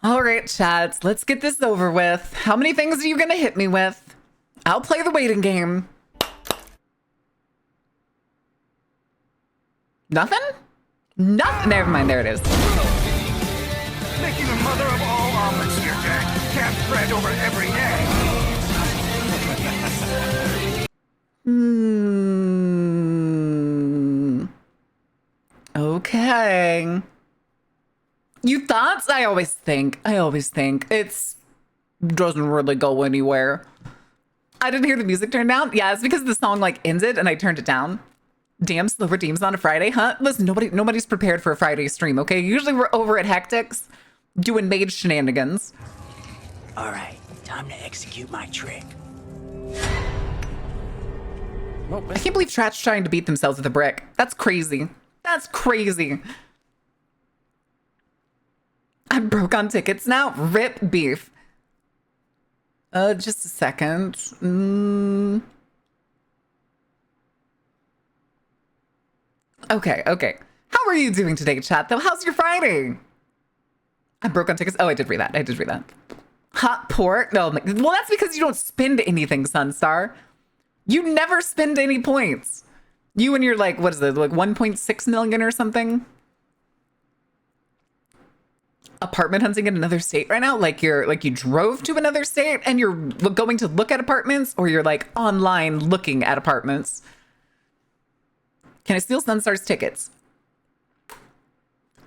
All right, chads, let's get this over with. How many things are you gonna hit me with? I'll play the waiting game. Nothing? Nothing. Never mind, there it is. Making the mother of all omelets here, Jack. Can't bread over every egg. Okay. You thoughts? I always think. It's doesn't really go anywhere. I didn't hear the music turned down. Yeah, it's because the song like ended and I turned it down. Damn slow redeems on a Friday, huh? Listen, nobody's prepared for a Friday stream, okay? Usually we're over at Hectic's doing mage shenanigans. All right, time to execute my trick. I can't believe Trat's trying to beat themselves with a brick. That's crazy. That's crazy. I'm broke on tickets now. Rip beef. Just a second. Okay. How are you doing today, chat, though? How's your Friday? I'm broke on tickets. Oh, I did read that. Hot pork? No, well, that's because you don't spend anything, Sunstar. You never spend any points. You and your, like, what is it, like 1.6 million or something? Apartment hunting in another state right now? Like you drove to another state and you're going to look at apartments, or you're like online looking at apartments? Can I steal Sunstar's tickets?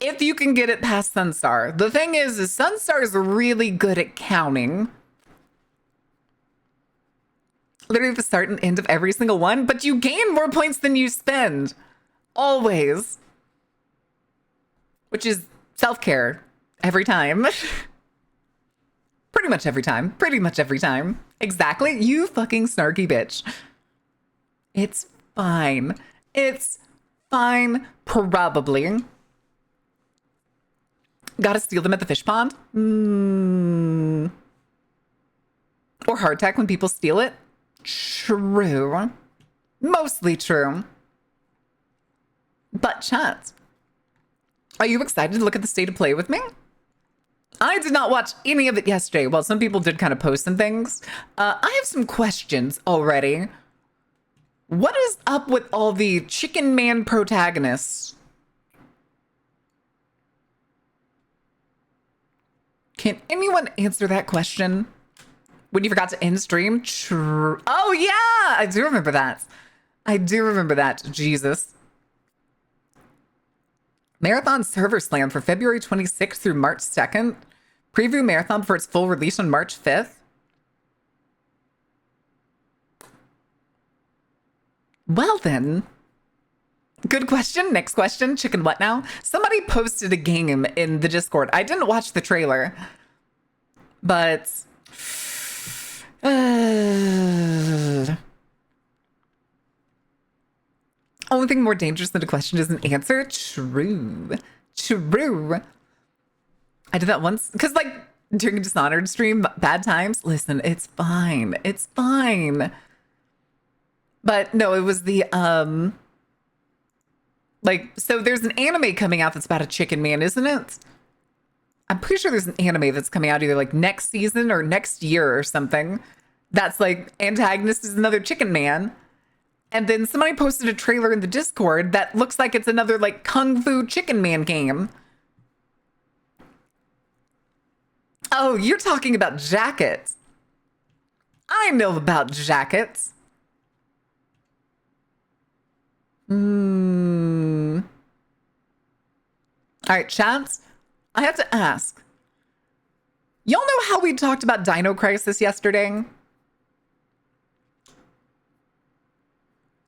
If you can get it past Sunstar. The thing is Sunstar is really good at counting. Literally the start and end of every single one, but you gain more points than you spend. Always. Which is self-care. Every time. Pretty much every time. Exactly. You fucking snarky bitch. It's fine. Probably. Gotta steal them at the fish pond? Or hardtack when people steal it? True. Mostly true. But chat, are you excited to look at the state of play with me? I did not watch any of it yesterday. Well, some people did kind of post some things. I have some questions already. What is up with all the Chicken Man protagonists? Can anyone answer that question? When you forgot to end stream? Oh, yeah! I do remember that. Jesus. Marathon server slam for February 26th through March 2nd. Preview marathon for its full release on March 5th. Well then. Good question. Next question. Chicken what now? Somebody posted a game in the Discord. I didn't watch the trailer. But... only thing more dangerous than a question is an answer? True. I did that once. Because, like, during a Dishonored stream, bad times. Listen, it's fine. But, no, it was the, like, so there's an anime coming out that's about a chicken man, isn't it? I'm pretty sure there's an anime that's coming out either, like, next season or next year or something. That's, like, antagonist is another chicken man. And then somebody posted a trailer in the Discord that looks like it's another, like, Kung Fu Chicken Man game. Oh, you're talking about jackets. I know about jackets. All right, chats. I have to ask. Y'all know how we talked about Dino Crisis yesterday?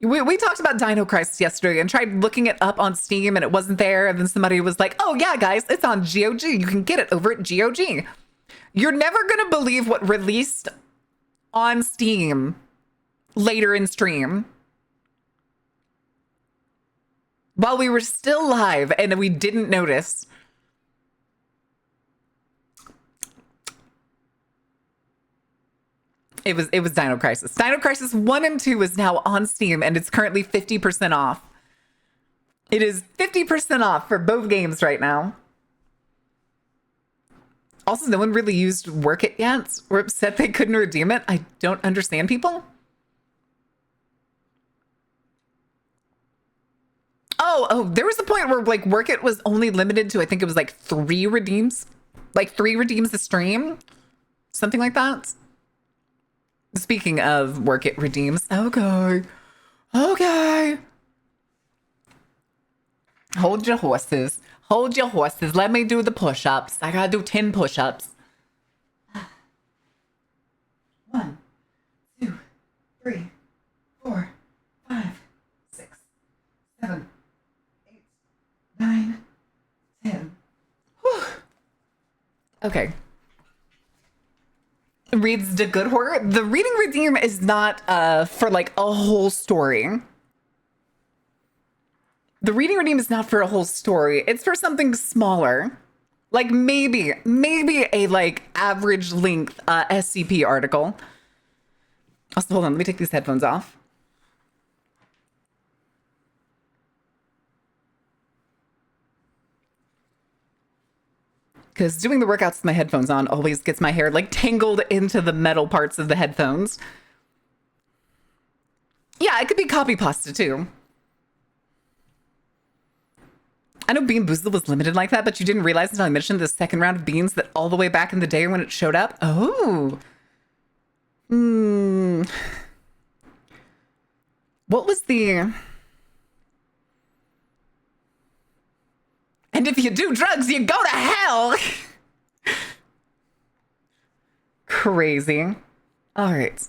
We talked about Dino Crisis yesterday and tried looking it up on Steam and it wasn't there. And then somebody was like, oh yeah, guys, it's on GOG. You can get it over at GOG. You're never going to believe what released on Steam later in stream. While we were still live and we didn't notice. It was Dino Crisis. Dino Crisis 1 and 2 is now on Steam and it's currently 50% off. It is 50% off for both games right now. Also, no one really used Work It yet. We're upset they couldn't redeem it. I don't understand people. Oh, there was a point where like Work It was only limited to, I think it was like 3 redeems. Like 3 redeems a stream. Something like that. Speaking of Work It redeems. Okay. Okay. Hold your horses. Hold your horses. Let me do the push-ups. I gotta do 10 push-ups. 1, 2, 3, 4, 5, 6, 7, 8, 9, 10. Whew. Okay. Reads the good horror. The reading redeem is not for like a whole story. The reading redeem is not for a whole story. It's for something smaller. Like maybe a like average length SCP article. Also, hold on, let me take these headphones off. Because doing the workouts with my headphones on always gets my hair like tangled into the metal parts of the headphones. Yeah, it could be copy pasta too. I know Bean Boozled was limited like that, but you didn't realize until I mentioned the second round of beans that all the way back in the day when it showed up. Oh. What was the... And if you do drugs, you go to hell. Crazy. All right.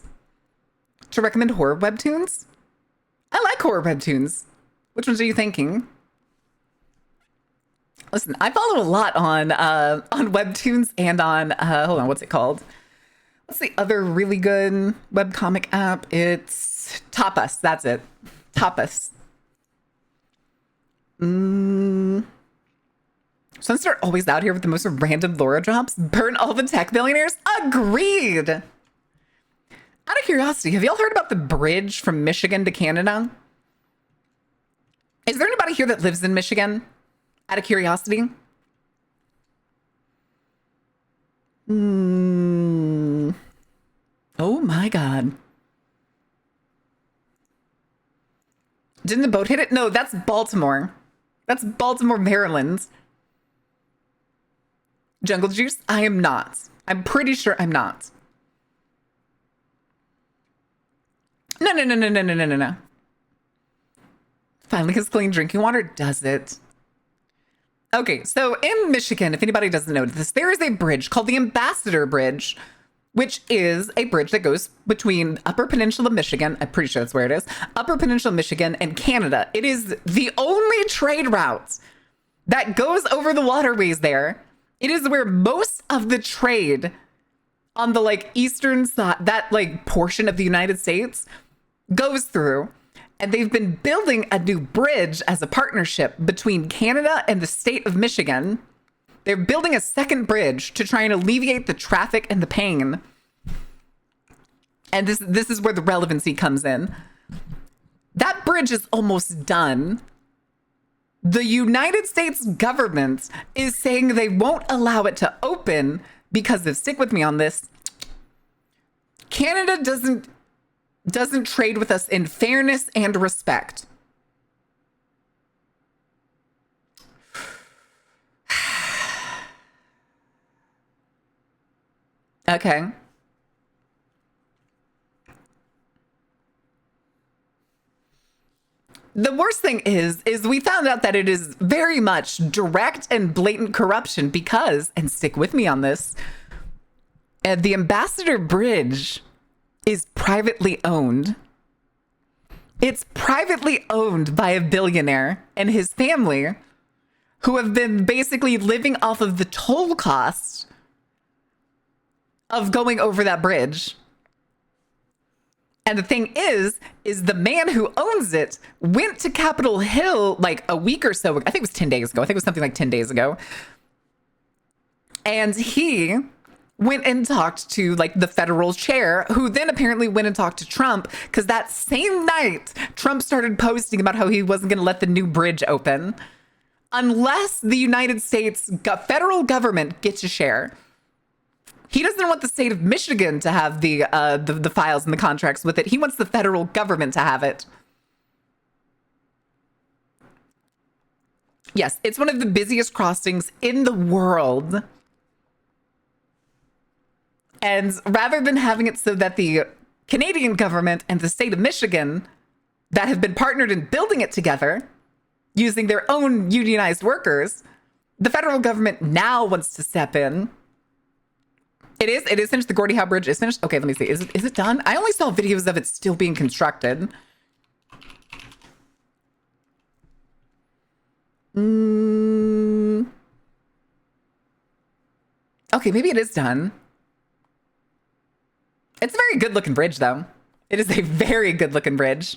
To recommend horror webtoons? I like horror webtoons. Which ones are you thinking? Listen, I follow a lot on webtoons and on hold on, what's it called? What's the other really good webcomic app? It's Tapas. That's it. Tapas. Since they're always out here with the most random Laura drops, burn all the tech billionaires. Agreed. Out of curiosity, have y'all heard about the bridge from Michigan to Canada? Is there anybody here that lives in Michigan? Out of curiosity? Oh my God. Didn't the boat hit it? No, that's Baltimore. That's Baltimore, Maryland. Jungle Juice? I am not. I'm pretty sure I'm not. No. Finally has clean drinking water. Does it? Okay, so in Michigan, if anybody doesn't know this, there is a bridge called the Ambassador Bridge, which is a bridge that goes between Upper Peninsula, Michigan. I'm pretty sure that's where it is. Upper Peninsula, Michigan, and Canada. It is the only trade route that goes over the waterways there. It is where most of the trade on the like eastern side, that like portion of the United States, goes through. And they've been building a new bridge as a partnership between Canada and the state of Michigan. They're building a second bridge to try and alleviate the traffic and the pain. And this is where the relevancy comes in. That bridge is almost done. The United States government is saying they won't allow it to open because of, stick with me on this, Canada doesn't trade with us in fairness and respect. Okay. The worst thing is we found out that it is very much direct and blatant corruption because, and stick with me on this, the Ambassador Bridge is privately owned. It's privately owned by a billionaire and his family who have been basically living off of the toll cost of going over that bridge. And the thing is the man who owns it went to Capitol Hill like a week or so, I think it was 10 days ago. I think it was something like 10 days ago. And he went and talked to like the federal chair, who then apparently went and talked to Trump, because that same night, Trump started posting about how he wasn't going to let the new bridge open unless the United States federal government gets a share. He doesn't want the state of Michigan to have the files and the contracts with it. He wants the federal government to have it. Yes, it's one of the busiest crossings in the world. And rather than having it so that the Canadian government and the state of Michigan that have been partnered in building it together using their own unionized workers, the federal government now wants to step in. It is finished. The Gordie Howe Bridge is finished. Okay, let me see. Is it done? I only saw videos of it still being constructed. Okay, maybe it is done. It's a very good looking bridge, though. It is a very good looking bridge.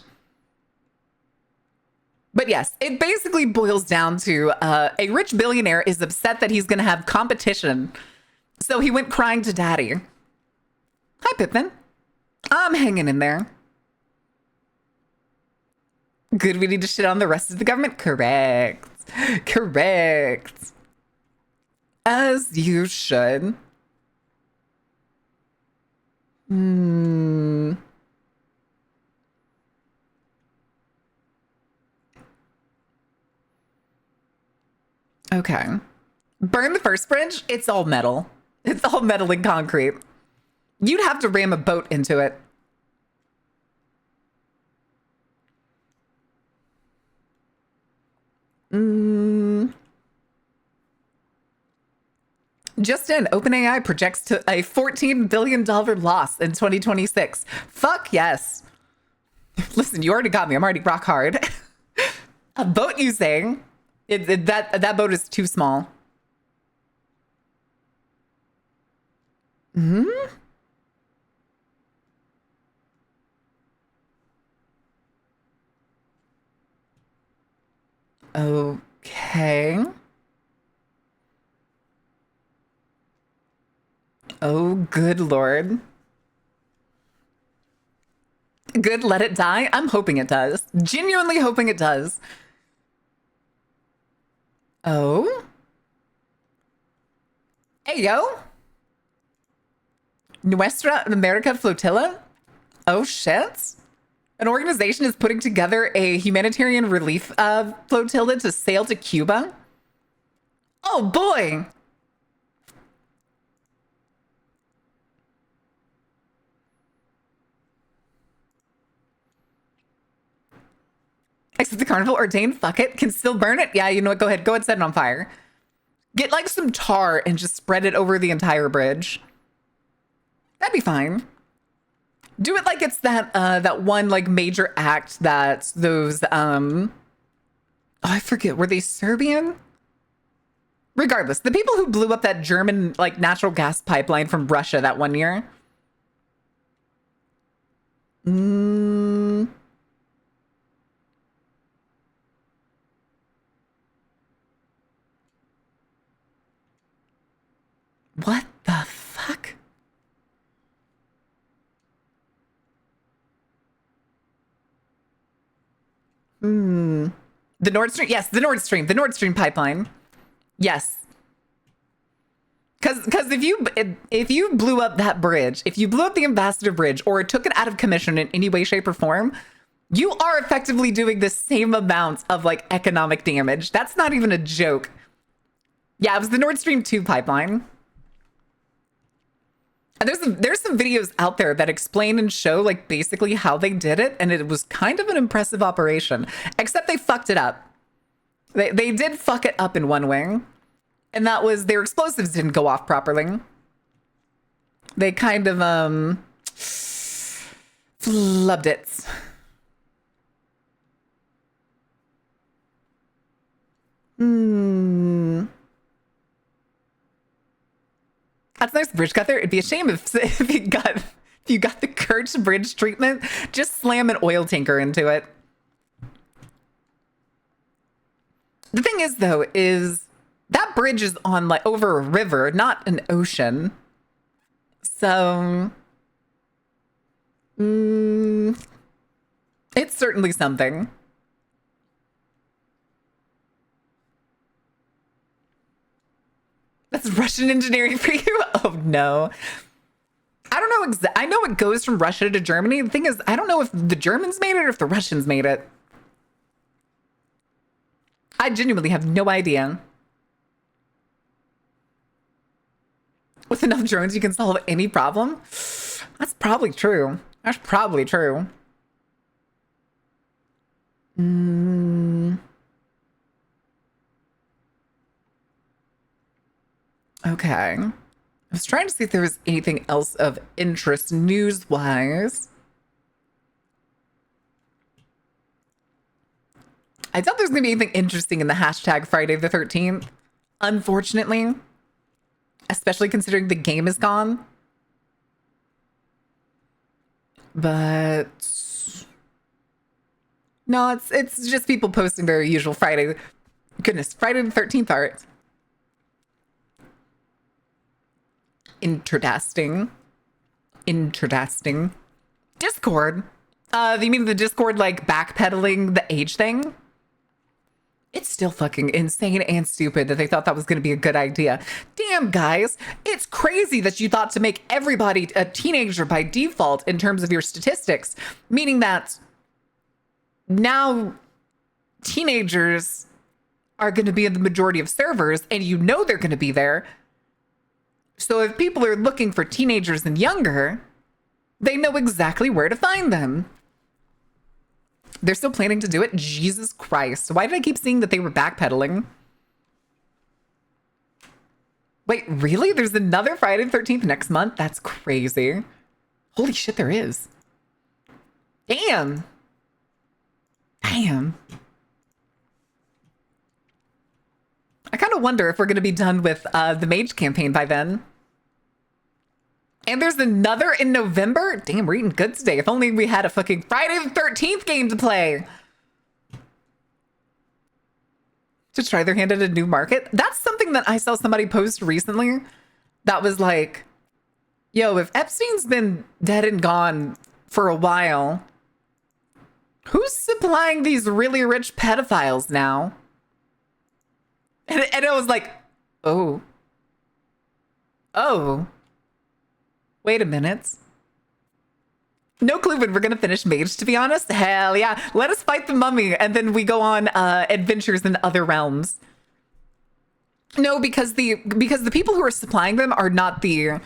But yes, it basically boils down to a rich billionaire is upset that he's going to have competition. So he went crying to daddy. Hi, Pippin. I'm hanging in there. Good, we need to shit on the rest of the government? Correct. Correct. As you should. Okay. Burn the first bridge? It's all metal. It's all metal and concrete. You'd have to ram a boat into it. Just in, OpenAI projects to a $14 billion loss in 2026. Fuck yes. Listen, you already got me. I'm already rock hard. A boat, you saying? That boat is too small. Okay. Oh, good Lord. Good, let it die? I'm hoping it does. Genuinely hoping it does. Oh? Hey, yo. Nuestra America Flotilla? Oh, shit. An organization is putting together a humanitarian relief flotilla to sail to Cuba? Oh, boy. Except the carnival ordained, fuck it, can still burn it. Yeah, you know what? Go ahead, set it on fire. Get like some tar and just spread it over the entire bridge. That'd be fine. Do it like it's that one like major act that those oh, I forget, were they Serbian? Regardless, the people who blew up that German like natural gas pipeline from Russia that one year. What the fuck? The Nord Stream? Yes, the Nord Stream. The Nord Stream pipeline. Yes. Because if you blew up that bridge, if you blew up the Ambassador Bridge or took it out of commission in any way, shape, or form, you are effectively doing the same amount of like economic damage. That's not even a joke. Yeah, it was the Nord Stream 2 pipeline. And there's some videos out there that explain and show like basically how they did it, and it was kind of an impressive operation. Except they fucked it up. They did fuck it up in one wing, and that was their explosives didn't go off properly. They kind of flubbed it. That's a nice bridge cut there. It'd be a shame if you got the Kerch bridge treatment. Just slam an oil tanker into it. The thing is, though, is that bridge is on like over a river, not an ocean. So, it's certainly something. That's Russian engineering for you? Oh no. I don't know. I know it goes from Russia to Germany. The thing is, I don't know if the Germans made it or if the Russians made it. I genuinely have no idea. With enough drones, you can solve any problem. That's probably true. That's probably true. Okay. I was trying to see if there was anything else of interest news-wise. I doubt there's going to be anything interesting in the hashtag Friday the 13th, unfortunately. Especially considering the game is gone. But no, it's just people posting their usual Friday the 13th art. Interesting. Discord. You mean the Discord like backpedaling the age thing? It's still fucking insane and stupid that they thought that was going to be a good idea. Damn, guys. It's crazy that you thought to make everybody a teenager by default in terms of your statistics, meaning that now teenagers are going to be in the majority of servers and you know they're going to be there. So if people are looking for teenagers and younger, they know exactly where to find them. They're still planning to do it? Jesus Christ. Why did I keep seeing that they were backpedaling? Wait, really? There's another Friday the 13th next month? That's crazy. Holy shit, there is. Damn. Damn. I kind of wonder if we're going to be done with the Mage campaign by then. And there's another in November? Damn, we're eating good today. If only we had a fucking Friday the 13th game to play. To try their hand at a new market. That's something that I saw somebody post recently. That was like, yo, if Epstein's been dead and gone for a while, who's supplying these really rich pedophiles now? And it was like, oh. Wait a minute. No clue when we're going to finish Mage, to be honest. Hell yeah. Let us fight the mummy, and then we go on adventures in other realms. No, because the people who are supplying them are not the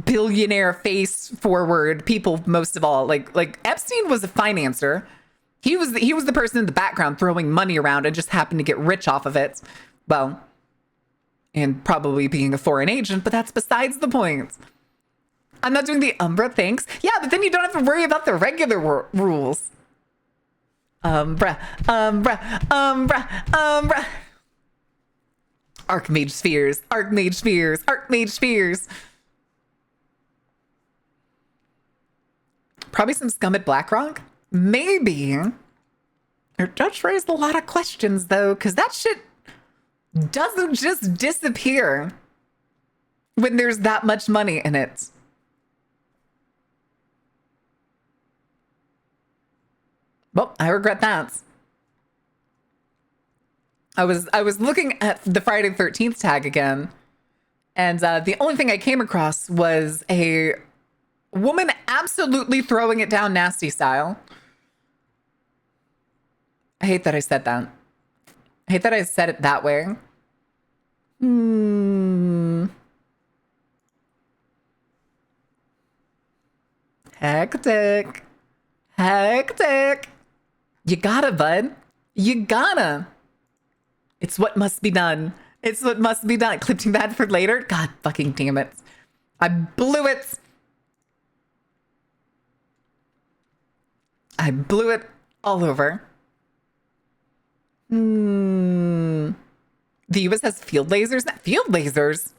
billionaire face-forward people, most of all. Like Epstein was a financer. He was the person in the background throwing money around and just happened to get rich off of it. Well, and probably being a foreign agent, but that's besides the point. I'm not doing the Umbra, thanks. Yeah, but then you don't have to worry about the regular rules. Umbra. Archmage spheres. Probably some scum at Blackrock? Maybe. It does raise a lot of questions, though, because that shit doesn't just disappear when there's that much money in it. Well, I regret that. I was looking at the Friday the 13th tag again, and the only thing I came across was a woman absolutely throwing it down nasty style. I hate that I said that. I hate that I said it that way. Hectic. You gotta, bud. You gotta. It's what must be done. Clipping that for later? God fucking damn it. I blew it. All over. The US has field lasers? Not field lasers.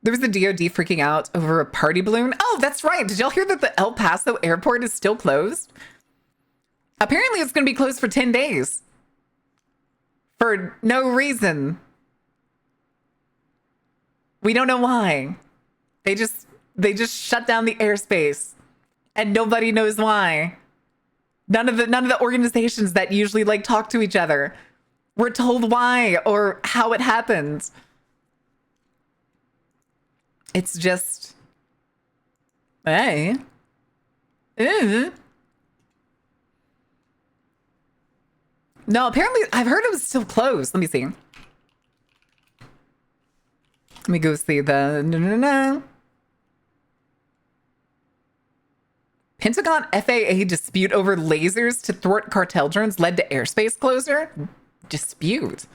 There was a DOD freaking out over a party balloon. Oh, that's right. Did y'all hear that the El Paso airport is still closed? Apparently it's going to be closed for 10 days. For no reason. We don't know why. They just shut down the airspace. And nobody knows why. None of the organizations that usually like talk to each other we're told why or how it happened. It's just, hey. No, apparently I've heard it was still closed. Let me see. Let me go see the no. Pentagon FAA dispute over lasers to thwart cartel drones led to airspace closure. Dispute.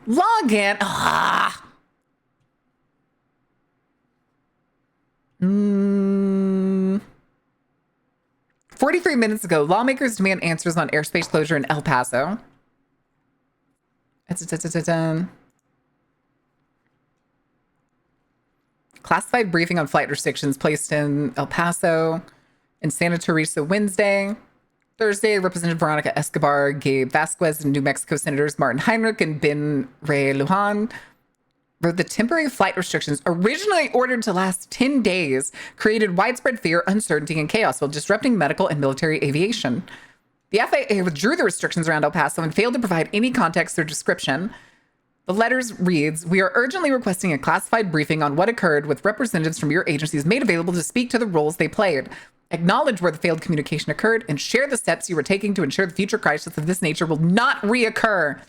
Log in. 43 minutes ago, lawmakers demand answers on airspace closure in El Paso. Classified briefing on flight restrictions placed in El Paso and Santa Teresa Wednesday. Thursday, Representative Veronica Escobar, Gabe Vasquez, and New Mexico Senators Martin Heinrich and Ben Ray Lujan wrote the temporary flight restrictions, originally ordered to last 10 days, created widespread fear, uncertainty, and chaos while disrupting medical and military aviation. The FAA withdrew the restrictions around El Paso and failed to provide any context or description. The letters reads, "We are urgently requesting a classified briefing on what occurred with representatives from your agencies made available to speak to the roles they played. Acknowledge where the failed communication occurred and share the steps you are taking to ensure the future crisis of this nature will not reoccur."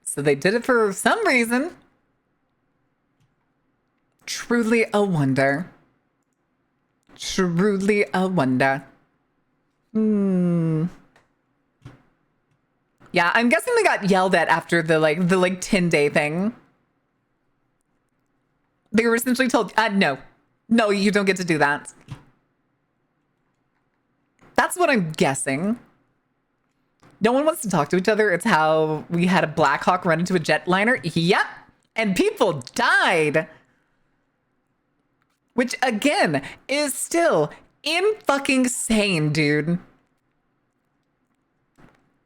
So they did it for some reason. Truly a wonder. Truly a wonder. Yeah, I'm guessing they got yelled at after the 10-day thing. They were essentially told, no, you don't get to do that. That's what I'm guessing. No one wants to talk to each other. It's how we had a Black Hawk run into a jetliner. Yep. And people died. Which, again, is still fucking sane, dude.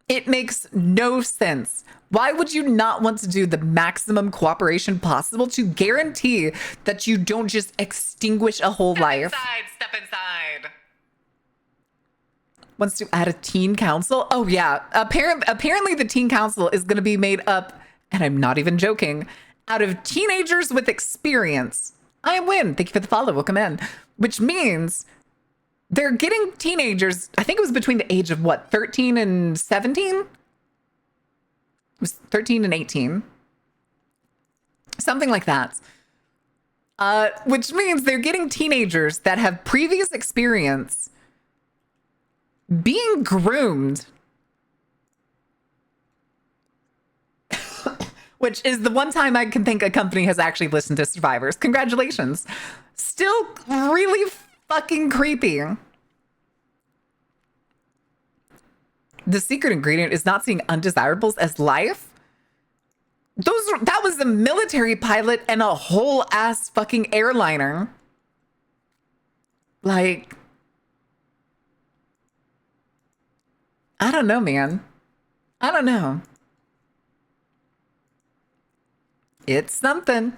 It makes no sense. Why would you not want to do the maximum cooperation possible to guarantee that you don't just extinguish a whole life? Step inside. Wants to add a teen council? Oh, yeah. Apparently the teen council is going to be made up, and I'm not even joking, out of teenagers with experience. I win. Thank you for the follow. Welcome in. Which means they're getting teenagers, I think it was between the age of 13 and 17? It was 13 and 18. Something like that. Which means they're getting teenagers that have previous experience being groomed. Which is the one time I can think a company has actually listened to survivors. Congratulations. Still really fucking creepy. The secret ingredient is not seeing undesirables as life. That was a military pilot and a whole ass fucking airliner. Like, I don't know, man. I don't know. It's something.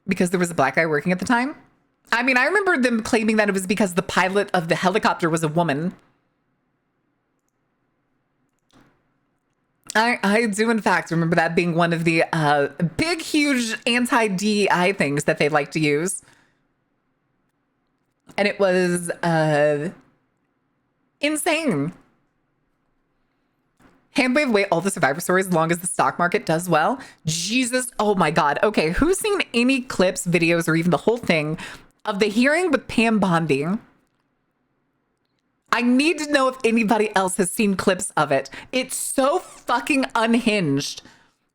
Because there was a black guy working at the time? I mean, I remember them claiming that it was because the pilot of the helicopter was a woman. I do, in fact, remember that being one of the big, huge anti-DEI things that they like to use. And it was insane. Handwave away all the survivor stories as long as the stock market does well. Jesus, oh my God. Okay, who's seen any clips, videos, or even the whole thing of the hearing with Pam Bondi? I need to know if anybody else has seen clips of it. It's so fucking unhinged.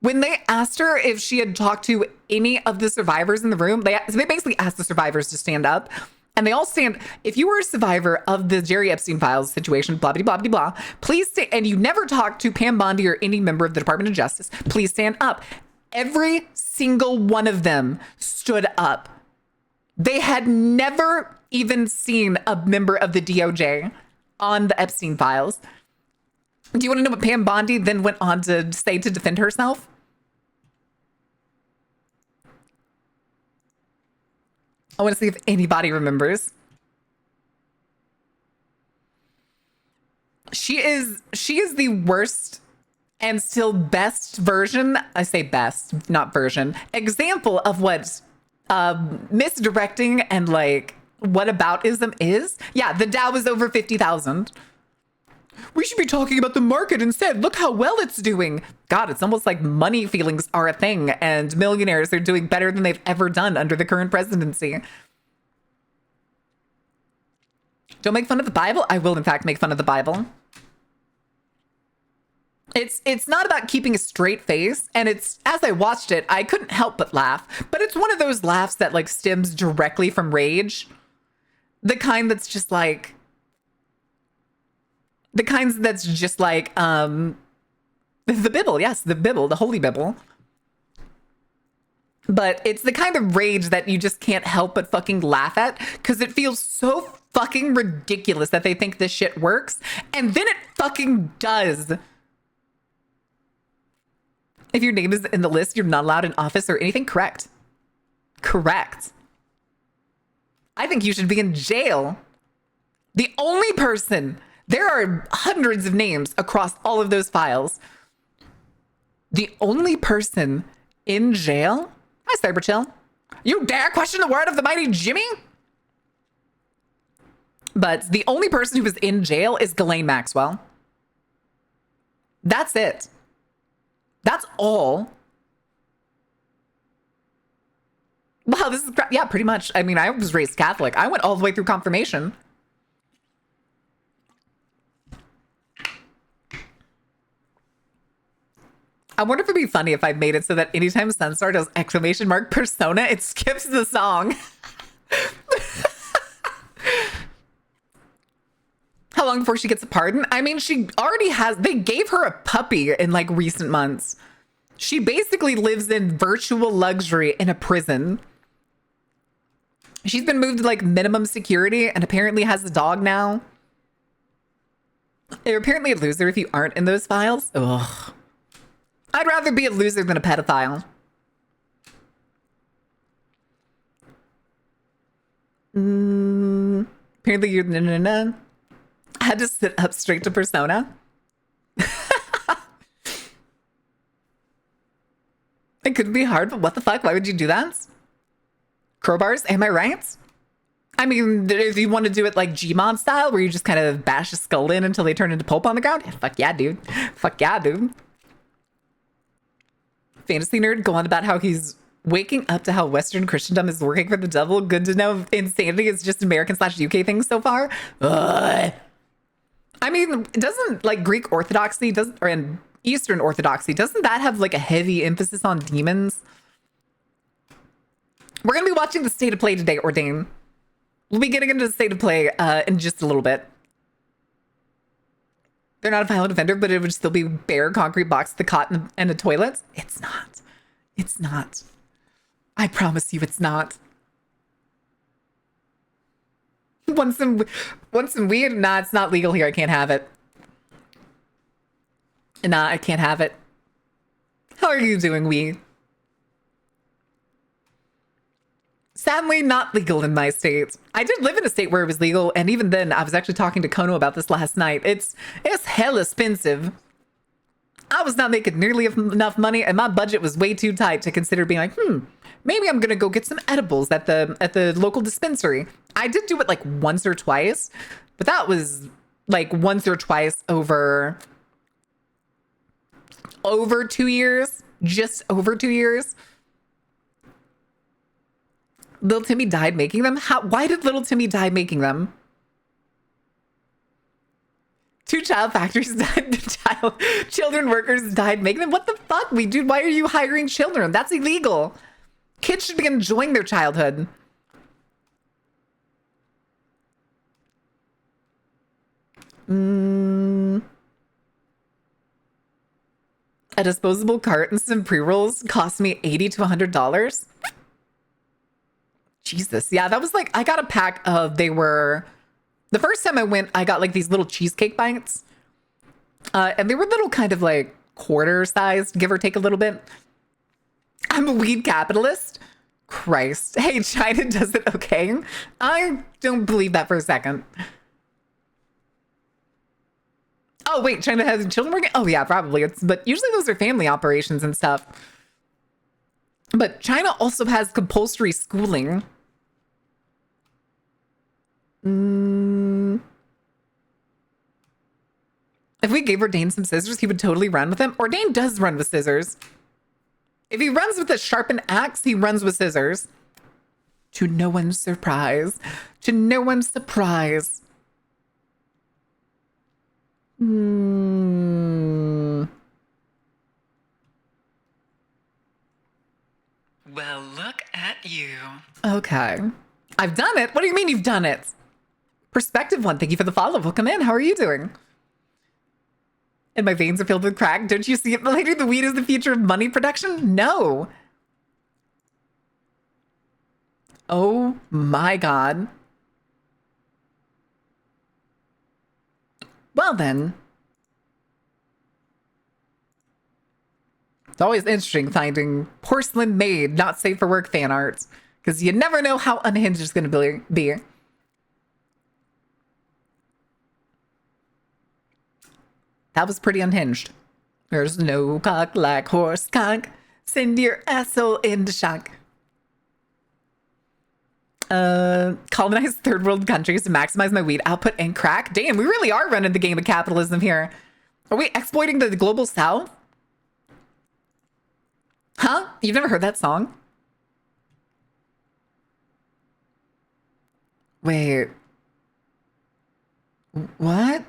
When they asked her if she had talked to any of the survivors in the room, they basically asked the survivors to stand up. And they all stand. If you were a survivor of the Jerry Epstein files situation, blah, blah, blah, blah, blah, please stay. And you never talked to Pam Bondi or any member of the Department of Justice, please stand up. Every single one of them stood up. They had never even seen a member of the DOJ on the Epstein files. Do you want to know what Pam Bondi then went on to say to defend herself? I want to see if anybody remembers. She is the worst and still best version. I say best, not version. Example of what misdirecting and like whataboutism is. Yeah, the Dow is over 50,000. We should be talking about the market instead. Look how well it's doing. God, it's almost like money feelings are a thing and millionaires are doing better than they've ever done under the current presidency. Don't make fun of the Bible. I will, in fact, make fun of the Bible. It's not about keeping a straight face. And it's, as I watched it, I couldn't help but laugh. But it's one of those laughs that like stems directly from rage. The kind that's just like, the Bible, yes, the Bible, the Holy Bible. But it's the kind of rage that you just can't help but fucking laugh at because it feels so fucking ridiculous that they think this shit works. And then it fucking does. If your name is in the list, you're not allowed in office or anything. Correct. Correct. I think you should be in jail. The only person, there are hundreds of names across all of those files. The only person in jail. Hi, Cyberchill. You dare question the word of the mighty Jimmy? But the only person who was in jail is Ghislaine Maxwell. That's it. That's all. Wow, this is, yeah, pretty much. I mean, I was raised Catholic. I went all the way through confirmation. I wonder if it'd be funny if I made it so that anytime Sunstar does exclamation mark persona, it skips the song. How long before she gets a pardon? I mean, she already has, they gave her a puppy in like recent months. She basically lives in virtual luxury in a prison. She's been moved to like minimum security and apparently has a dog now. You're apparently a loser if you aren't in those files. Ugh. I'd rather be a loser than a pedophile. Apparently you're no. I had to sit up straight to persona. It could be hard, but what the fuck? Why would you do that? Crowbars, am I right? I mean, if you want to do it like Gmod style, where you just kind of bash a skull in until they turn into pulp on the ground, fuck yeah, dude. Fuck yeah, dude. Fantasy nerd go on about how he's waking up to how Western Christendom is working for the devil. Good to know insanity is just American/UK things so far. Ugh. I mean, doesn't like Greek Orthodoxy or in Eastern Orthodoxy, doesn't that have like a heavy emphasis on demons? We're going to be watching the State of Play today, Ordain. We'll be getting into the State of Play in just a little bit. They're not a violent offender, but it would still be bare concrete box, the cot, and the toilets. It's not. It's not. I promise you it's not. Want some weed? Nah, it's not legal here. I can't have it. Nah, I can't have it. How are you doing, weed? Sadly, not legal in my state. I did live in a state where it was legal, and even then, I was actually talking to Kono about this last night. It's hell expensive. I was not making nearly enough money, and my budget was way too tight to consider being like, maybe I'm gonna go get some edibles at the local dispensary. I did do it like once or twice, but that was like once or twice over 2 years, just over 2 years. Little Timmy died making them? Why did Little Timmy die making them? 2 child factories died. Children workers died making them. What the fuck? Dude, why are you hiring children? That's illegal. Kids should be enjoying their childhood. A disposable cart and some pre-rolls cost me $80 to $100. Jesus. Yeah, that was like, I got a pack of, the first time I went, I got like these little cheesecake bites. And they were little kind of like quarter sized, give or take a little bit. I'm a weed capitalist. Christ. Hey, China does it okay? I don't believe that for a second. Oh, wait, China has children working? Oh, yeah, probably. But usually those are family operations and stuff. But China also has compulsory schooling. If we gave Ordain some scissors, he would totally run with them. Ordain does run with scissors. If he runs with a sharpened axe, he runs with scissors. To no one's surprise. To no one's surprise. Well, look at you. Okay. I've done it. What do you mean you've done it? Perspective one, thank you for the follow. Welcome in. How are you doing? And my veins are filled with crack. Don't you see it, lady? The weed is the future of money production? No. Oh my God. Well then. It's always interesting finding porcelain made, not safe for work fan arts. Because you never know how unhinged it's going to be. That was pretty unhinged. There's no cock like horse cock. Send your asshole into shock. Colonize third world countries to maximize my weed output and crack. Damn, we really are running the game of capitalism here. Are we exploiting the global south? Huh? You've never heard that song? Wait. What?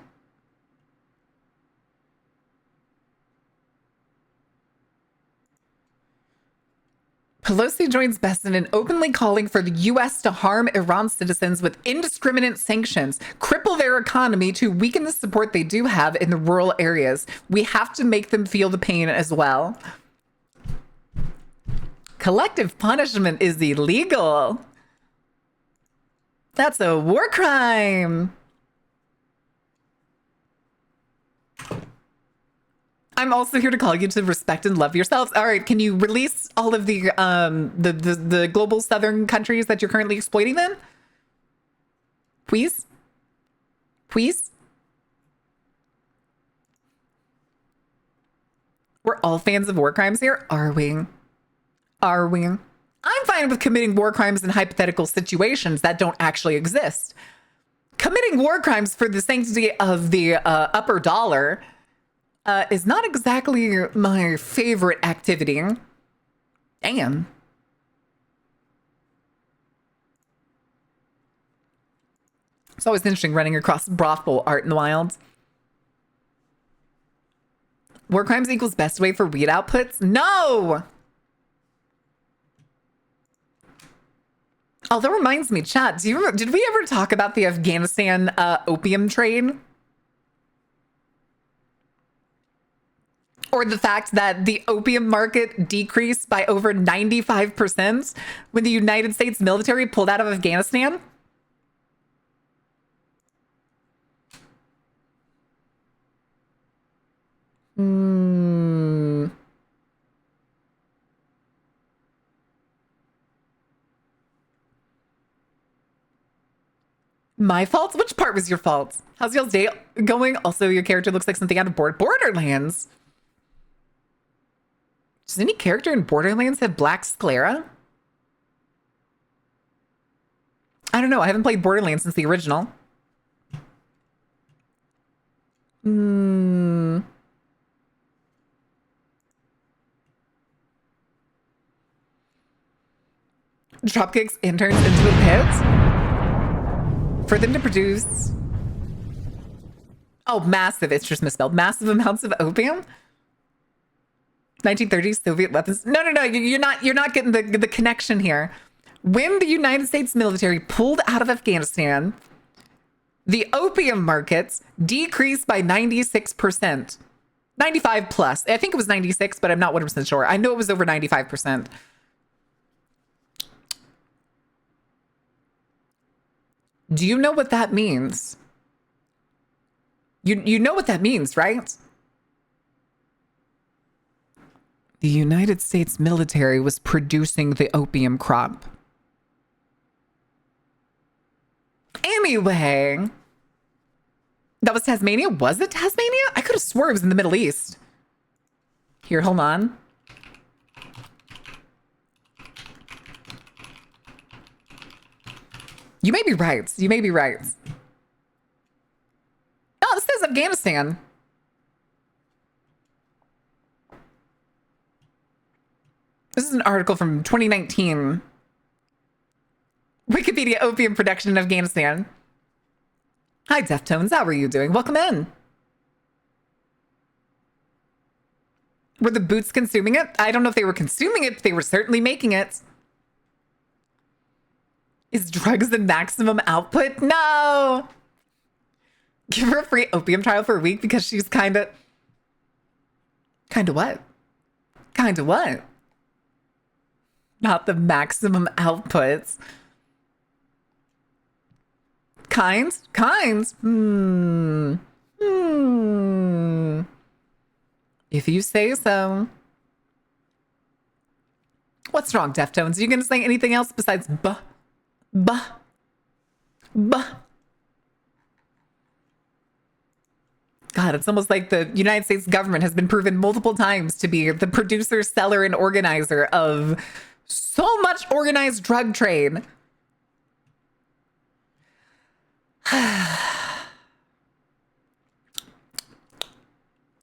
Pelosi joins Besson in openly calling for the U.S. to harm Iran citizens with indiscriminate sanctions, cripple their economy to weaken the support they do have in the rural areas. We have to make them feel the pain as well. Collective punishment is illegal. That's a war crime. I'm also here to call you to respect and love yourselves. All right, can you release all of the global southern countries that you're currently exploiting then? Please? Please? We're all fans of war crimes here, are we? Are we? I'm fine with committing war crimes in hypothetical situations that don't actually exist. Committing war crimes for the sanctity of the upper dollar is not exactly my favorite activity. Damn. It's always interesting running across brothel art in the wild. War crimes equals best way for weed outputs? No! Oh, that reminds me, chat. Did we ever talk about the Afghanistan opium trade? Or the fact that the opium market decreased by over 95% when the United States military pulled out of Afghanistan? My fault? Which part was your fault? How's y'all's day going? Also, your character looks like something out of Borderlands. Does any character in Borderlands have black sclera? I don't know. I haven't played Borderlands since the original. Dropkicks interns into the pit for them to produce. Oh, massive. It's just misspelled. Massive amounts of opium. 1930s Soviet weapons. No. You're not getting the connection here. When the United States military pulled out of Afghanistan, the opium markets decreased by 96%. 95 plus. I think it was 96, but I'm not 100% sure. I know it was over 95%. Do you know what that means? You know what that means, right? The United States military was producing the opium crop. Anyway, that was Tasmania? Was it Tasmania? I could have swore it was in the Middle East. Here, hold on. You may be right. You may be right. Oh, this says Afghanistan. This is an article from 2019. Wikipedia opium production in Afghanistan. Hi, Deftones. How are you doing? Welcome in. Were the boots consuming it? I don't know if they were consuming it, but they were certainly making it. Is drugs the maximum output? No. Give her a free opium trial for a week because she's kind of what? Kind of what? Not the maximum outputs. Kinds? If you say so. What's wrong, Deftones? Are you going to say anything else besides buh? Buh. God, it's almost like the United States government has been proven multiple times to be the producer, seller, and organizer of so much organized drug trade.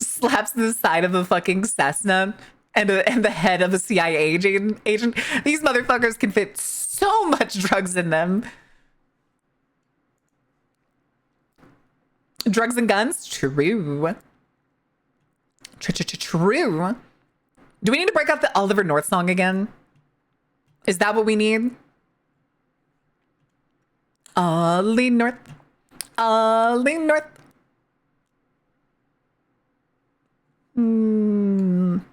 Slaps the side of a fucking Cessna and the head of a CIA agent. These motherfuckers can fit so much drugs in them. Drugs and guns? True. True. Do we need to break out the Oliver North song again? Is that what we need? Ollie North. Ollie North. In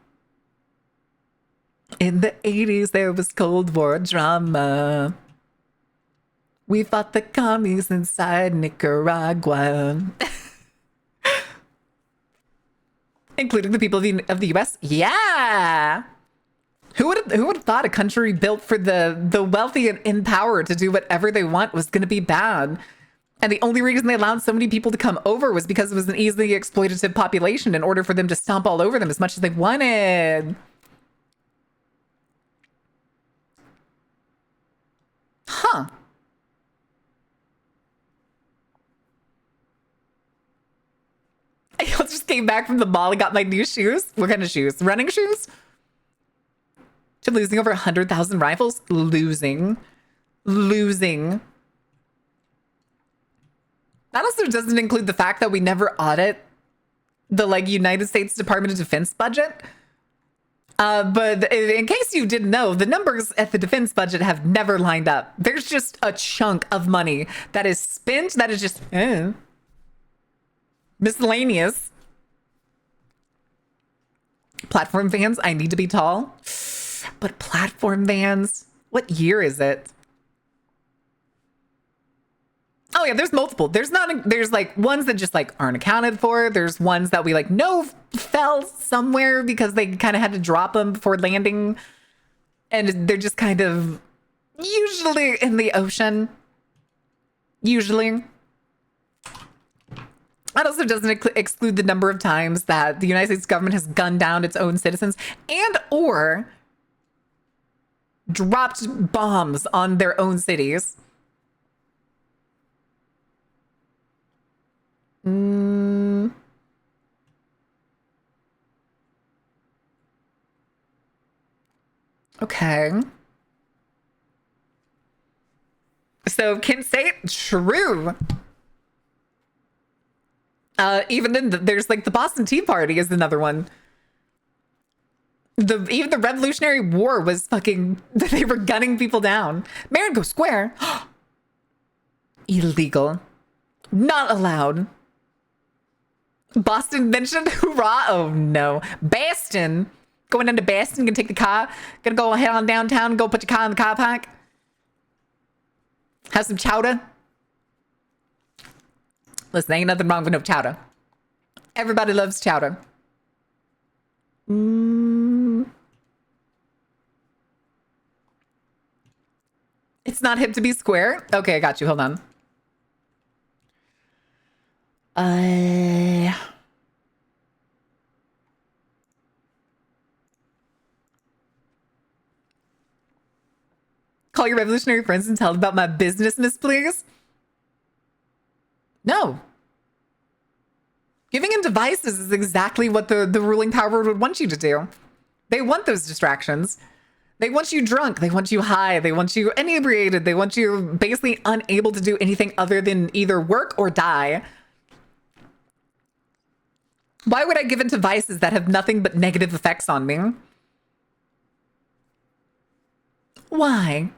the 80s, there was Cold War drama. We fought the commies inside Nicaragua. Including the people of the US? Yeah! Who would have thought a country built for the wealthy and in power to do whatever they want was going to be bad? And the only reason they allowed so many people to come over was because it was an easily exploitative population in order for them to stomp all over them as much as they wanted. Huh. I just came back from the mall and got my new shoes. What kind of shoes? Running shoes? To losing over 100,000 rifles? Losing. That also doesn't include the fact that we never audit the United States Department of Defense budget. But in case you didn't know, the numbers at the defense budget have never lined up. There's just a chunk of money that is spent that is just miscellaneous. Platform vans, I need to be tall. But platform vans, what year is it? Oh yeah, there's multiple. There's ones that just aren't accounted for. There's ones that we know fell somewhere because they kind of had to drop them before landing. And they're just kind of usually in the ocean. Usually. That also doesn't exclude the number of times that the United States government has gunned down its own citizens and or dropped bombs on their own cities. Okay. So can say true. Even then, there's the Boston Tea Party is another one. Even the Revolutionary War was they were gunning people down. Marigo Square. Illegal. Not allowed. Boston mentioned, hoorah. Oh no. Boston. Going into Boston, gonna take the car. Gonna go head on downtown and go put your car in the car park. Have some chowder. Listen, ain't nothing wrong with no chowder. Everybody loves chowder. It's not hip to be square. Okay, I got you. Hold on. Call your revolutionary friends and tell them about my business, miss, please? No. Giving in devices is exactly what the ruling power would want you to do. They want those distractions. They want you drunk. They want you high. They want you inebriated. They want you basically unable to do anything other than either work or die. Why would I give in to vices that have nothing but negative effects on me? Why?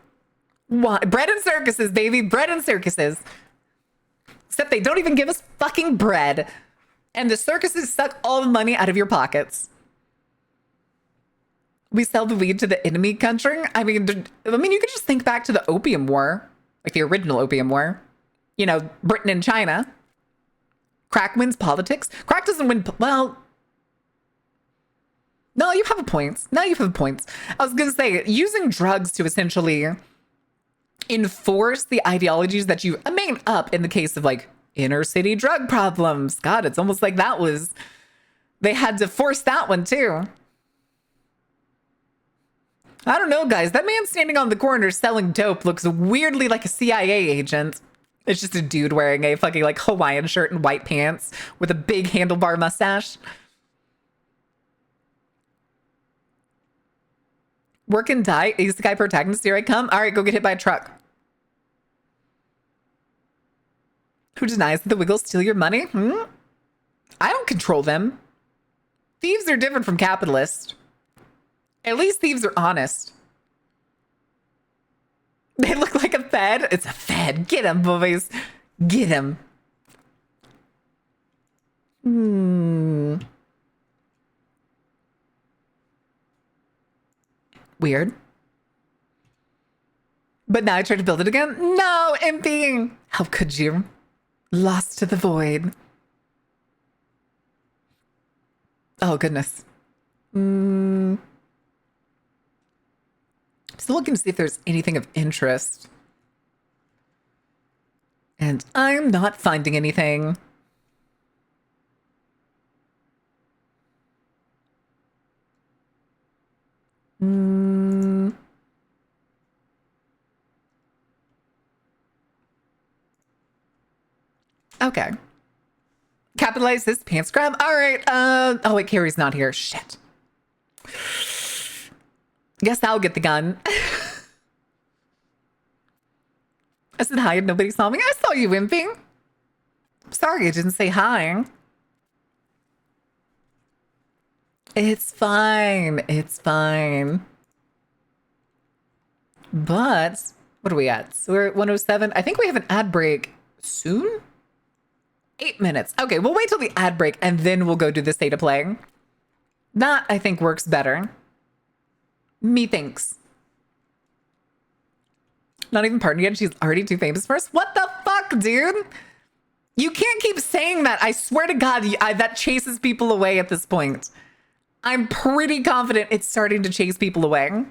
Why? Bread and circuses, baby. Bread and circuses. Except they don't even give us fucking bread. And the circuses suck all the money out of your pockets. We sell the weed to the enemy country? I mean, you could just think back to the Opium War. Like the original Opium War. You know, Britain and China. Crack wins politics. Crack doesn't win, well... No, you have a point. No, you have a point. I was going to say, using drugs to essentially enforce the ideologies that you made up in the case of like inner city drug problems. God, it's almost like that was, they had to force that one too. I don't know, guys. That man standing on the corner selling dope looks weirdly like a CIA agent. It's just a dude wearing a fucking like Hawaiian shirt and white pants with a big handlebar mustache. Work and die. Isekai protagonist, here I come. All right, go get hit by a truck. Who denies that the Wiggles steal your money? I don't control them. Thieves are different from capitalists. At least thieves are honest. They look like a Fed. It's a Fed. Get him, boys. Get him. Weird. But now I try to build it again? No, empty. How could you? Lost to the void. Oh, goodness. Still looking to see if there's anything of interest. And I'm not finding anything. Okay. Capitalize this pants grab. All right. Oh wait, Carrie's not here. Shit. Guess I'll get the gun. I said hi and nobody saw me. I saw you wimping. Sorry, I didn't say hi. It's fine. It's fine. But what are we at? So we're at 107. I think we have an ad break soon. 8 minutes. Okay, we'll wait till the ad break and then we'll go do the state of play. That I think works better. Methinks. Not even partnered yet. She's already too famous for us. What the fuck, dude? You can't keep saying that. I swear to God, that chases people away at this point. I'm pretty confident it's starting to chase people away.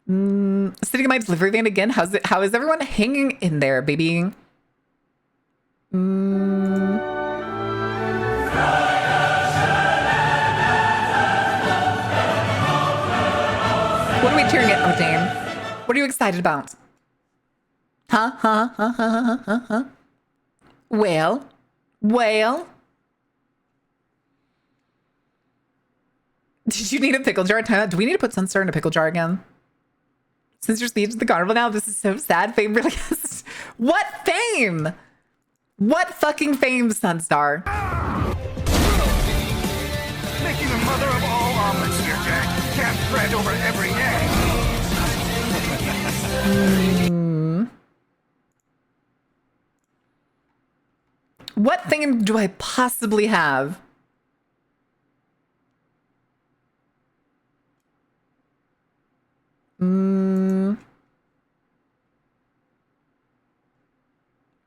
Sitting in my delivery van again. How is everyone hanging in there, baby? What are we cheering at, O'Dane? What are you excited about? Huh? Well. Did you need a pickle jar? Do we need to put Sunstar in a pickle jar again? Since you're speech at the carnival now, this is so sad. Fame really has... What fame? What fucking fame, Sunstar? Making a mother of all omelets here, Jack. Can't bread over every egg. What fame do I possibly have?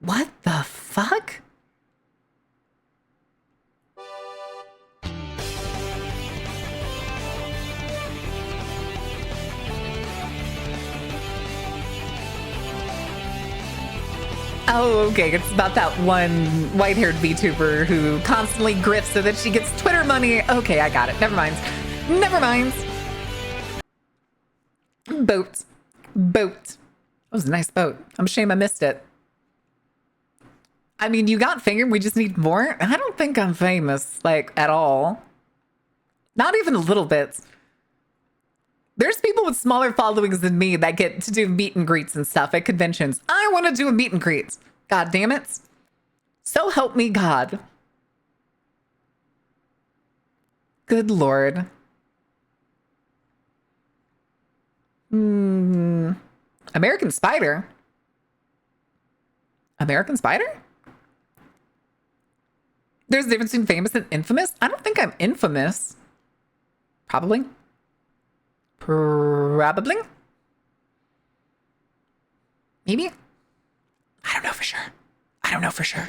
What the fuck? Oh, okay. It's about that one white-haired VTuber who constantly grifts so that she gets Twitter money. Okay, I got it. Never mind. Never mind. Boat. Boat. That was a nice boat. I'm ashamed I missed it. I mean, you got fingered. We just need more. I don't think I'm famous, like, at all. Not even a little bit. There's people with smaller followings than me that get to do meet and greets and stuff at conventions. I want to do a meet and greet. God damn it. So help me God. Good Lord. American Spider? American Spider? There's a difference between famous and infamous? I don't think I'm infamous. Probably. Probably. Maybe. I don't know for sure. I don't know for sure.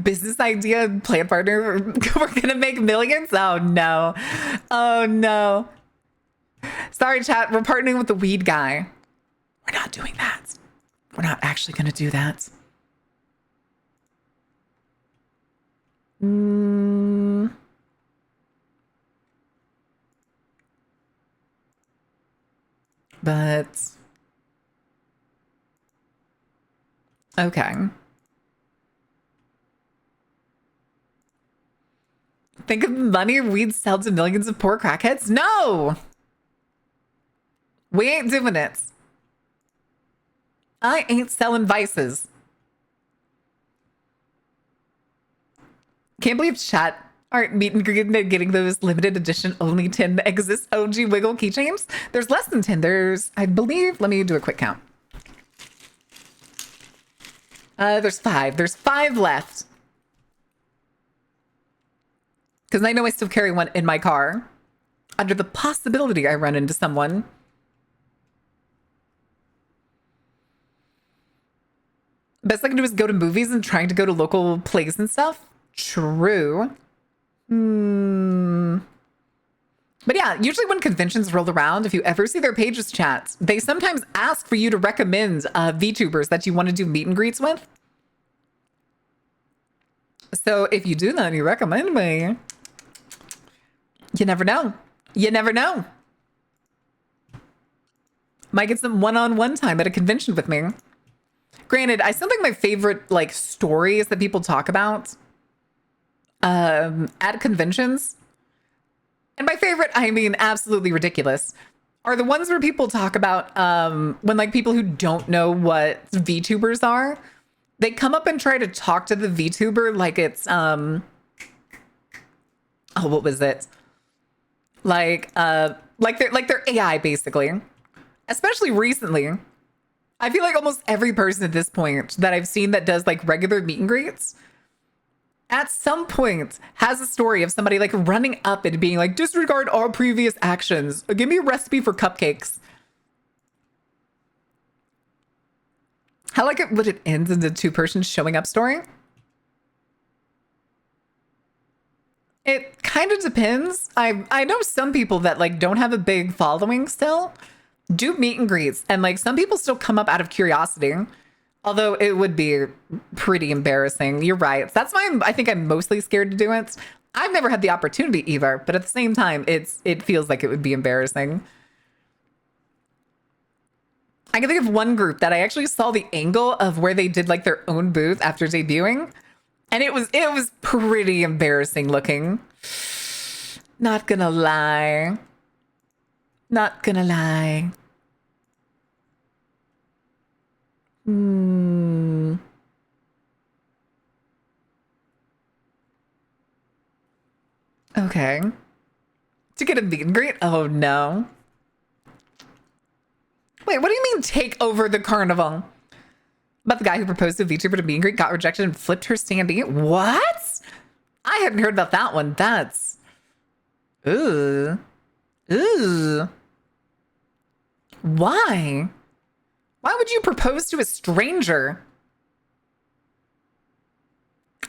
Business idea, plan partner, we're gonna make millions? Oh no. Oh no. Sorry, chat, we're partnering with the weed guy. We're not doing that. We're not actually gonna do that. But okay. Think of the money we'd sell to millions of poor crackheads? No! We ain't doing it. I ain't selling vices. Can't believe chat aren't meet and greet and getting those limited edition only 10 exist OG Wiggle keychains. There's less than 10. There's, I believe, let me do a quick count. There's 5. There's 5 left. Because I know I still carry one in my car. Under the possibility I run into someone. Best I can do is go to movies and trying to go to local plays and stuff. True. But yeah, usually when conventions roll around, if you ever see their pages chats, they sometimes ask for you to recommend VTubers that you want to do meet and greets with. So if you do that and you recommend me, you never know. You never know. Might get some one-on-one time at a convention with me. Granted, I still think my favorite like stories that people talk about at conventions, and by favorite I mean absolutely ridiculous, are the ones where people talk about when like people who don't know what VTubers are, they come up and try to talk to the VTuber like it's oh, what was it? Like they're AI basically. Especially recently. I feel like almost every person at this point that I've seen that does like regular meet and greets at some point has a story of somebody like running up and being like, disregard all previous actions. Give me a recipe for cupcakes. How like it would it end in the 2-person showing up story? It kind of depends. I know some people that like don't have a big following still do meet and greets, and like some people still come up out of curiosity, although it would be pretty embarrassing. You're right. That's why I think I'm mostly scared to do it. I've never had the opportunity either, but at the same time, it feels like it would be embarrassing. I can think of one group that I actually saw the angle of where they did like their own booth after debuting, and it was pretty embarrassing looking. Not gonna lie. Not gonna lie. Okay. To get a meet and greet? Oh no. Wait, what do you mean take over the carnival? About the guy who proposed to VTuber to meet and greet, got rejected and flipped her standee? What? I hadn't heard about that one. That's... Ooh. Ooh. Why? Why would you propose to a stranger?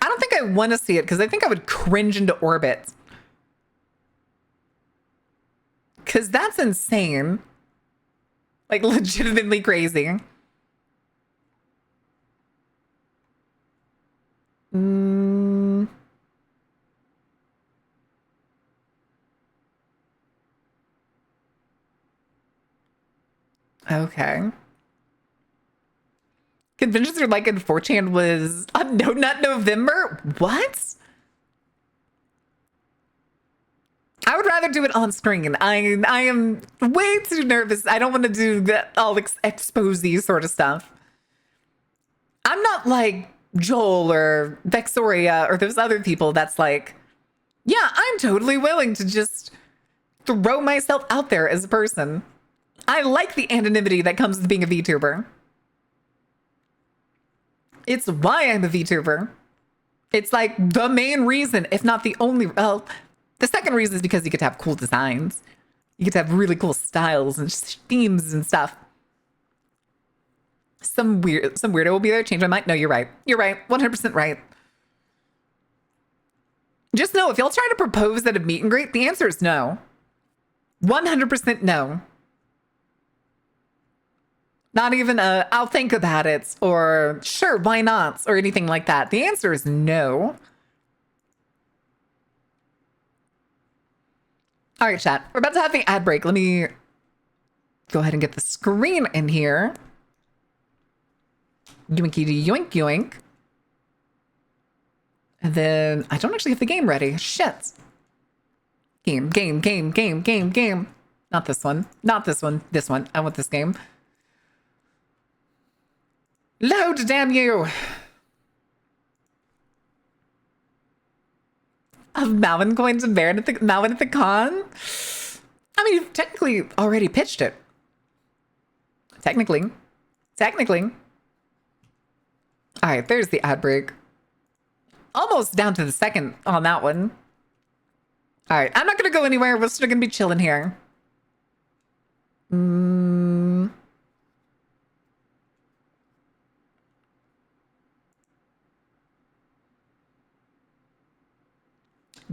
I don't think I want to see it because I think I would cringe into orbit. Because that's insane. Like legitimately crazy. Mm. Okay. Conventions are like in 4chan was no, not November. What? I would rather do it on screen. I am way too nervous. I don't want to do that all expose these sort of stuff. I'm not like Joel or Vexoria or those other people that's like, yeah, I'm totally willing to just throw myself out there as a person. I like the anonymity that comes with being a VTuber. It's why I'm a VTuber. It's like the main reason, if not the only. Well, the second reason is because you get to have cool designs. You get to have really cool styles and themes and stuff. Some weirdo will be there, change my mind. No, you're right. You're right. 100% right. Just know if y'all try to propose at a meet and greet, the answer is no. 100% no. Not even a, I'll think about it, or sure, why not, or anything like that. The answer is no. All right, chat. We're about to have the ad break. Let me go ahead and get the screen in here. Yoinky yoink yoink. And then I don't actually have the game ready. Shit. Game. Not this one. Not this one. This one. I want this game. Load, damn you! Of Malvin coins and Baron at the Malvin at the con? I mean, you've technically already pitched it. Technically. All right, there's the ad break. Almost down to the second on that one. All right, I'm not gonna go anywhere. We're still gonna be chilling here.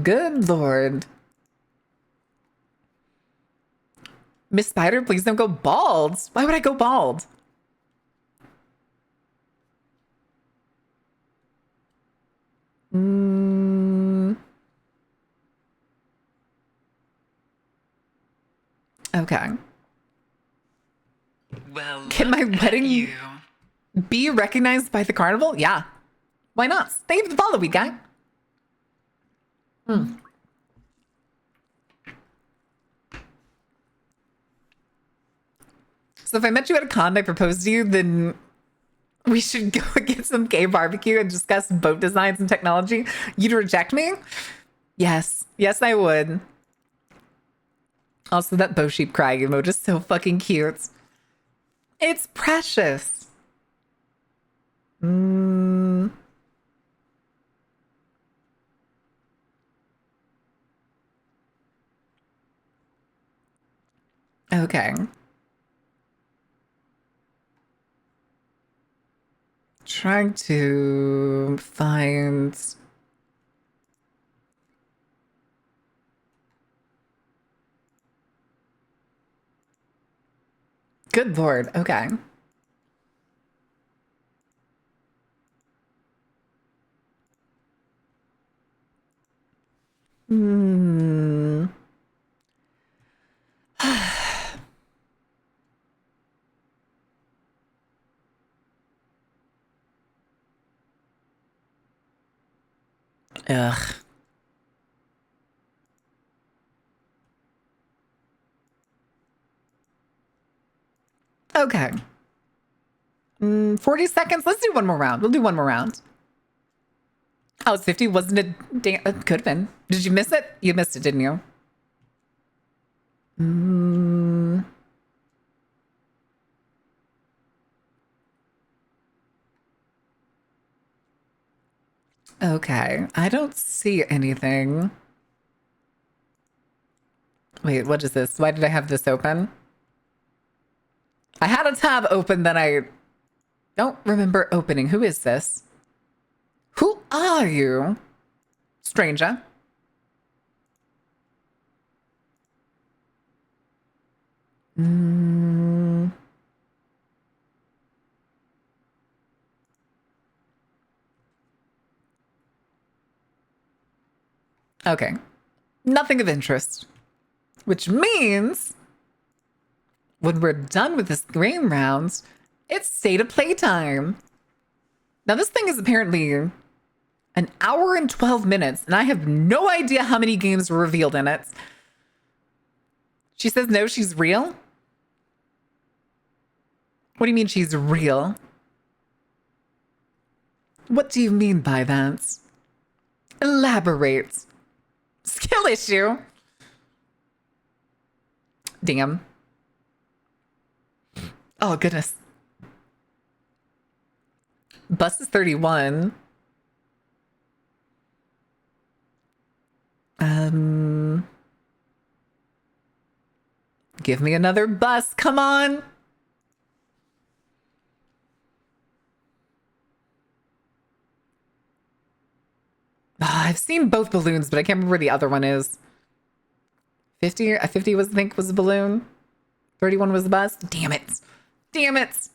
Good Lord. Miss Spider, please don't go bald. Why would I go bald? Okay. Well, Can my look at wedding you. be recognized by the carnival? Yeah. Why not? Thank you for the follow, weed guy. So if I met you at a con and I proposed to you, then we should go get some gay barbecue and discuss boat designs and technology. You'd reject me? Yes. Yes, I would. Also, that bow sheep crying emoji is so fucking cute. It's precious. Okay. Trying to find... Good Lord. Okay. Ugh. Okay. 40 seconds. Let's do one more round. We'll do one more round. Oh, it's 50. Wasn't it? It could have been. Did you miss it? You missed it, didn't you? Okay. I don't see anything. Wait, what is this? Why did I have this open? I had a tab open that I don't remember opening. Who is this? Who are you? Stranger. Okay. Nothing of interest. Which means when we're done with this game round, it's state of play time. Now, this thing is apparently an hour and 12 minutes, and I have no idea how many games were revealed in it. She says no, she's real. What do you mean she's real? What do you mean by that? Elaborate. Skill issue. Damn. Oh, goodness. Bus is 31. Give me another bus. Come on. I've seen both balloons, but I can't remember where the other one is. 50 was, I think, was a balloon. 31 was the bus. Damn it. Damn it.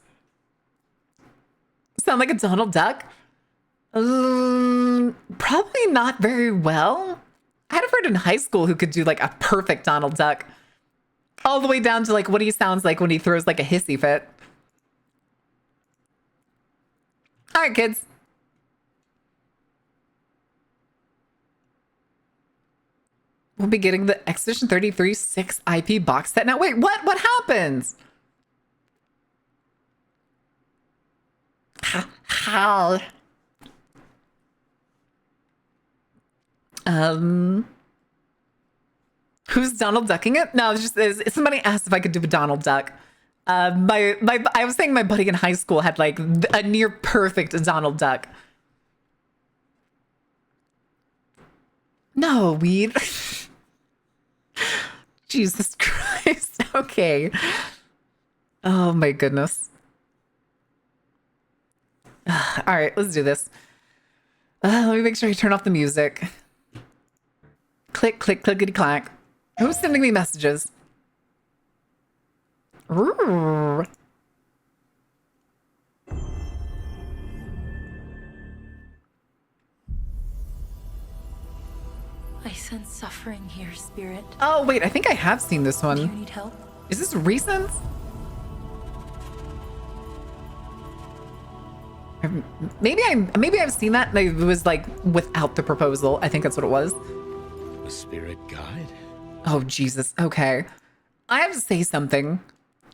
Sound like a Donald Duck? Probably not very well. I had a friend in high school who could do like a perfect Donald Duck. All the way down to like what he sounds like when he throws like a hissy fit. All right, kids. We'll be getting the Expedition 33 6 IP box set. Now, wait, what? What happens? How? Who's Donald Ducking it? No, it's just somebody asked if I could do a Donald Duck. I was saying my buddy in high school had like a near perfect Donald Duck. No, weed. Jesus Christ. Okay. Oh my goodness. All right, let's do this. Let me make sure I turn off the music. Click, click, clickety clack. Who's sending me messages? Ooh. I sense suffering here, Spirit. Oh, wait, I think I have seen this Do you one. need help? Is this recent? Maybe I've seen that. And it was like without the proposal. I think that's what it was. A spirit guide? Oh, Jesus. Okay. I have to say something.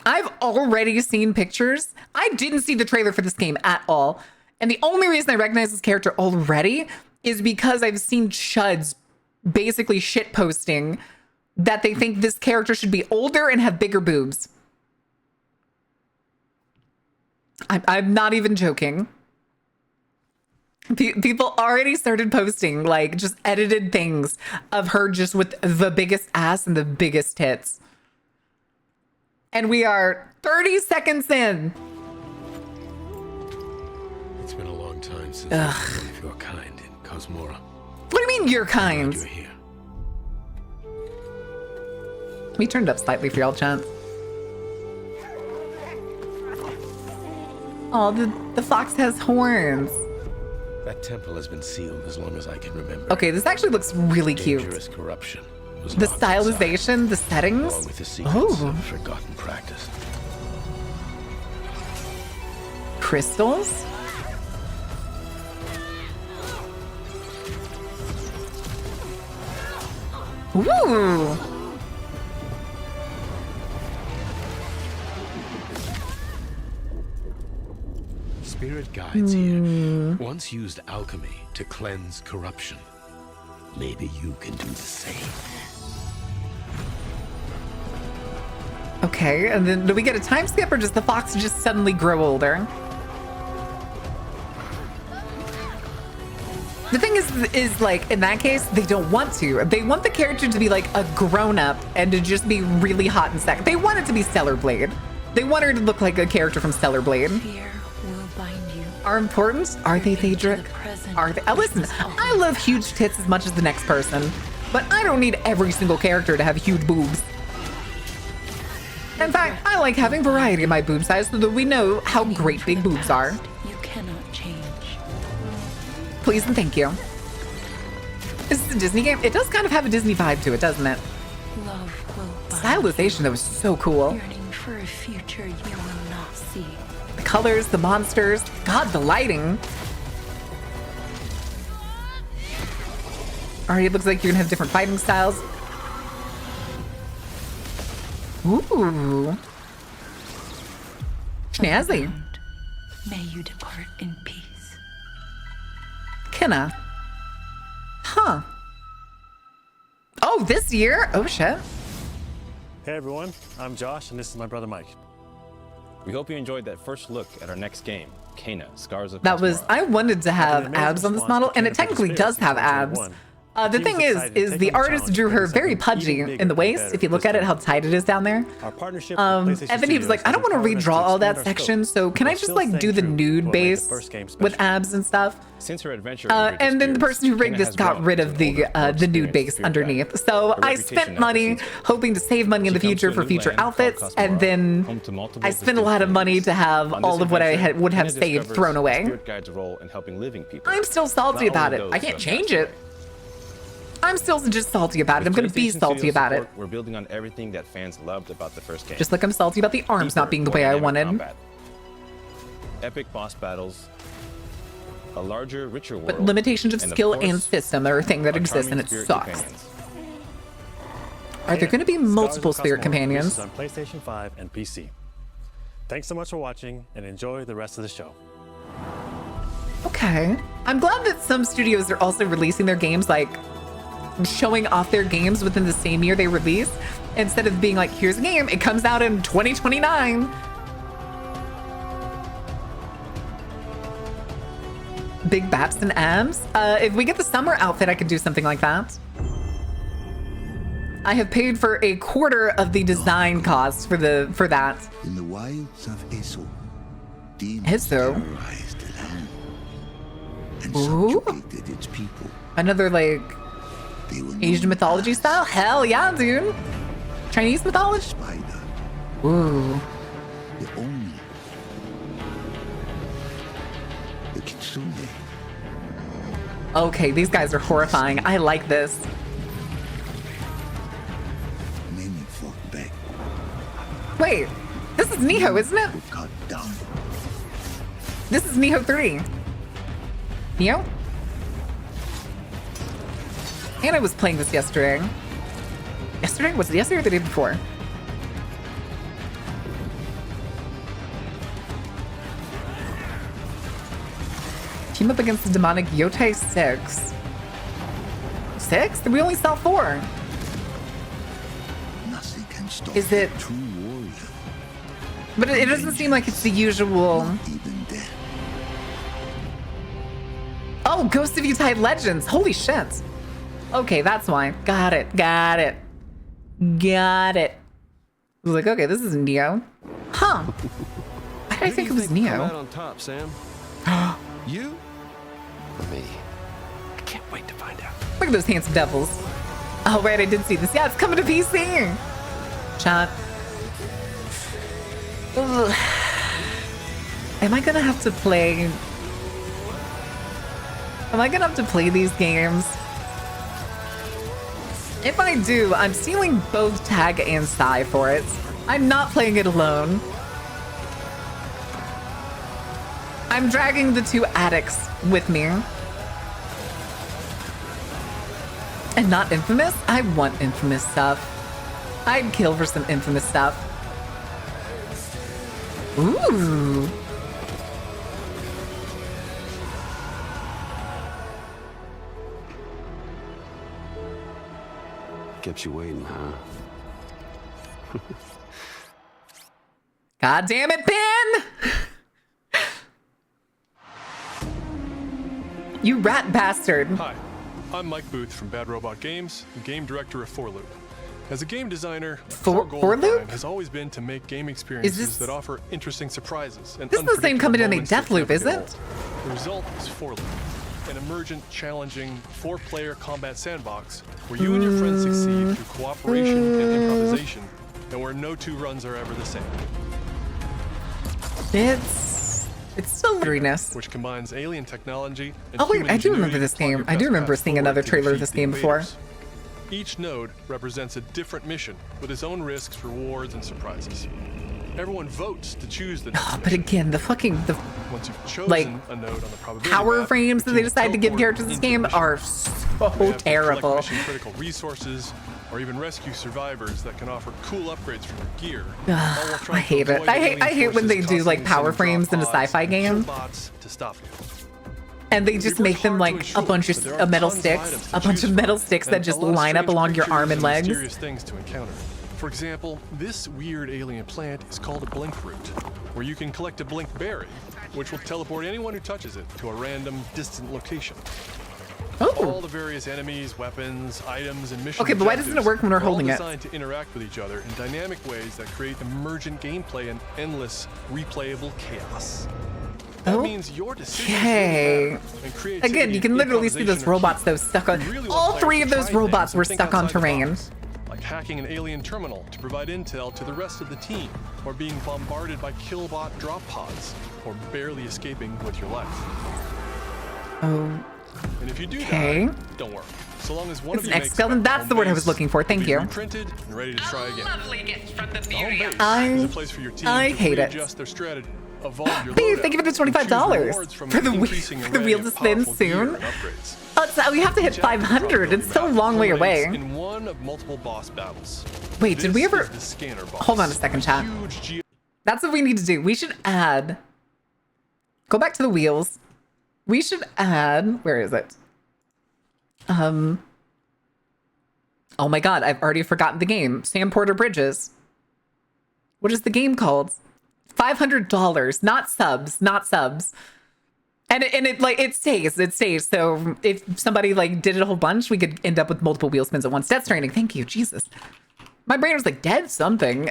I've already seen pictures. I didn't see the trailer for this game at all. And the only reason I recognize this character already is because I've seen chuds basically shit posting that they think this character should be older and have bigger boobs. I'm not even joking. People already started posting like just edited things of her just with the biggest ass and the biggest tits. And we are 30 seconds in. It's been a long time since I've been of your kind in Cosmora. What do you mean your kind? You're here. We turned up slightly for y'all, chat. Oh, the fox has horns. That temple has been sealed as long as I can remember. Okay, this actually looks really cute. Dangerous corruption was The locked inside, stylization, the settings. along with the secrets Oh, of forgotten practice. crystals. Ooh. Spirit guides here once used alchemy to cleanse corruption. Maybe you can do the same. Okay, and then do we get a time skip or does the fox just suddenly grow older? The thing is like, in that case, they don't want to. They want the character to be like a grown-up and to just be really hot and sexy. They want it to be Stellar Blade. They want her to look like a character from Stellar Blade. Fear will bind you. Are important? Are they, Into the Daedric? present, Are they? Listen, which is all. I love huge tits as much as the next person, but I don't need every single character to have huge boobs. In fact, I like having variety in my boob size so that we know how great big boobs are. You cannot change. Please and thank you. Is this a Disney game? It does kind of have a Disney vibe to it, doesn't it? Love will bind Stylization, that was so cool. you, yearning for a future you will not see. The colors, the monsters, God, the lighting. Alright, it looks like you're gonna have different fighting styles. Ooh. Snazzy. And may you depart in peace. Kenna. Huh. Oh, this year? Oh, shit. Hey everyone, I'm Josh and this is my brother Mike. We hope you enjoyed that first look at our next game, Kena, Scars of That was, Kosmara. I wanted to have amazing abs on this response model, to and Kena it technically Versus does have Spirits in abs. 2021. The Team thing was is excited to take the on the artist challenge drew of her making very something pudgy even bigger in the and waist. better If you look this at it, time. how tight it is down there. Our partnership with PlayStation Ebony was like, Studios I don't has want to empowered us redraw all expand that our section, scope, so can I while just still like do staying the true to nude what made the base first game with special. abs and stuff? Since her adventure in Bridge of And then the Spirits, person who rigged Kena this has got grown rid to of an the older, more nude experienced base spirit underneath. guide. So Her I reputation spent now money precedes her. hoping to save money in the She comes to future a for new future land called outfits, and Kosmara, then home to multiple I spent a distinct lot of money communities. to have On this all of what I adventure, would have Kena saved discovers thrown the away. Spirit Guide's role in helping living people. I'm still salty Not about only it. those I who can't have change passed it. away. I'm still just salty about it. I'm With going to be PlayStation salty Studios about it. support, We're building on everything that fans loved about the first game. Just like I'm salty about the arms not Deeper, being the more way I dynamic wanted. combat, epic boss battles, a larger, richer world, But limitations of and skill course, and system are a thing that our exists, and charming it spirit sucks. companions. Are there going to be Scars of multiple spirit Cosmara companions? releases on PlayStation 5 and PC. Thanks so much for watching and enjoy the rest of the show. Okay. I'm glad that some studios are also releasing their games, like showing off their games within the same year they release, instead of being like, here's a game, it comes out in 2029. Big baps and abs. If we get the summer outfit, I could do something like that. I have paid for a quarter of the design cost for that. In the wilds of Eso, demons Eso? terrorized the land and Ooh. subjugated its people. Another like They were Asian known mythology as style? Hell yeah, dude. Chinese mythology? Spider, Ooh. the Oni, the Kitsune. Okay, these guys are horrifying. I like this. Many fought back, Wait, this is Nihon, isn't it? were cut down. This is Nihon 3. Neo? And I was playing this yesterday. Yesterday? Was it yesterday or the day before? Team up against the demonic Yotai 6. 6? We only saw 4. Nothing can stop Is it- a true warrior, But it doesn't seem like it's the usual. even death. Oh, Ghost of Yotai Legends. Holy shit. Okay, that's why. Got it. Got it. Got it. I was like, okay, this is Neo. Huh. Why did I think it was Come out Neo? on top, Sam. You or me? I can't wait to find out. Look at those handsome devils. Oh, right, I did see this. Yeah, it's coming to PC. Chat. Ugh. Am I gonna have to play? Am I gonna have to play these games? If I do, I'm stealing both Tag and Psy for it. I'm not playing it alone. I'm dragging the two addicts with me. And not Infamous? I want Infamous stuff. I'd kill for some Infamous stuff. Ooh. Kept you waiting, huh? God damn it, Pin! You rat bastard. Hi, I'm Mike Booth from Bad Robot Games, and game director of 4Loop. As a game designer, our goal 4Loop? has always been to make game experiences this- that offer interesting surprises and This is the same unpredictable company that made moments that Deathloop, never is get it? old. The result is 4Loop, an emergent, challenging, four-player combat sandbox where you and your friends succeed through cooperation and improvisation, and where no two runs are ever the same. It's It's still weirdness. which combines alien technology and Oh wait, human I do remember ingenuity this to plug game. your I do best remember path seeing forward another to trailer of defeat this the game before. invaders. Each node represents a different mission with its own risks, rewards, and surprises. Everyone votes to choose the next But mission. again, the Once you've chosen like, a node on the probability power map, frames that you they can decide to give teleport characters in this into the game mission. are You so have to collect terrible. mission-critical resources, or even rescue survivors that can offer cool upgrades from your gear. I hate it. I hate when they do like power frames in a sci-fi game, To stop you. and they just make them like a bunch of metal sticks, that just line up along your arm and legs. Mysterious things to encounter. For example, this weird alien plant is called a blink root, where you can collect a blink berry, which will teleport anyone who touches it to a random, distant location. All the various enemies, weapons, items, and mission Okay, but why doesn't it work when we're objectives are all holding it? designed to interact with each other in dynamic ways that create emergent gameplay and endless, replayable chaos. That means your decisions really matter, and creativity Again, you can and literally see those improvisation are robots key. though stuck on. You really want All players three to of those try robots things were and think stuck on outside the terrain. box, like hacking an alien terminal to provide intel to the rest of the team, or being bombarded by killbot drop pods, or barely escaping with your life. Oh, And if you do okay. die, don't worry. So long as one It's of an you makes exoskeleton. it back That's to the word I home was base, looking for. Thank you'll you. be reprinted and ready to try again. The home base I- is a place for your team I to hate it. readjust their strategy, evolve your Hey, loadout, thank you for the and choose $25 rewards from for an the increasing array wheel of to spin powerful gear soon. and upgrades. So we have to hit 500. It's still a long way away. In one of multiple boss battles. Wait, did we This ever? is the scanner boss, Hold on a second, chat. huge That's what we need to do. We should add. Go back to the wheels. We should add. Where is it? Oh my god, I've already forgotten the game. Sam Porter Bridges. What is the game called? $500, not subs, not subs. And it stays. So if somebody like did it a whole bunch, we could end up with multiple wheel spins at once. Death Stranding, thank you, Jesus. My brain was like dead something.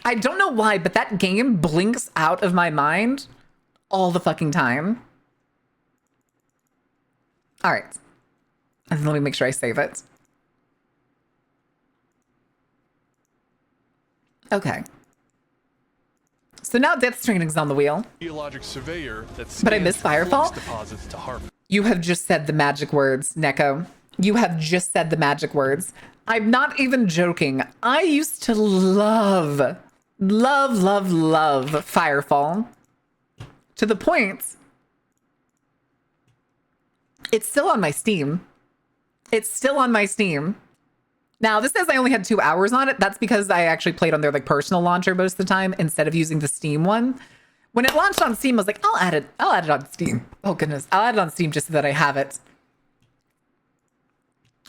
I don't know why, but that game blinks out of my mind all the fucking time. All right. And let me make sure I save it. Okay. So now Death Stranding's on the wheel. geologic surveyor that But I missed scans Firefall? flux deposits to harvest. You have just said the magic words, Neko. You have just said the magic words. I'm not even joking. I used to love Firefall. To the point, it's still on my Steam. It's still on my Steam. Now, this says I only had 2 hours on it. That's because I actually played on their like personal launcher most of the time instead of using the Steam one. When it launched on Steam, I was like, I'll add it on Steam. Oh goodness. I'll add it on Steam just so that I have it.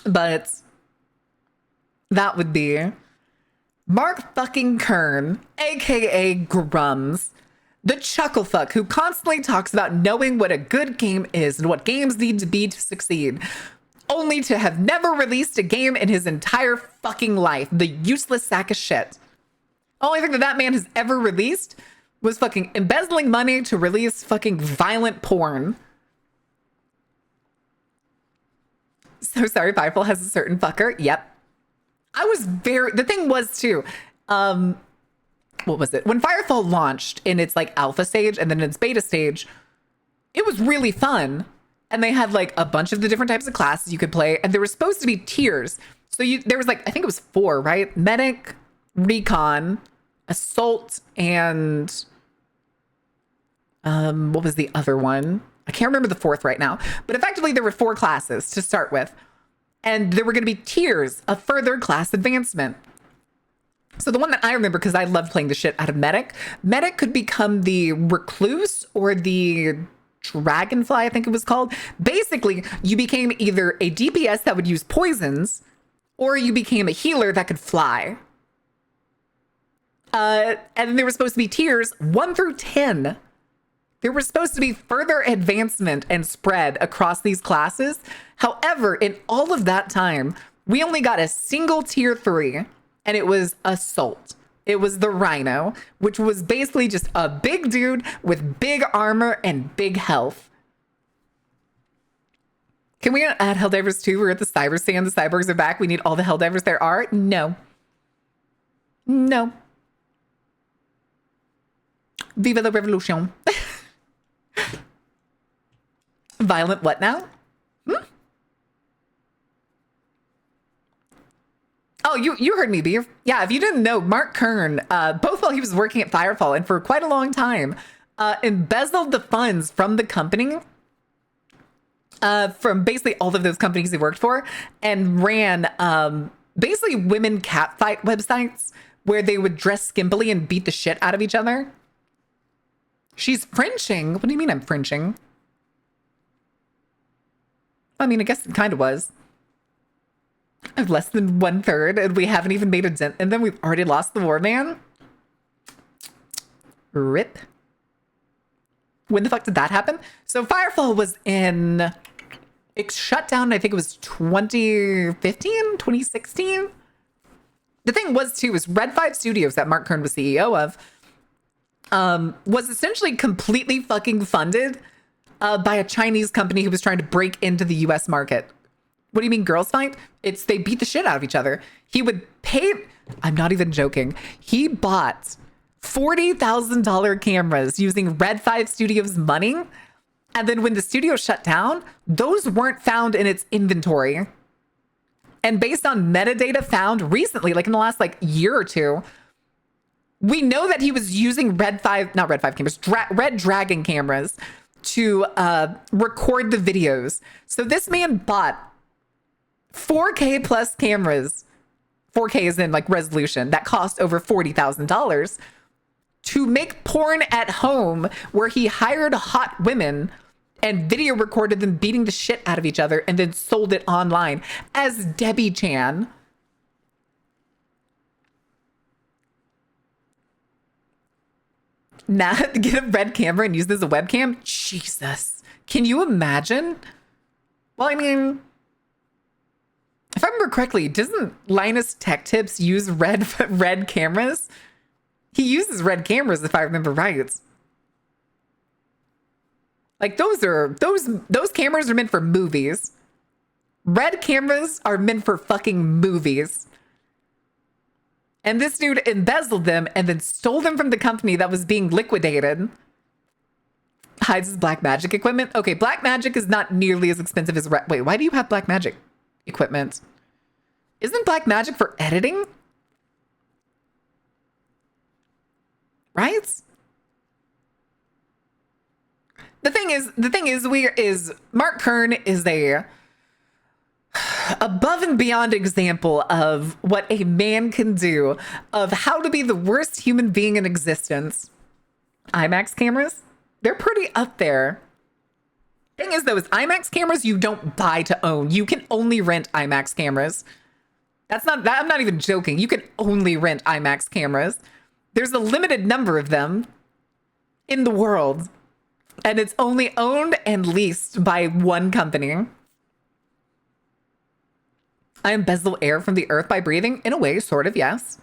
But that would be Mark fucking Kern, aka Grums, the chucklefuck who constantly talks about knowing what a good game is and what games need to be to succeed, only to have never released a game in his entire fucking life. The useless sack of shit. Only thing that man has ever released was fucking embezzling money to release fucking violent porn. So sorry, Firefall has a certain fucker. Yep. The thing was too, what was it? When Firefall launched in its like alpha stage and then its beta stage, it was really fun. And they had like a bunch of the different types of classes you could play. And there were supposed to be tiers. So there was like, I think it was 4, right? Medic, Recon, Assault, and what was the other one? I can't remember the 4th right now. But effectively there were 4 classes to start with. And there were going to be tiers of further class advancement. So the one that I remember, because I loved playing the shit out of Medic, Medic could become the Recluse or the Dragonfly, I think it was called. Basically, you became either a DPS that would use poisons, or you became a healer that could fly. And then there were supposed to be tiers 1 through 10. There was supposed to be further advancement and spread across these classes. However, in all of that time, we only got a single tier 3, and it was Assault. It was the Rhino, which was basically just a big dude with big armor and big health. Can we add Helldivers 2? We're at the cyber stand. The cyborgs are back. We need all the Helldivers there are. No. No. Viva la revolution. Violent what now? Oh, you heard me, Beef. Yeah, if you didn't know, Mark Kern, both while he was working at Firefall and for quite a long time, embezzled the funds from the company, from basically all of those companies he worked for, and ran basically women catfight websites where they would dress skimpily and beat the shit out of each other. She's Frenching. What do you mean I'm Frenching? I mean, I guess it kind of was. I have less than 1/3 and we haven't even made a dent. And then we've already lost the war, man. Rip. When the fuck did that happen? So Firefall was in... It shut down, I think it was 2015, 2016. The thing was, too, is Red 5 Studios that Mark Kern was CEO of was essentially completely fucking funded by a Chinese company who was trying to break into the US market. What do you mean girls fight? It's they beat the shit out of each other. He would pay, I'm not even joking. He bought $40,000 cameras using Red 5 Studios money. And then when the studio shut down, those weren't found in its inventory. And based on metadata found recently, like in the last like year or two, we know that he was using Red Dragon cameras to record the videos. So this man bought 4K plus cameras, 4K is in like resolution, that cost over $40,000 to make porn at home where he hired hot women and video recorded them beating the shit out of each other and then sold it online as Debbie Chan. Now get a red camera and use this as a webcam? Jesus. Can you imagine? Well, I mean, if I remember correctly, doesn't Linus Tech Tips use red cameras? He uses red cameras, if I remember right. Like those cameras are meant for movies. Red cameras are meant for fucking movies. And this dude embezzled them and then stole them from the company that was being liquidated. Hides his black magic equipment. Okay, black magic is not nearly as expensive as wait, why do you have black magic equipment? Isn't black magic for editing? Right? The thing is Mark Kern is a above and beyond example of what a man can do, of how to be the worst human being in existence. IMAX cameras, they're pretty up there. Thing is though, is IMAX cameras you don't buy to own. You can only rent IMAX cameras. I'm not even joking. You can only rent IMAX cameras. There's a limited number of them in the world, and it's only owned and leased by one company. I embezzle air from the earth by breathing? In a way, sort of, yes.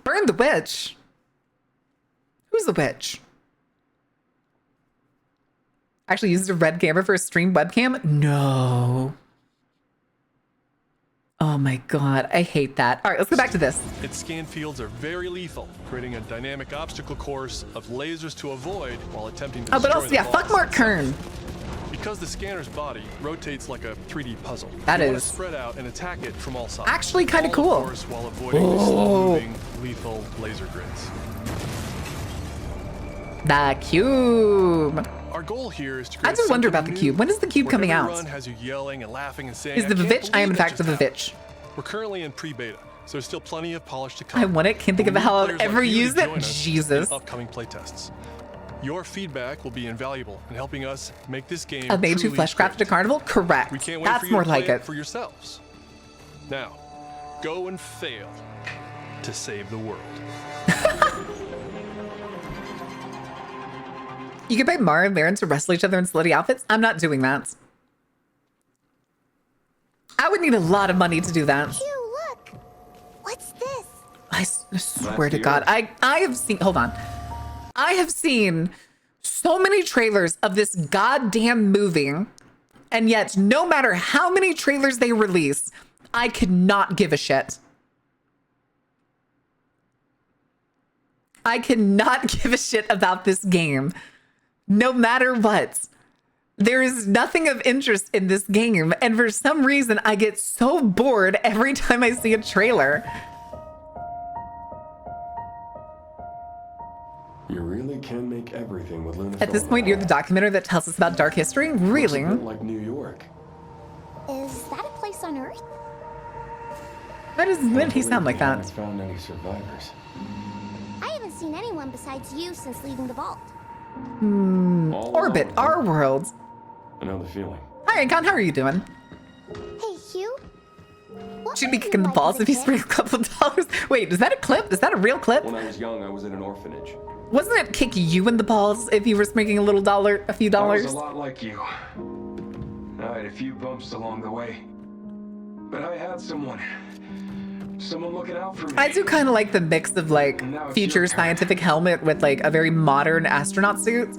Burn the witch. Who's the witch? Actually used a red camera for a stream webcam? No. Oh my God, I hate that. All right, let's go back to this. Its scan fields are very lethal, creating a dynamic obstacle course of lasers to avoid while attempting to destroy but also, yeah, fuck Mark Kern. Because the scanner's body rotates like a 3D puzzle. That you is want to spread out and attack it from all sides. actually kind of cool. Of course, while avoiding the slow-moving, lethal laser grids. The cube. Our goal here is to I do wonder about the cube. When is the cube coming out? Run has you yelling and laughing and saying, Is the Vivitch? I am in fact the Vivitch. We're currently in pre-beta, so there's still plenty of polish to come. I want it. Can't think of how I've ever used it. Jesus. Upcoming playtests. Your feedback will be invaluable in helping us make this game A mage who fleshcrafted a carnival? Correct. We can't wait That's for you more to like play it. for yourselves. Now, go and fail to save the world. You can pay Mara and Marin to wrestle each other in slutty outfits? I'm not doing that. I would need a lot of money to do that. Ew, look. What's this? I swear to God. I have seen, hold on. I have seen so many trailers of this goddamn movie, and yet no matter how many trailers they release, I could not give a shit. I cannot give a shit about this game. no matter what. There is nothing of interest in this game, and for some reason, I get so bored every time I see a trailer. You really can make everything with Luna. At this point, you're the documenter that tells us about dark history? Really? Looks a bit like New York. Is that a place on Earth? Why did he sound like that? I haven't found any survivors. I haven't seen anyone besides you since leaving the vault. Orbit, our world. I know the feeling. Hi, Icon, how are you doing? Hey, Hugh. What She'd were be you kicking the like balls as a if he kid? sprayed a couple dollars. Wait, is that a clip? Is that a real clip? When I was young, I was in an orphanage. Wasn't it kick you in the balls if you were spanking a few I dollars? was a lot like you. I had a few bumps along the way. But I had someone looking out for me. I do kind of like the mix of like future scientific helmet with like a very modern astronaut suit.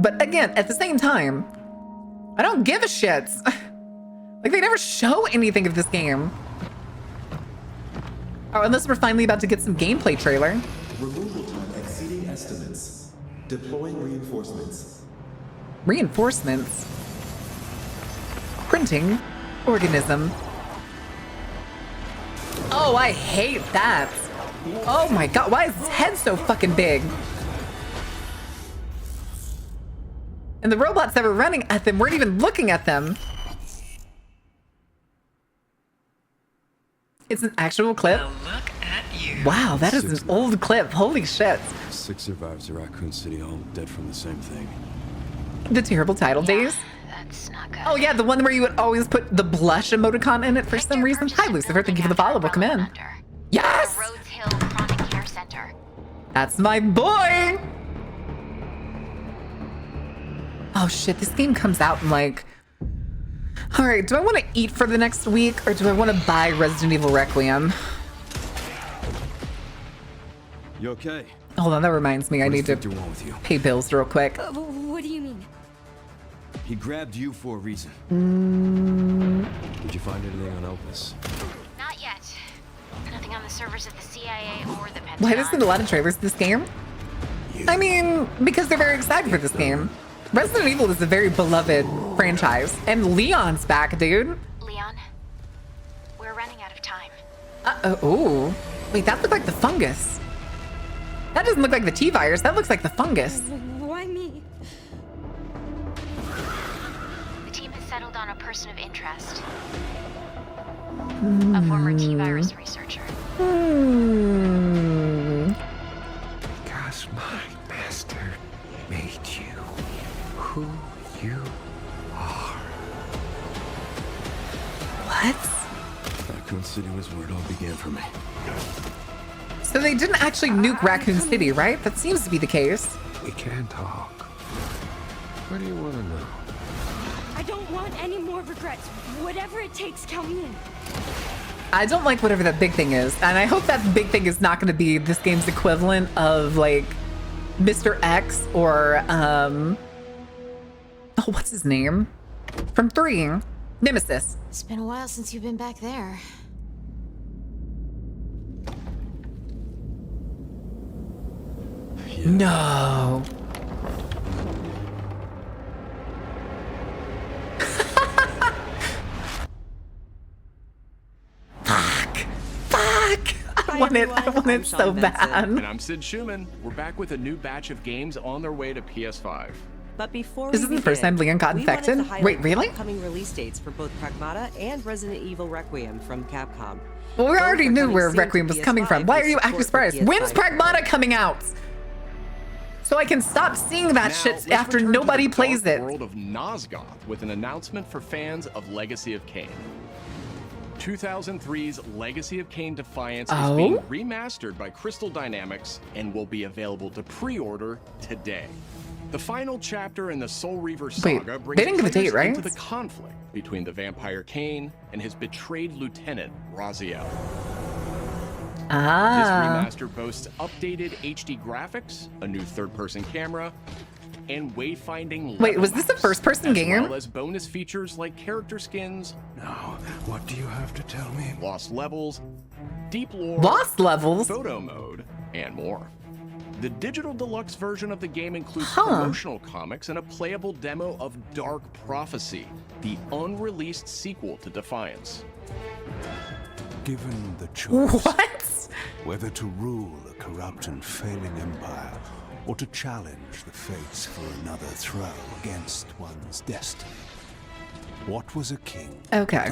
But again, at the same time, I don't give a shit. Like they never show anything of this game. Oh, unless we're finally about to get some gameplay trailer. Removal time exceeding estimates. Deploying reinforcements. Reinforcements. Printing. Organism. Oh, I hate that. Oh my god, why is his head so fucking big? And the robots that were running at them weren't even looking at them. It's an actual clip? Look at you. Wow, that is an old clip. Holy shit. 6 survivors of Raccoon City, all dead from the same thing. The terrible title days. That's not good. Oh yeah, the one where you would always put the blush emoticon in it for some reason. Hi Lucifer, thank you for the follow. Welcome in. Yes! Rhodes Hill Chronic Care Center. That's my boy! Oh shit, this game comes out in like... Alright, do I want to eat for the next week or do I want to buy Resident Evil Requiem? You okay? Hold on, that reminds me, I need to with you? pay bills real quick. What do you mean? He grabbed you for a reason. Did you find anything on Opus? Not yet. Nothing on the servers of the CIA or the Pentagon. Why there's been a lot of trailers for this game? I mean, because they're very excited for this game. Resident Evil is a very beloved franchise. And Leon's back, dude. Leon, we're running out of time. Ooh. Wait, that looked like the fungus. That doesn't look like the T-virus. That looks like the fungus. Why me? The team has settled on a person of interest. A former T-virus researcher. Because my master made you who you are. What? Raccoon City was where it all began for me. So they didn't actually nuke Raccoon City, right? That seems to be the case. We can talk. What do you want to know? I don't want any more regrets. Whatever it takes, count me in. I don't like whatever that big thing is. And I hope that big thing is not going to be this game's equivalent of like Mr. X or, oh, what's his name? From 3, Nemesis. It's been a while since you've been back there. No. Fuck. I want it so bad. And I'm Sid Schumann. We're back with a new batch of games on their way to PS5. But before This is the first time Leon got infected? Wait, really? Upcoming release dates for both Pragmata and Resident Evil Requiem from Capcom. Well, we already knew where Requiem was coming from. Why are you acting surprised? When's Pragmata coming out? So I can stop seeing that shit after nobody plays it. World of Nosgoth with an announcement for fans of Legacy of Kain. 2003's Legacy of Kain Defiance is being remastered by Crystal Dynamics and will be available to pre-order today. The final chapter in the Soul Reaver saga brings they didn't give a date, players right? into the conflict between the vampire Kain and his betrayed lieutenant, Raziel. This remaster boasts updated HD graphics, a new third-person camera, and wayfinding Wait, was this a first-person game? As well as bonus features like character skins. Now, what do you have to tell me? Lost levels, deep lore, Lost levels? photo mode, and more. The digital deluxe version of the game includes promotional comics and a playable demo of Dark Prophecy, the unreleased sequel to Defiance. Given the choice, What? whether to rule a corrupt and failing empire, or to challenge the fates for another throw against one's destiny, what was a king? Okay.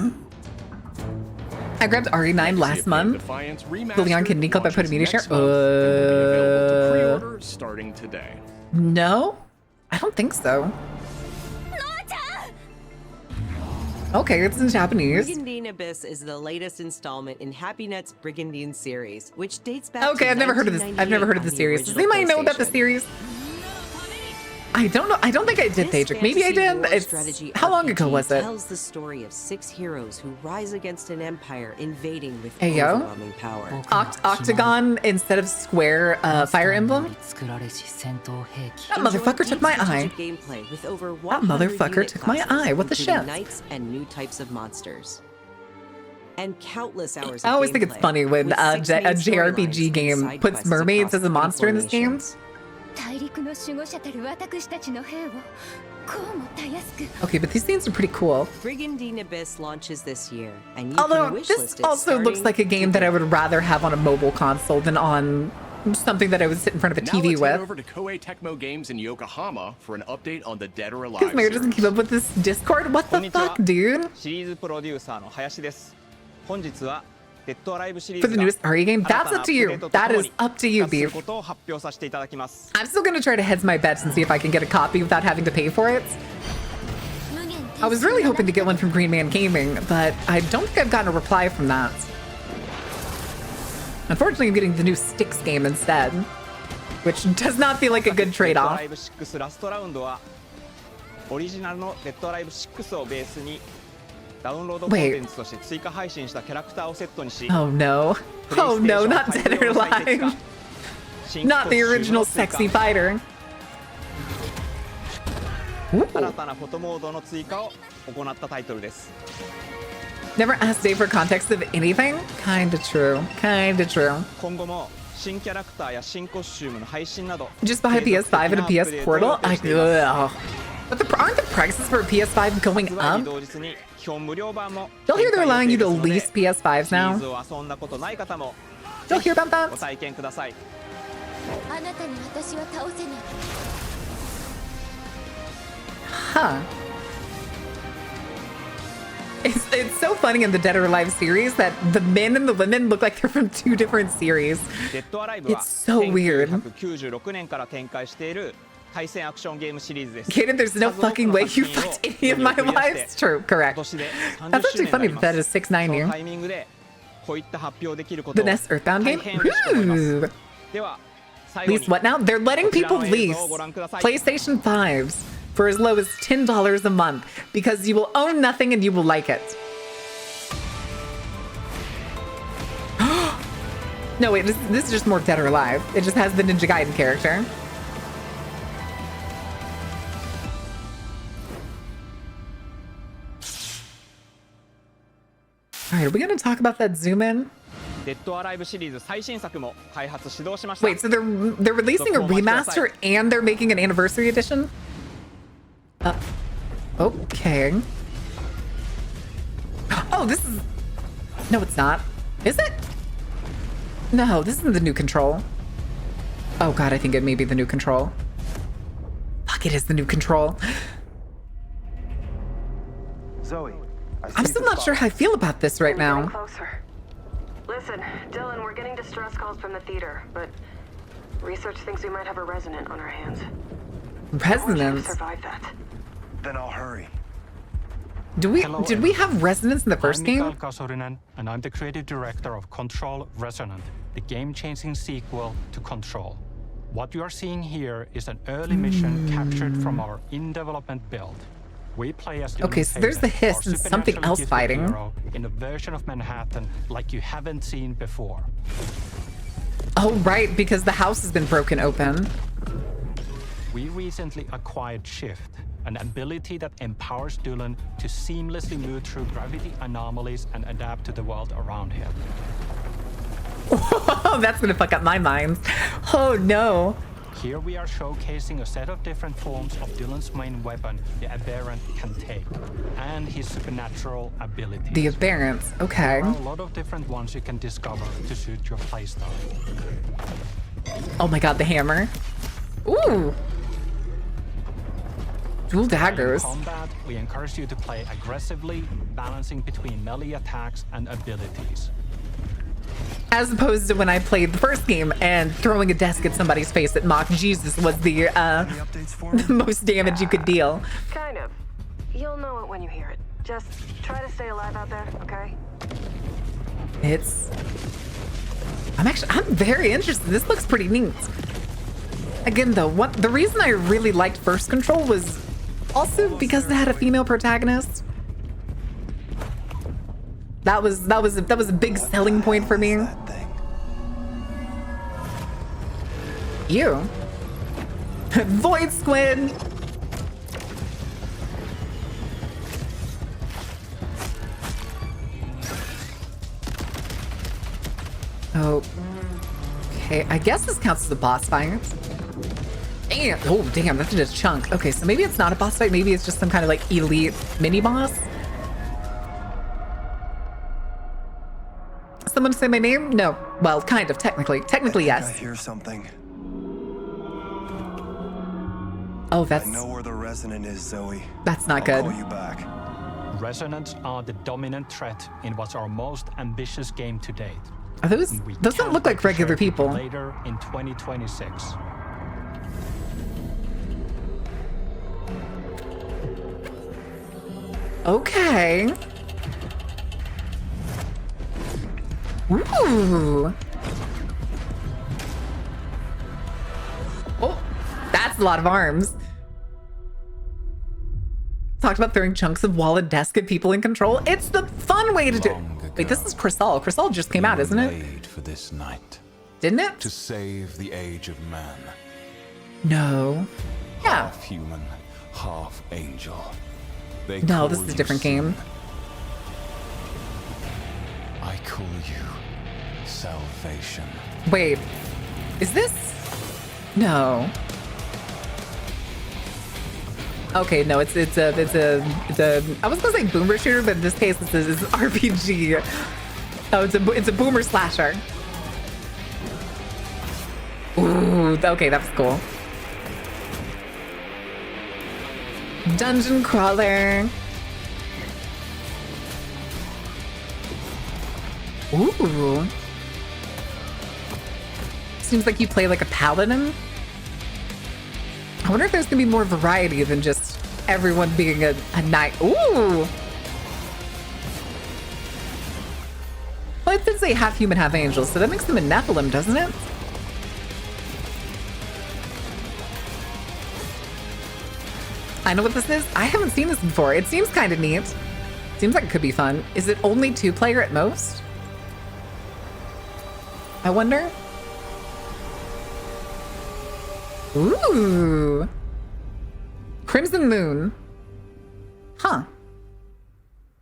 I grabbed RE9 last month. The Leon Kidney Club I put a media share. Pre-order starting today. No, I don't think so. Okay, it's in Japanese. Brigandine Abyss is the latest installment in HappyNet's Brigandine series, which dates back Okay, to I've never heard of this. I've never heard of the series. Does anybody know about the series? I don't know. I don't think I did, Thajic. Maybe I did. It's how long ago was it? Tells the story of 6 heroes who rise against an empire invading with Hey, yo. overwhelming power. Octagon instead of square Fire Emblem? That motherfucker took my eye. Gameplay with over That motherfucker took my eye. What the shit? Knights and new types of monsters. And countless hours I always think it's funny when a JRPG game puts mermaids as a monster in this game. Okay, but these things are pretty cool. Brigandine Abyss launches this year, and you Although can wishlist this it also looks like a game that I would rather have on a mobile console than on something that I would sit in front of a TV Now let's head with. over to Koei Tecmo Games in Yokohama for an update on the Dead or Alive Because Mayor doesn't keep up with this Discord? What the fuck, dude? シリーズプロデューサーの林です。本日はデッドアライブシリー For ズ the が newest RE game, that's up to you. That is up to you, 復活する Beef. ことを発表させていただきます。 I'm still gonna try to hedge my bets and see if I can get a copy without having to pay for it. I was really hoping to get one from Green Man Gaming, but I don't think I've gotten a reply from that. Unfortunately, I'm getting the new Styx game instead, which does not feel like a good デッドア trade-off. ライブ6ラストラウンドはオリジナルのデッドアライブ6をベースにダウンロードコンテンツとして追加配信したキャラクターをセットにし Oh no. Oh no, not Dead or Alive. Not the original sexy fighter. 新たなフォトモードの追加を行ったタイトルです。 Never asked Dave for context of anything? Kinda true. Kinda true. 今後も新キャラクターや新コスチュームの配信など Just buy a PS5 and a PS Portal? But aren't the prices for a PS5 going up? 同日に基本無料版も You'll hear they're allowing you to lease PS5s シリーズ now. を遊んだことない方も You'll hear about that? ご体験ください。あなたに私は倒せない。 Huh. It's so funny in the Dead or Alive series that the men and the women look like they're from 2 different series. デッドアライブは It's so weird. 1996年から展開している対戦アクションゲームシリーズです。 Kaden, there's no fucking way you fucked any of my lives. True, correct. That's actually funny that that is 690. タイミングでこういった発表できるこ The とを NES Earthbound 大 game? 変嬉しく思います。 Ooh. では最後に Lease what now? They're letting people lease PlayStation 5s for as low as $10 a month because you will own nothing and you will like it. No, wait, this is just more Dead or Alive. It just has the Ninja Gaiden character. All right, are we going to talk about that zoom in? デッドアライブシリーズ最新作も開発始動しました。 Wait, so they're releasing a remaster and they're making an anniversary edition? Okay. Oh, this is... No, it's not. Is it? No, this isn't the new Control. Oh god, I think it may be the new Control. Fuck, it is the new Control. Zoe, I'm still not sure how I feel about this right now. Closer. Listen, Dylan, we're getting distress calls from the theater, but research thinks we might have a resonant on our hands. Resonance? Survive that. Then I'll hurry. Did we have Resonance in the first game? I'm Mikael Kasurinen, and I'm the creative director of Control Resonant, the game-changing sequel to Control. What you are seeing here is an early mission captured from our in-development build. We play as Okay, so there's the hiss and something else fighting. In a version of Manhattan like you haven't seen before. Oh, right, because the house has been broken open. We recently acquired Shift, an ability that empowers Dylan to seamlessly move through gravity anomalies and adapt to the world around him. That's gonna fuck up my mind. Oh no. Here we are showcasing a set of different forms of Dylan's main weapon, the Aberrant can take, and his supernatural abilities. The Aberrants, okay. There are a lot of different ones you can discover to suit your playstyle. Oh my god, the hammer. Ooh. Dual daggers. In combat, we encourage you to play aggressively, balancing between melee attacks and abilities. As opposed to when I played the first game and throwing a desk at somebody's face at Mock Jesus was the most damage you could deal. Kind of. You'll know it when you hear it. Just try to stay alive out there, okay? I'm very interested. This looks pretty neat. Again though, the reason I really liked First Control was also because it had a female protagonist. That was a big selling point for me. You. Void Squid. Oh. Okay, I guess this counts as a boss fight. Damn. Oh, damn, that's just a chunk. Okay, so maybe it's not a boss fight. Maybe it's just some kind of like elite mini boss. Someone say my name? No. Well, kind of, technically. Technically, yes. I hear something. Oh, that's... I know where the Resonant is, Zoe. That's not good. I'll call you back. Resonants are the dominant threat in what's our most ambitious game to date. Are those don't look like regular people. Later in 2026. Okay. Ooh. Oh, that's a lot of arms. Talked about throwing chunks of wall and desk at people in control. It's the fun way to do it. Wait, this is Crisol. Crisol just came out, isn't it? Made for this night. Didn't it? To save the age of man. No. Yeah. Half human, half angel. No, this is a different game. I call you salvation. Wait, is this? No. Okay, no, it's a I was gonna say boomer shooter, but in this case it's RPG. Oh, it's a boomer slasher. Ooh, okay, that's cool. Dungeon crawler. Ooh. Seems like you play like a paladin. I wonder if there's gonna be more variety than just everyone being a knight. Ooh. Well, it did say half human, half angel, so that makes them a Nephilim, doesn't it? I know what this is. I haven't seen this before. It seems kind of neat. Seems like it could be fun. Is it only 2-player at most? I wonder. Ooh. Crimson Moon. Huh.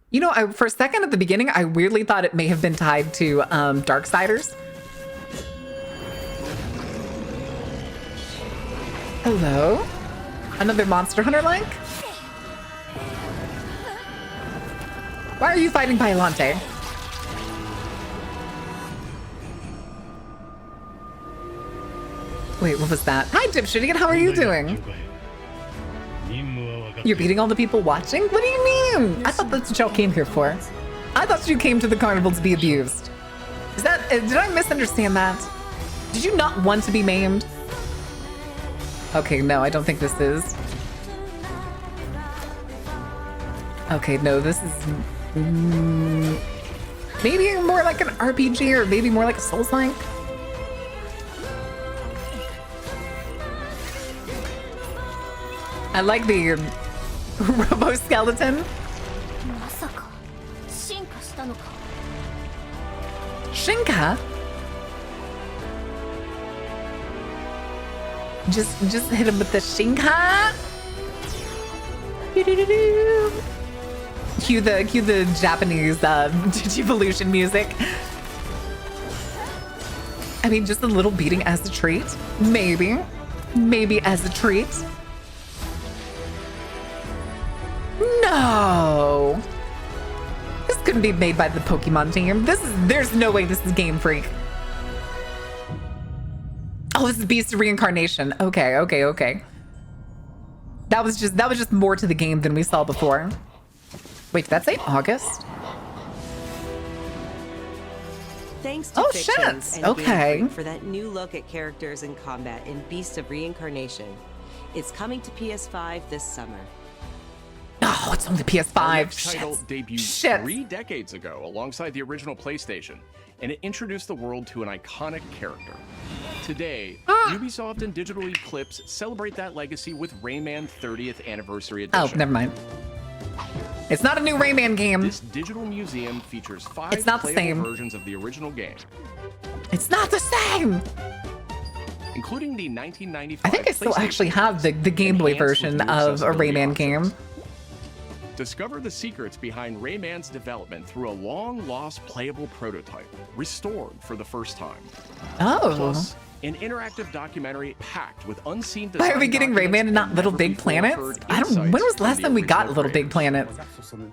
You know, for a second at the beginning, I weirdly thought it may have been tied to Darksiders. Hello? Another Monster Hunter like? Why are you fighting Biollante? Wait, what was that? Hi, Dipshitty, how are you doing? You're beating all the people watching? What do you mean? I thought that's what y'all came here for. I thought you came to the carnival to be abused. Is that, did I misunderstand that? Did you not want to be maimed? Okay, no, I don't think this is. Okay, no, this is maybe more like an RPG or maybe more like a Souls-like. I like the robo-skeleton. Shinka? Just hit him with the Shinka. Cue the Japanese Digivolution music. I mean, just a little beating as a treat. Maybe. Maybe as a treat. No. This couldn't be made by the Pokemon team. There's no way this is Game Freak. Oh, this is Beast of Reincarnation. Okay. That was just more to the game than we saw before. Wait, did that say August? Thanks to Fictions and okay. Game Freak for that new look at characters and combat in Beast of Reincarnation. It's coming to PS5 this summer. Oh, it's only Our PS5. next title debuted 3 decades ago alongside the original PlayStation, and it introduced the world to an iconic character. Today, Ubisoft and Digital Eclipse celebrate that legacy with Rayman 30th Anniversary Edition. Oh, never mind. It's not a new Rayman game. This digital museum features 5 It's not the playable same. versions of the original game, It's not the same. including the 1995 I think I still PlayStation actually have the Game Boy version of a Rayman game. Discover the secrets behind Rayman's development through a long-lost playable prototype, restored for the first time. Oh. Plus, an interactive documentary packed with unseen Why are we getting Rayman and not Little Big Planets? When was the last time we got Little Big Planets?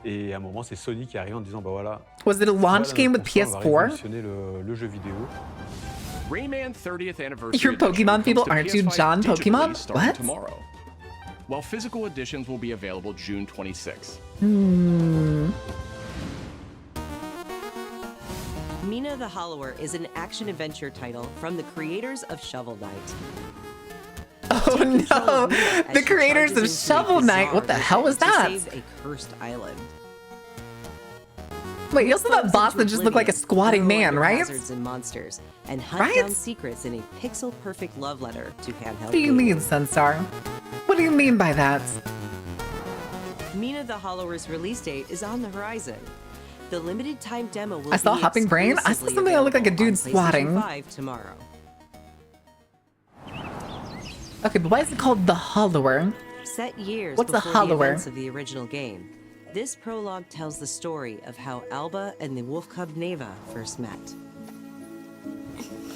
Et à un moment, c'est Sony qui arrive en disant, bah voilà. Was it a launch voilà game notre with console, on va PS4? révolutionner le jeu vidéo. Rayman 30th Anniversary Your Pokemon Edition people, comes to aren't you PS5 John digitally Pokemon? starting What? Tomorrow, while physical editions will be available June 26. Mina the Hollower is an action-adventure title from the creators of Shovel Knight. Oh no! The creators of Shovel Knight. What the hell was that? To save a cursed island. Wait, you also that boss that just looked like a squatting man, right? Hazards and monsters, and hunt Right? down secrets in a pixel-perfect love letter to handheld. What do you mean, Sunstar? What do you mean by that? Mina the Hollower's release date is on the horizon. The limited time demo will I saw be Hopping Brain. I saw exclusively something that looked like a available dude on squatting. PlayStation 5 tomorrow. Okay, but why is it called The Hollower? Set years What's a before the Hollower? events of the original game, this prologue tells the story of how Alba and the wolf cub Neva first met.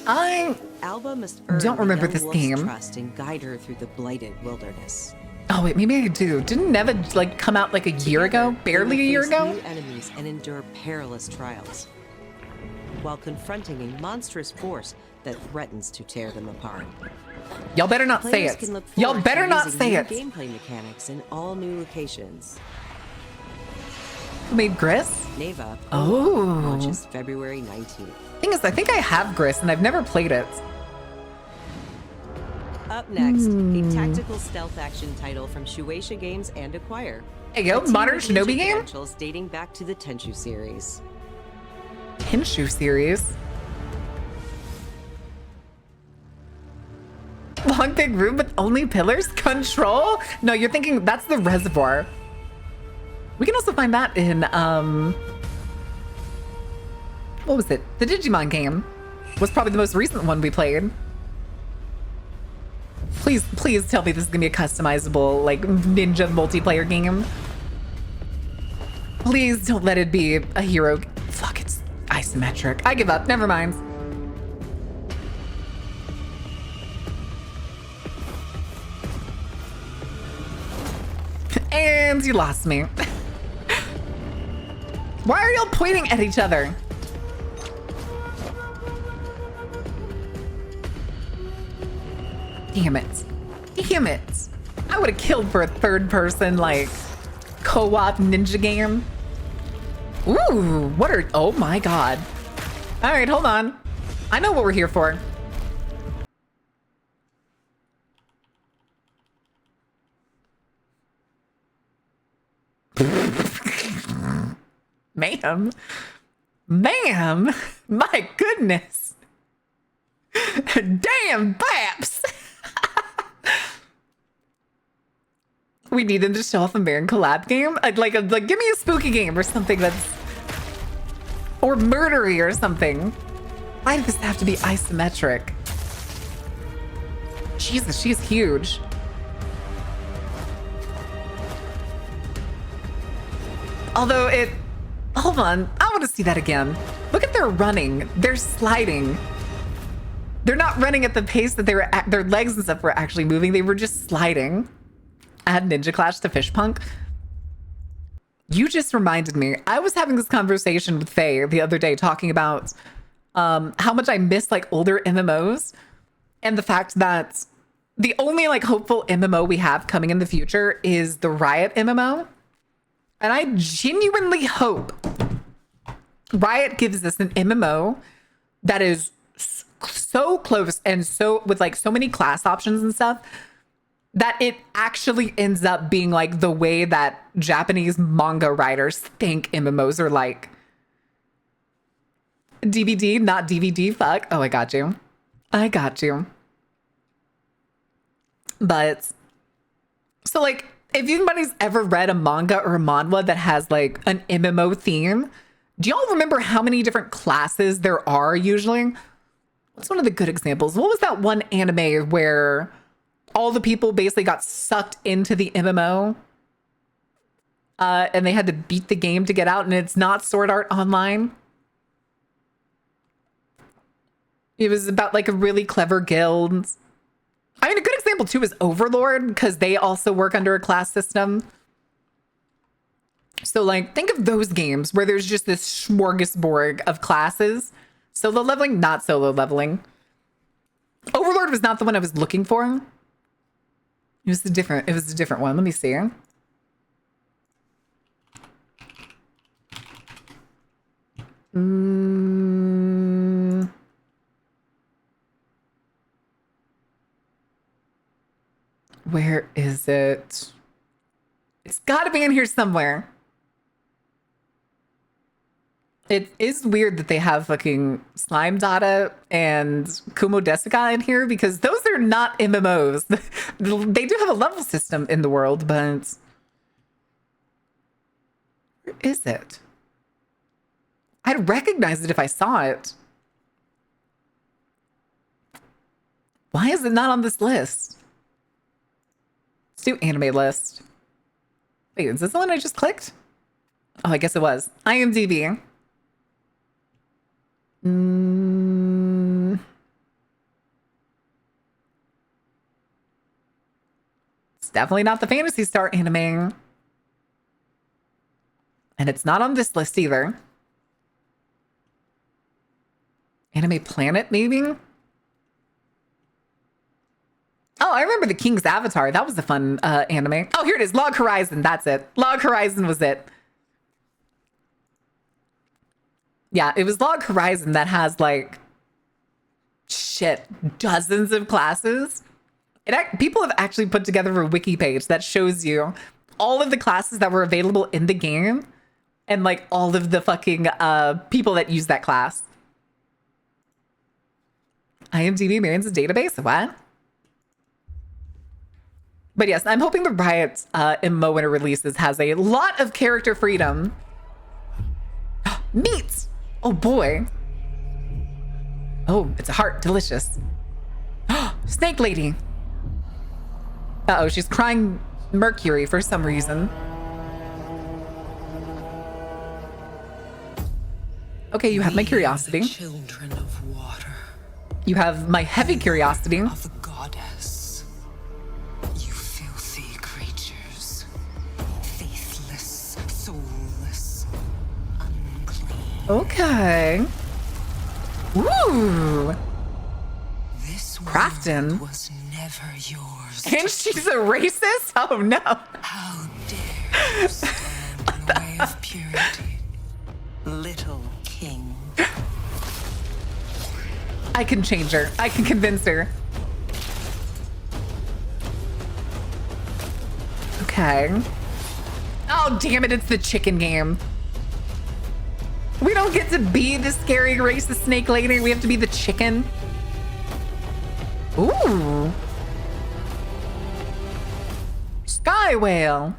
I Alba must earn don't the remember young this wolf's game. trust and guide her through the blighted wilderness. Oh wait, maybe I do. Didn't Neva like come out like a year ago? Barely a year They will ago? face new enemies and endure perilous trials, while confronting a monstrous force that threatens to tear them apart. Y'all better not say Players it. can look Y'all forward better to not using say new it. gameplay mechanics in all new locations. Who made Gris? Neva Oh. launches February 19th. Thing is, I think I have Gris and I've never played it. Up next, a tactical stealth action title from Shueisha Games and Acquire. Hey yo, A team modern of Shinobi ninja game? credentials dating back to the Tenchu series. Pinshu series. Long big room with only pillars? Control? No, you're thinking that's the reservoir. We can also find that in what was it? The Digimon game was probably the most recent one we played. Please tell me this is gonna be a customizable like ninja multiplayer game. Please don't let it be a hero. Fuck, it's isometric. I give up. Never mind. And you lost me. Why are y'all pointing at each other? Damn it. Damn it. I would have killed for a third person, like, co-op ninja game. Ooh, what are... Oh my god. All right, hold on. I know what we're here for. Ma'am. Ma'am. My goodness. Damn, Baps. We need them to show off a Marin collab game. Like, give me a spooky game or something that's... Or murdery or something. Why does this have to be isometric? Jesus, she's huge. Although it... Hold on. I want to see that again. Look at their running. They're sliding. They're not running at the pace that their legs and stuff were actually moving. They were just sliding. Add Ninja Clash to Fish Punk. You just reminded me. I was having this conversation with Faye the other day talking about how much I miss like older MMOs and the fact that the only like hopeful MMO we have coming in the future is the Riot MMO. And I genuinely hope Riot gives us an MMO that is so close and so with like so many class options and stuff that it actually ends up being like the way that Japanese manga writers think MMOs are like. DVD, not DVD, fuck. Oh, I got you. I got you. But so like if anybody's ever read a manga or a manhwa that has like an MMO theme, do y'all remember how many different classes there are usually? What's one of the good examples? What was that one anime where all the people basically got sucked into the MMO and they had to beat the game to get out, and it's not Sword Art Online? It was about like a really clever guild. I mean, a good example too is Overlord, because they also work under a class system. So like, think of those games where there's just this smorgasbord of classes. Solo leveling, not solo leveling. Overlord was not the one I was looking for. It was a different one. Let me see. Where is it? It's got to be in here somewhere. It is weird that they have fucking Slime Data and Kumo Desuka in here, because those are not MMOs. They do have a level system in the world, but where is it? I'd recognize it if I saw it. Why is it not on this list? Let's do anime list. Wait, is this the one I just clicked? Oh, I guess it was. IMDb. It's definitely not the Phantasy Star anime. And it's not on this list either. Anime Planet, maybe? Oh, I remember the King's Avatar. That was a fun anime. Oh, here it is. Log Horizon. That's it. Log Horizon was it. Yeah, it was Log Horizon that has like, shit, dozens of classes. People have actually put together a wiki page that shows you all of the classes that were available in the game and like all of the fucking people that use that class. IMDb Marines a database? What? But yes, I'm hoping the Riot MMO when it releases has a lot of character freedom. Meat! Oh boy. Oh, it's a heart. Delicious. Snake Lady. Uh-oh, she's crying mercury for some reason. Okay, you have my curiosity. Children of water. You have my heavy curiosity. Of the goddess. You filthy creatures. Faithless, soulless, unclean. Okay. Ooh. This Crafton was never yours. And she's a racist? Oh no. How dare you stand in the way of purity, little king. I can change her. I can convince her. Okay. Oh, damn it. It's the chicken game. We don't get to be the scary racist snake lady. We have to be the chicken. Ooh. Sky whale.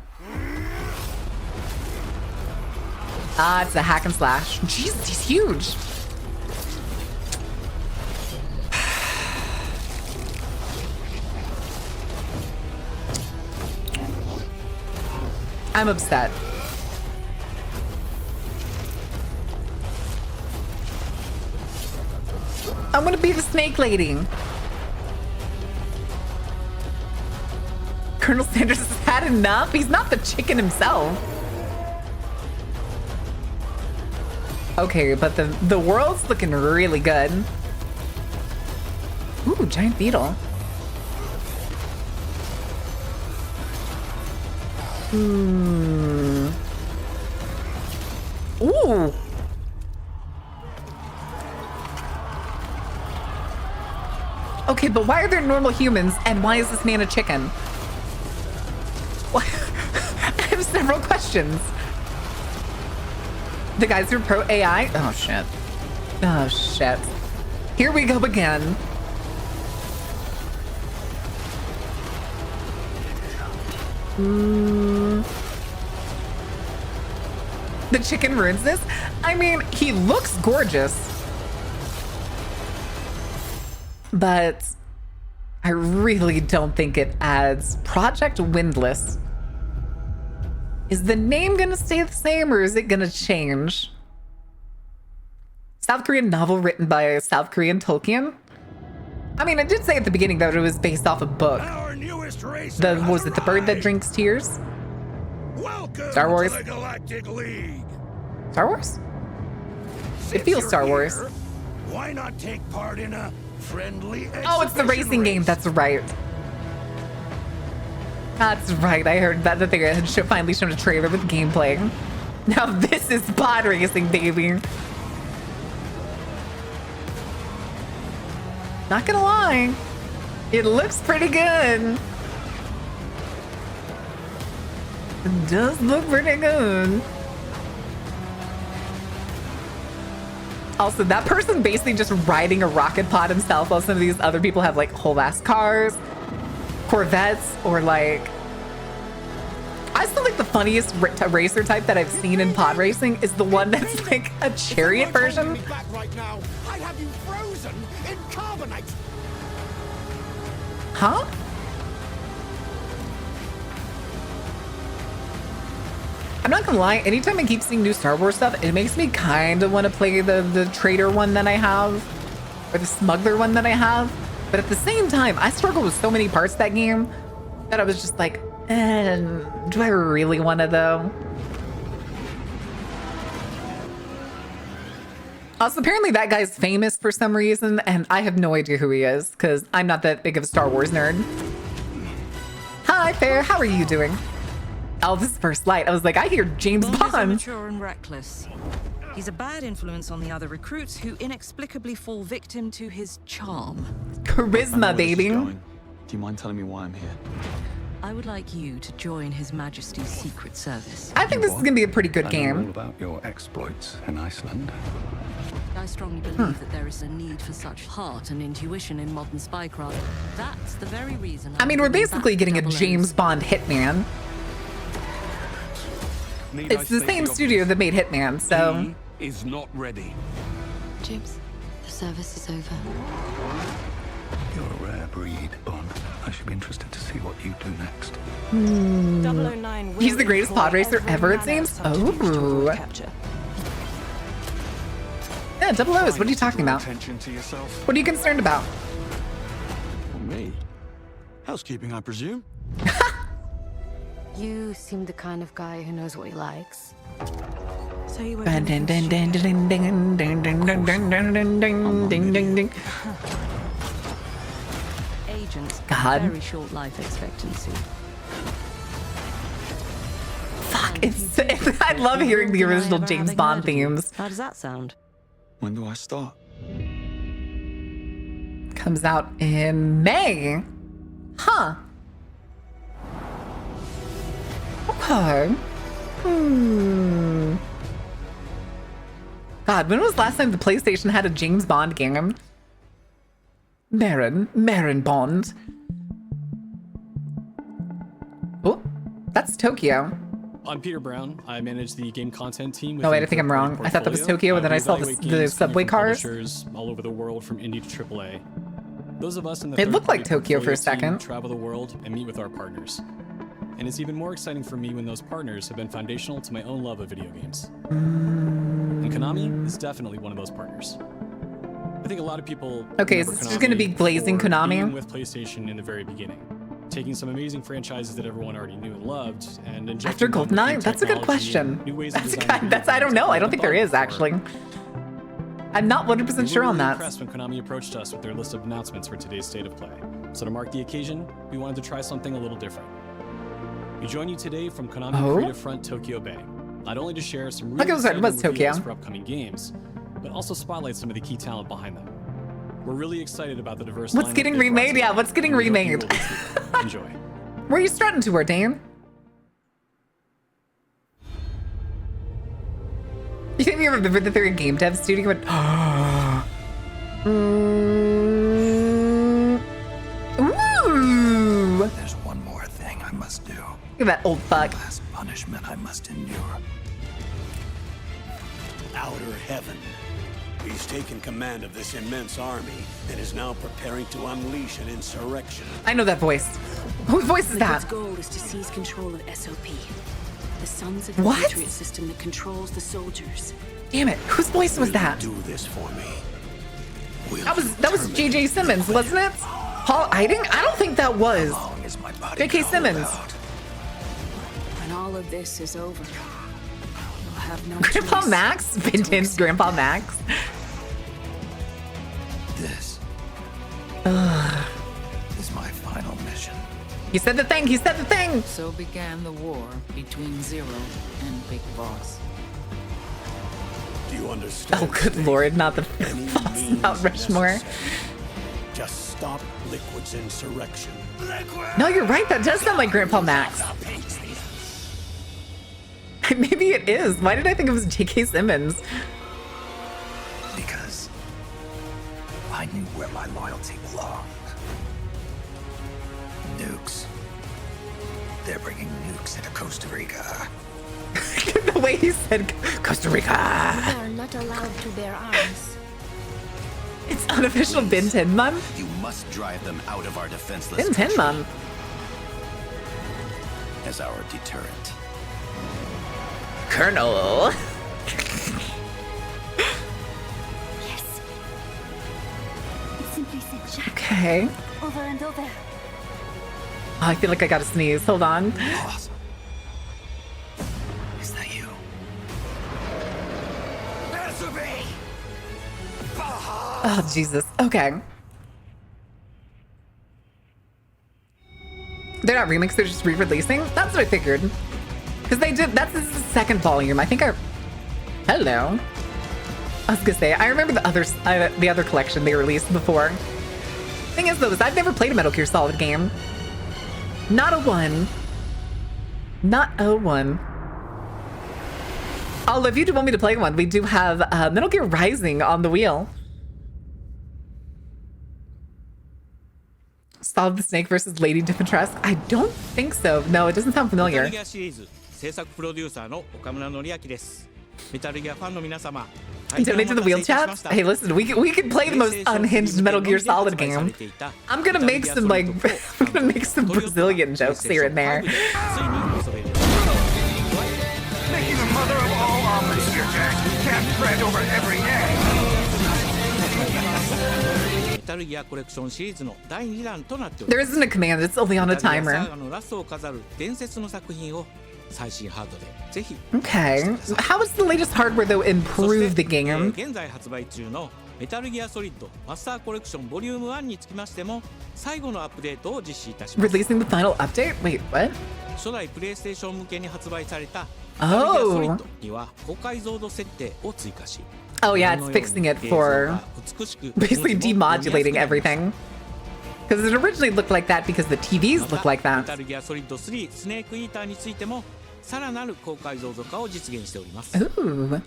Ah, it's a hack and slash. Jesus, he's huge. I'm upset. I want to be the snake lady. Colonel Sanders has had enough. He's not the chicken himself. Okay, but the world's looking really good. Ooh, giant beetle. Ooh. Okay, but why are there normal humans and why is this man a chicken? What? I have several questions. The guys who are pro AI? Oh shit. Oh shit. Here we go again. The chicken ruins this? I mean, he looks gorgeous. But I really don't think it adds. Project Windless. Is the name gonna stay the same or is it gonna change? South Korean novel written by a South Korean Tolkien? I mean, I did say at the beginning that it was based off a book. Was it The Bird That Drinks Tears? Welcome Star Wars? to the Galactic League. Star Wars? It feels Star Wars. Why not take part in a friendly Oh, it's the racing game. That's right. That's right. I heard that they had finally shown a trailer with gameplay. Now this is pod racing, baby. Not gonna lie, it looks pretty good. It does look pretty good. Also, that person basically just riding a rocket pod himself while some of these other people have like whole ass cars, Corvettes, or like... I still think the funniest racer type that I've seen in pod racing is the one that's like a chariot version. I'd have you frozen in carbonite. Huh? I'm not gonna lie, anytime I keep seeing new Star Wars stuff, it makes me kind of want to play the trader one that I have, or the smuggler one that I have. But at the same time, I struggle with so many parts of that game that I was just like, do I really want to though? Also, apparently that guy's famous for some reason, and I have no idea who he is, because I'm not that big of a Star Wars nerd. Hi, Fair. How are you doing? Oh, this is First Light. I was like, I hear James Bond. Is immature and reckless. He's a bad influence on the other recruits who inexplicably fall victim to his charm. Charisma, baby. Do you mind telling me why I'm here? I would like you to join His Majesty's Secret Service. I think this is going to be a pretty good game. I know all about your exploits in Iceland. I strongly believe that there is a need for such heart and intuition in modern spycraft. That's the very reason. I mean, we're basically getting a James Bond hitman. It's the same studio that made Hitman, so... He is not ready. James, the service is over. You're a rare breed, Bond. I should be interested to see what you do next. 009 will He's the greatest pod racer every ever, it man seems. outside to Oh. capture. Yeah, Double O's. What are you talking about? What are you concerned about? Me? Housekeeping, I presume? You seem the kind of guy who knows what he likes. So you were Ding ding ding ding ding ding ding ding ding ding ding ding ding ding. Agents God. very short life expectancy. Fuck, I love hearing the original James Bond themes. How does that sound? When do I start? Comes out in May. Huh. Okay. God, when was the last time the PlayStation had a James Bond game? Marin Bond. Oh, that's Tokyo. I'm Peter Brown. I manage the game content team. Oh wait, I think I'm wrong. I thought that was Tokyo, and then I saw the subway cars. All over the world, from indie to AAA. Those of us in the It looked like Tokyo for a portfolio team second. travel the world and meet with our partners. And it's even more exciting for me when those partners have been foundational to my own love of video games. And Konami is definitely one of those partners. think a lot of people. Okay, so it's just going to be glazing Konami being with PlayStation in the very beginning, taking some amazing franchises that everyone already knew and loved, and after GoldenEye. That's a good question. I don't know. I don't think there is actually. I'm not 100% sure on that. We were impressed when Konami approached us with their list of announcements for today's State of Play. So to mark the occasion, we wanted to try something a little different. We join you today from Konami Creative Front Tokyo Bay, not only to share some really exciting reveals for upcoming games, but also spotlight some of the key talent behind them. We're really excited about the diverse. What's getting remade? Yeah, what's getting remade? Enjoy. Where are you strutting to, Dane? You think you remember that they're a game dev studio? Went, Ooh. There's one more thing I must do. Look at that old fuck. The last punishment I must endure. Outer heaven. He's taken command of this immense army and is now preparing to unleash an insurrection. I know that voice. Whose voice is that? Its goal is to seize control of SOP, the Sons of the Patriot system that controls the soldiers. Damn it! Whose voice was that? Do this for me. That was J.J. Simmons, wasn't it? Paul Eiding? I don't think that was. J.K. Simmons. When all of this is over, you'll have no Grandpa Max? Vinton's Grandpa Max? This is my final mission. He said the thing. He said the thing. So began the war between Zero and Big Boss. Do you understand? Oh, good lord, not the boss, Mount Rushmore. Just stop Liquid's insurrection. No, you're right. That does sound like Grandpa Max. Maybe it is. Why did I think it was J.K. Simmons? Because I knew where my loyalty belonged. Nukes. They're bringing nukes into Costa Rica. The way he said Costa Rica. They are not allowed to bear arms. It's unofficial Bin 10 month. You must drive them out of our defenseless Bin 10 month. as our deterrent. Colonel. Yes. It simply said Jack. Okay. Over and over. Oh, I feel like I gotta sneeze. Hold on. Boss. Is that you? Oh, Jesus. Okay. They're not remixed, they're just re-releasing? That's what I figured. Because they did, that's the second volume. I think hello. I was gonna say, I remember the other collection they released before. Thing is though, is I've never played a Metal Gear Solid game. Not a one. Not a one. Although if you do want me to play one, we do have Metal Gear Rising on the wheel. Solid the Snake versus Lady Dimitrescu? I don't think so. No, it doesn't sound familiar. Donate to the wheel chat? Hey, listen, we can play the most unhinged Metal Gear Solid game. I'm gonna make some I'm gonna make some Brazilian jokes here and there. Making the mother of all omelets here, Jack. Can't spread over every egg. There isn't a command, it's only on a timer. Okay. How has the latest hardware though improved the game? Releasing the final update? Wait, what? Oh. Oh yeah, it's fixing it for basically demodulating everything. Because it originally looked like that because the TVs look like that. Ooh.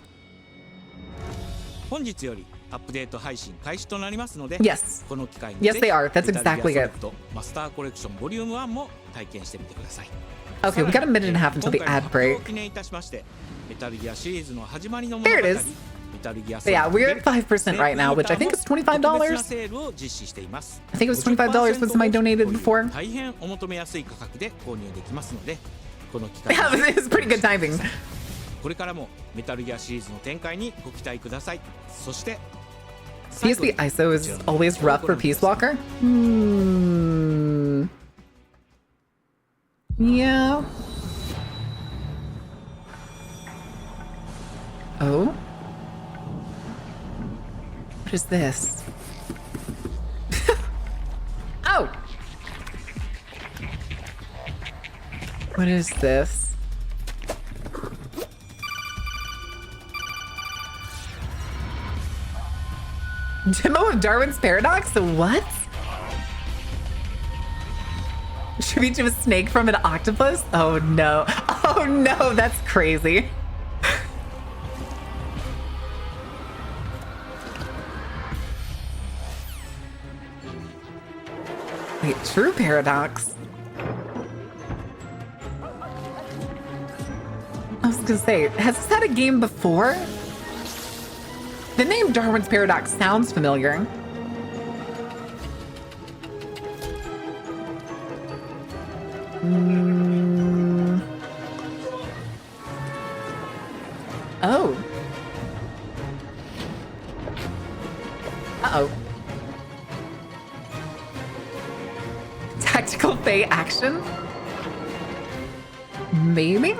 Yes. Yes, they are. That's exactly it. Okay, we got a minute and a half until the ad break. There it is. But yeah, we're at 5% right now, which I think is $25. I think it was $25 when somebody donated before. Yeah, it's pretty good timing. PSP ISO is always rough for Peace Walker? Yeah. Oh? What is this? Oh! What is this? Demo of Darwin's Paradox? What? Tribute to a snake from an octopus? Oh no. Oh no, that's crazy. Wait, True Paradox? I was gonna say, has this had a game before? The name Darwin's Paradox sounds familiar. Oh. Uh-oh. Tactical Fey action? Maybe?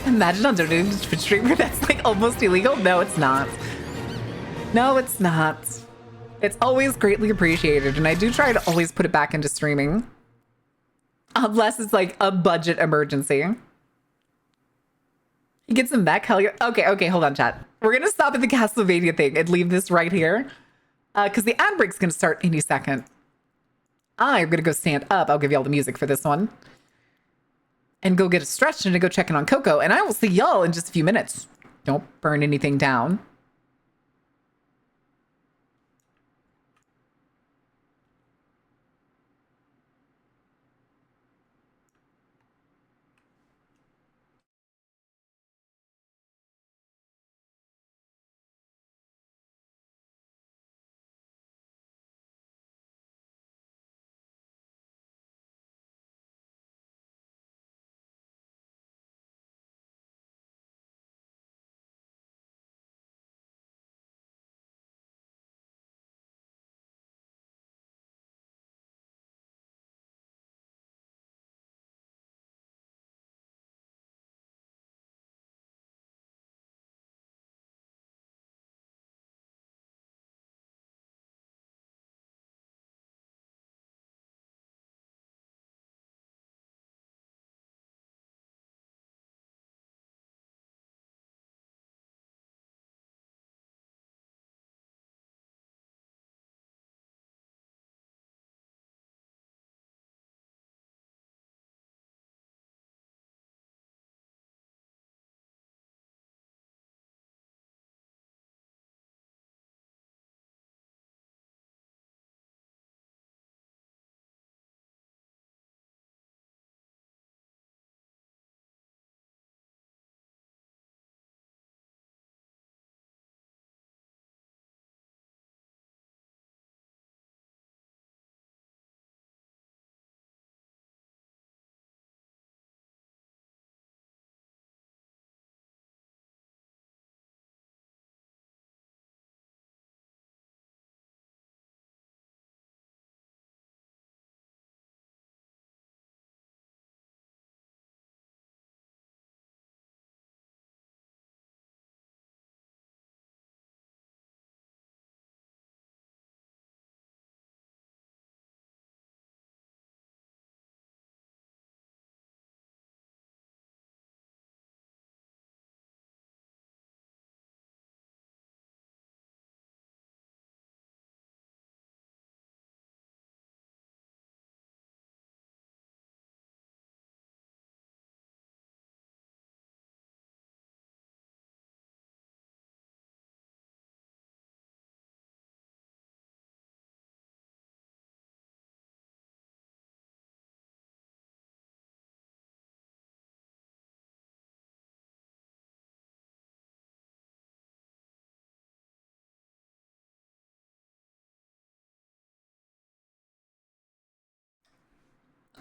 Imagine on donating to Twitch streamer that's like almost illegal? No, it's not. No, it's not. It's always greatly appreciated, and I do try to always put it back into streaming. Unless it's like a budget emergency. You get some back, hell yeah. Okay, hold on, chat. We're gonna stop at the Castlevania thing and leave this right here. Because the ad break's gonna start any second. I'm gonna go stand up. I'll give you all the music for this one. And go get a stretch and to go check in on Coco. And I will see y'all in just a few minutes. Don't burn anything down.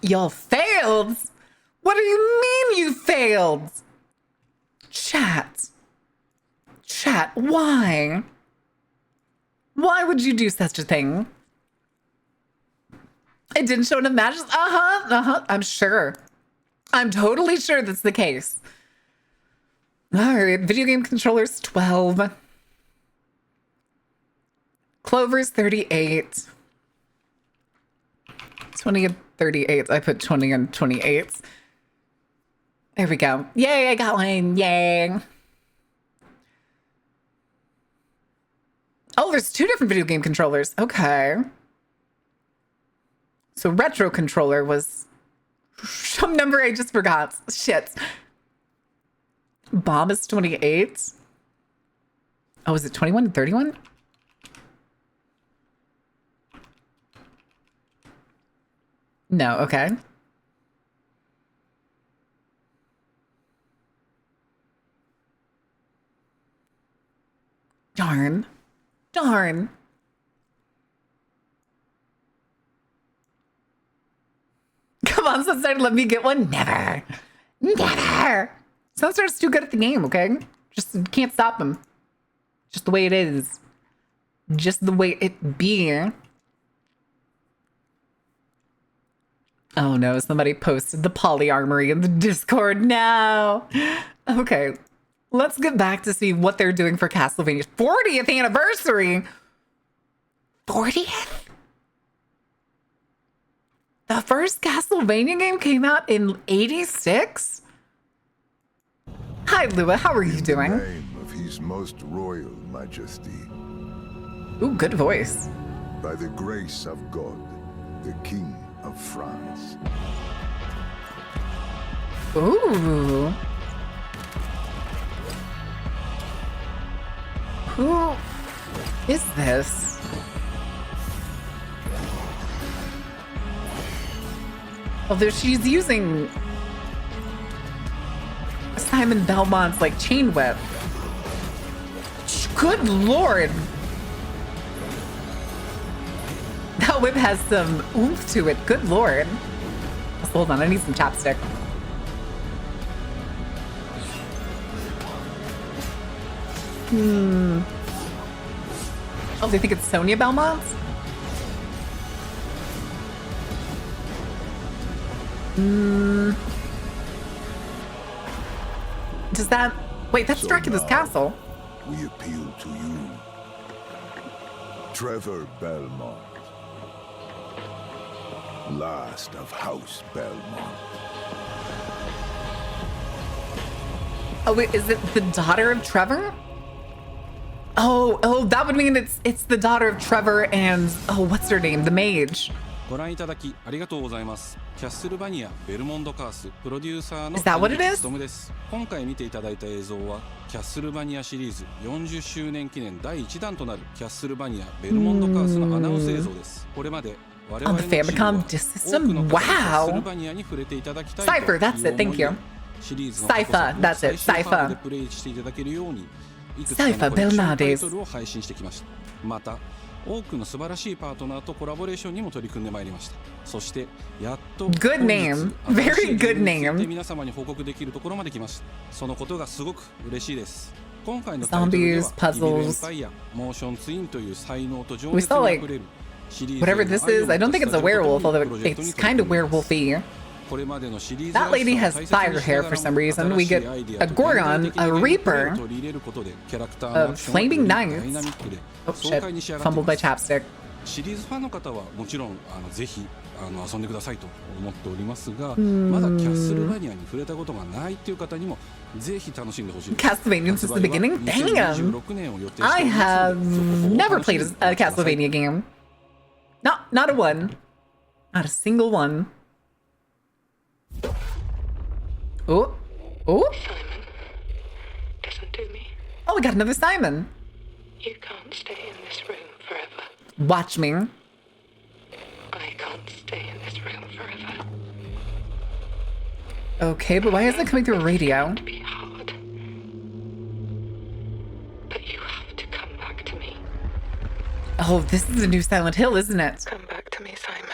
Y'all failed? What do you mean you failed? Chat. Chat, why? Why would you do such a thing? It didn't show enough matches? I'm sure. I'm totally sure that's the case. All right, video game controllers, 12. Clover's 38. 20 and 38. I put 20 and 28. There we go. Yay, I got one. Yay. Oh, there's 2 different video game controllers. Okay. So retro controller was some number I just forgot. Shit. Bomb is 28. Oh, is it 21 and 31? No, okay. Darn. Darn. Come on, Sunstar, let me get one. Never. Never. Sunstar's too good at the game, okay? Just can't stop him. Just the way it is. Just the way it be. Oh no, somebody posted the poly armory in the Discord now. Okay, let's get back to see what they're doing for Castlevania's 40th anniversary. 40th? The first Castlevania game came out in 86? Hi, Lua, how are you doing? In the name of His Most Royal Majesty. Ooh, good voice. By the grace of God, the King of France. Ooh. Who is this? Although she's using Simon Belmont's like chain whip. Good lord. That whip has some oomph to it. Good lord. Hold on, I need some chapstick. Oh, they think it's Sonia Belmont? Does that... Wait, that's Dracula's castle. We appeal to you, Trevor Belmont, last of House Belmont. Oh, wait, is it the daughter of Trevor? Oh, that would mean it's the daughter of Trevor and... Oh, what's her name? The mage. ご覧いただきありがとうございます。キャッスルバニアベルモンドカースプロデューサーの Is that what it is? 務です。今回見ていただいた映像はキャッスルバニアシリーズ40周年記念第1弾となるキャッスルバニアベルモンドカースのアナウンス映像です。これまで我々のチームは多くの方にキャッスルバニアに触れていただきたいという思いで Cypher, that's it, thank you. シリーズの Cypher, that's it, 最終ハー Cypher. ドでプレイしていただけるようにいくつかの Cypher コレクションタイ Bernardes. トルを配信してきました。また多くの素晴らしいパートナーとコラボレーションにも取り組んでまいりました。そしてやっと Good name. Very good name. 皆様に報告できるところまで来ました。そのことがすごく嬉しいです。今回のタイトルでは Zombies, イビルエン puzzles. パイア、モーションツインという才能と情 We 熱 saw に like 溢れるシリーズ whatever this is. I don't think it's a werewolf, although it's kind of werewolfy. これまでのシリーズ That lady has fire hair for some reason. We get a Gorgon, a Reaper, a Flaming Knight. Oh shit, fumbled by chapstick. シリーズファンの方はもちろんぜひ遊んでくださいと思っておりますが、 Hmm. まだキャッスルバニアに触れたことがないっていう方にもぜひ楽しんでほしいです。 Castlevania since the beginning? Damn! I have never played a Castlevania game. Not a one. Not a single one. Oh. Oh? Listen to me. Oh, we got another Simon. You can't stay in this room forever. Watch me. I can't stay in this room forever. Okay, but why is it coming through a radio? But you have to come back to me. Oh, this is a new Silent Hill, isn't it? Come back to me, Simon.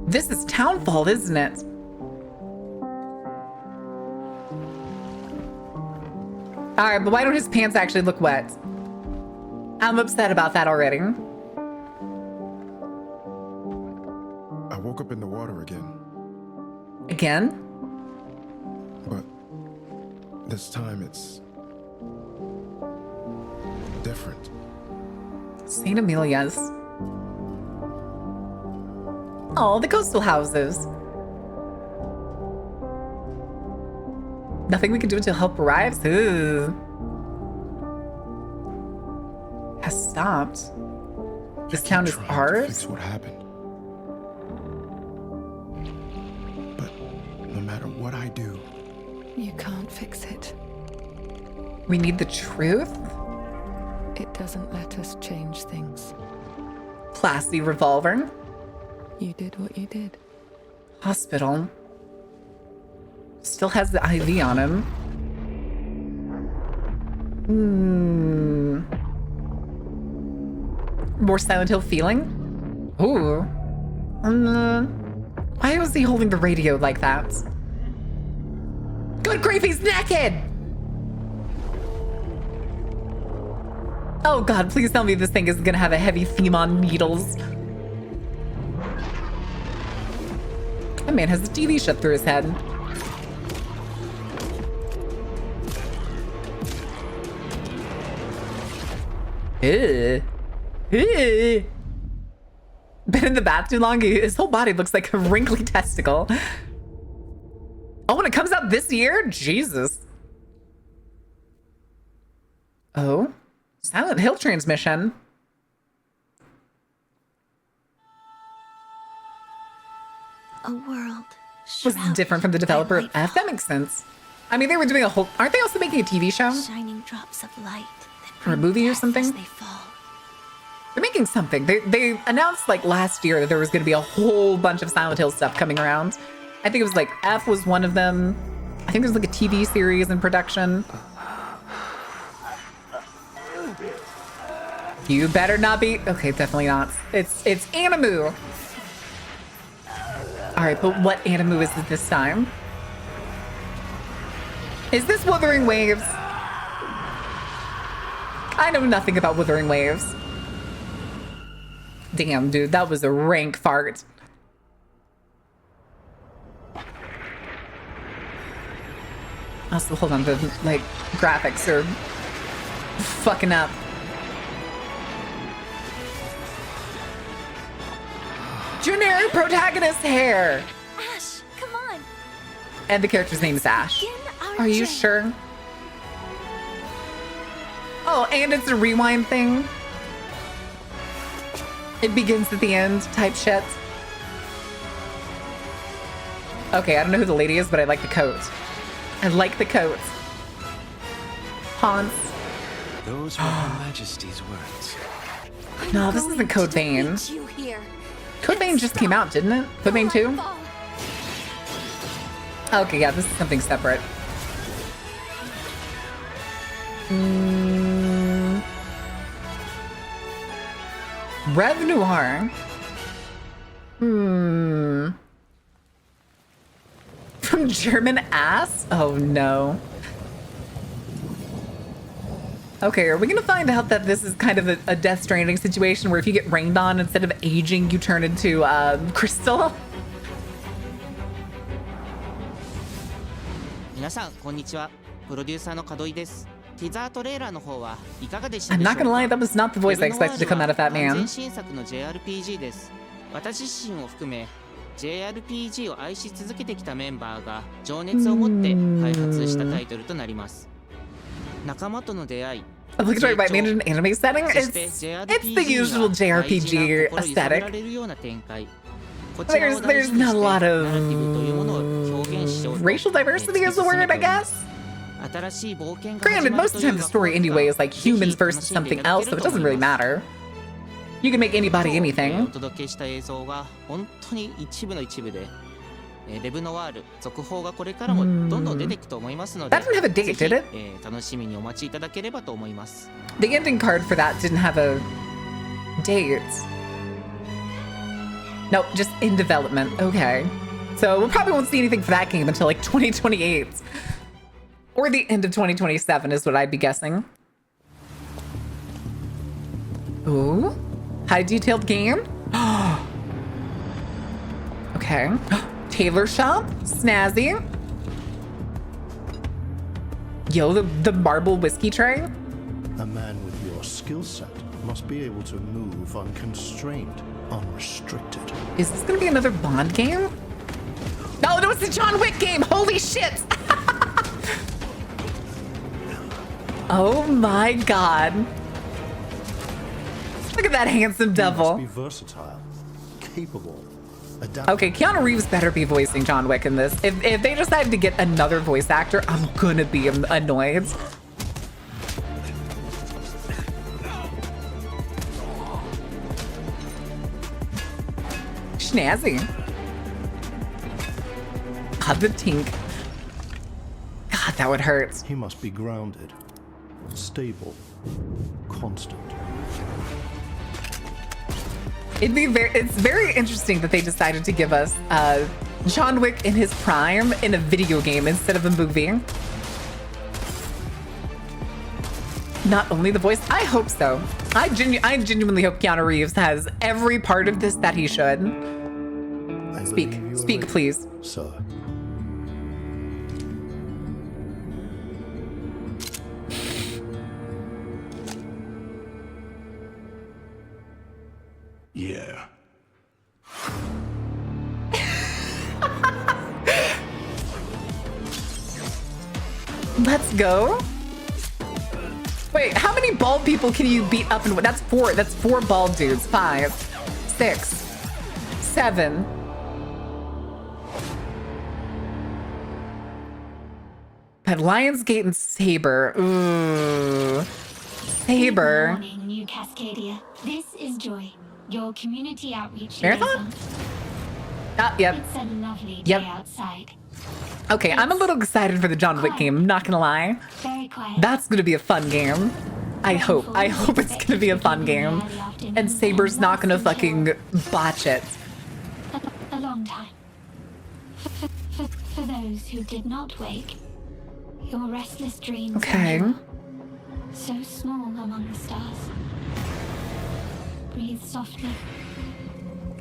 This is Townfall, isn't it? All right, but why don't his pants actually look wet? I'm upset about that already. I woke up in the water again. Again? But this time it's different. St. Amelia's. Oh, the coastal houses. Nothing we can do until help arrives? Ugh. Has stopped. This town is ours? Fix what happened. But no matter what I do, You can't fix it. We need the truth? It doesn't let us change things. Classy revolver. You did what you did. Hospital. Still has the IV on him. More Silent Hill feeling? Ooh. Why was he holding the radio like that? Good grief, he's naked! Oh god, please tell me this thing is gonna have a heavy theme on needles. That man has a TV shut through his head. Ew. Ew. Been in the bath too long? His whole body looks like a wrinkly testicle. Oh, and it comes out this year? Jesus. Oh, Silent Hill transmission. A world. Was different from the developer of F. That makes sense. I mean, they were doing a whole. Aren't they also making a TV show? Shining drops of light. Or a movie or something? They're making something. They announced like last year that there was going to be a whole bunch of Silent Hill stuff coming around. I think it was like F was one of them. I think there's like a TV series in production. You better not be. Okay, definitely not. It's Animu. All right, but what Animu is it this time? Is this Wuthering Waves? I know nothing about Wuthering Waves. Damn, dude, that was a rank fart. Also, hold on, the like graphics are fucking up. Generic protagonist hair. Ash, come on. And the character's name is Ash. Are you sure? Oh, and it's a rewind thing. It begins at the end type shit. Okay, I don't know who the lady is, but I like the coat. I like the coat. Hans. Those were Her Majesty's words. No, this isn't Code Vein. Code Vein just came out, didn't it? Code Vein 2? Okay, yeah, this is something separate. Rev Noir. From German ass? Oh no. Okay, are we gonna find out that this is kind of a Death Stranding situation where if you get rained on, instead of aging, you turn into crystal? 皆さんこんにちは。プロデューサーの門井です。ティザートレーラーの方はいかがでしたで I'm しょう not か gonna lie, that was not the voice I expected to come out of that 完 man. 全新作の JRPG です。私自身を含め JRPG を愛し続けてきたメンバーが情熱を持って開発したタイトルとなります。仲間との出会い I'm looking right by made in an anime setting. It's the usual JRPG aesthetic. There's not a lot of racial diversity is the word, I guess. Granted, most of the time the story anyway is like humans versus something else, so it doesn't really matter. You can make anybody anything. レブノワール続報がこれからもどんどん出ていくと思いますので、 That didn't have a date, did it? 楽しみにお待ちいただければと思います。 The ending card for that didn't have a date. Nope, just in development. Okay. So we probably won't see anything for that game until like 2028. Or the end of 2027 is what I'd be guessing. Ooh, high detailed game. Okay. Tailor shop, snazzy. Yo, the marble whiskey tray. A man with your skill set must be able to move unconstrained, unrestricted. Is this gonna be another Bond game? No, it's the John Wick game. Holy shit. Oh my god. Look at that handsome devil. He must be versatile, capable, adaptable. Okay, Keanu Reeves better be voicing John Wick in this. If they decided to get another voice actor, I'm gonna be annoyed. Snazzy. God, the tink. God, that would hurt. He must be grounded, stable, constant. It's very interesting that they decided to give us John Wick in his prime in a video game instead of a movie. Not only the voice, I hope so. I genuinely hope Keanu Reeves has every part of this that he should. Speak, please. Sir. Yeah. Let's go. Wait, how many bald people can you beat up? That's four. That's 4 bald dudes. 5, 6, 7. But Lionsgate and Saber. Ooh. Saber. Good morning, New Cascadia. This is Joy, your community outreach Marathon? liaison. Yep. It's a lovely day outside. Okay, I'm a little excited for the John Wick game, I'm not gonna lie. Very quiet. That's gonna be a fun game. I hope it's gonna be a fun game. And Saber's not gonna fucking botch it. A long time. For those who did not wake, your restless dreams. Okay. So small among the stars. Breathe softly.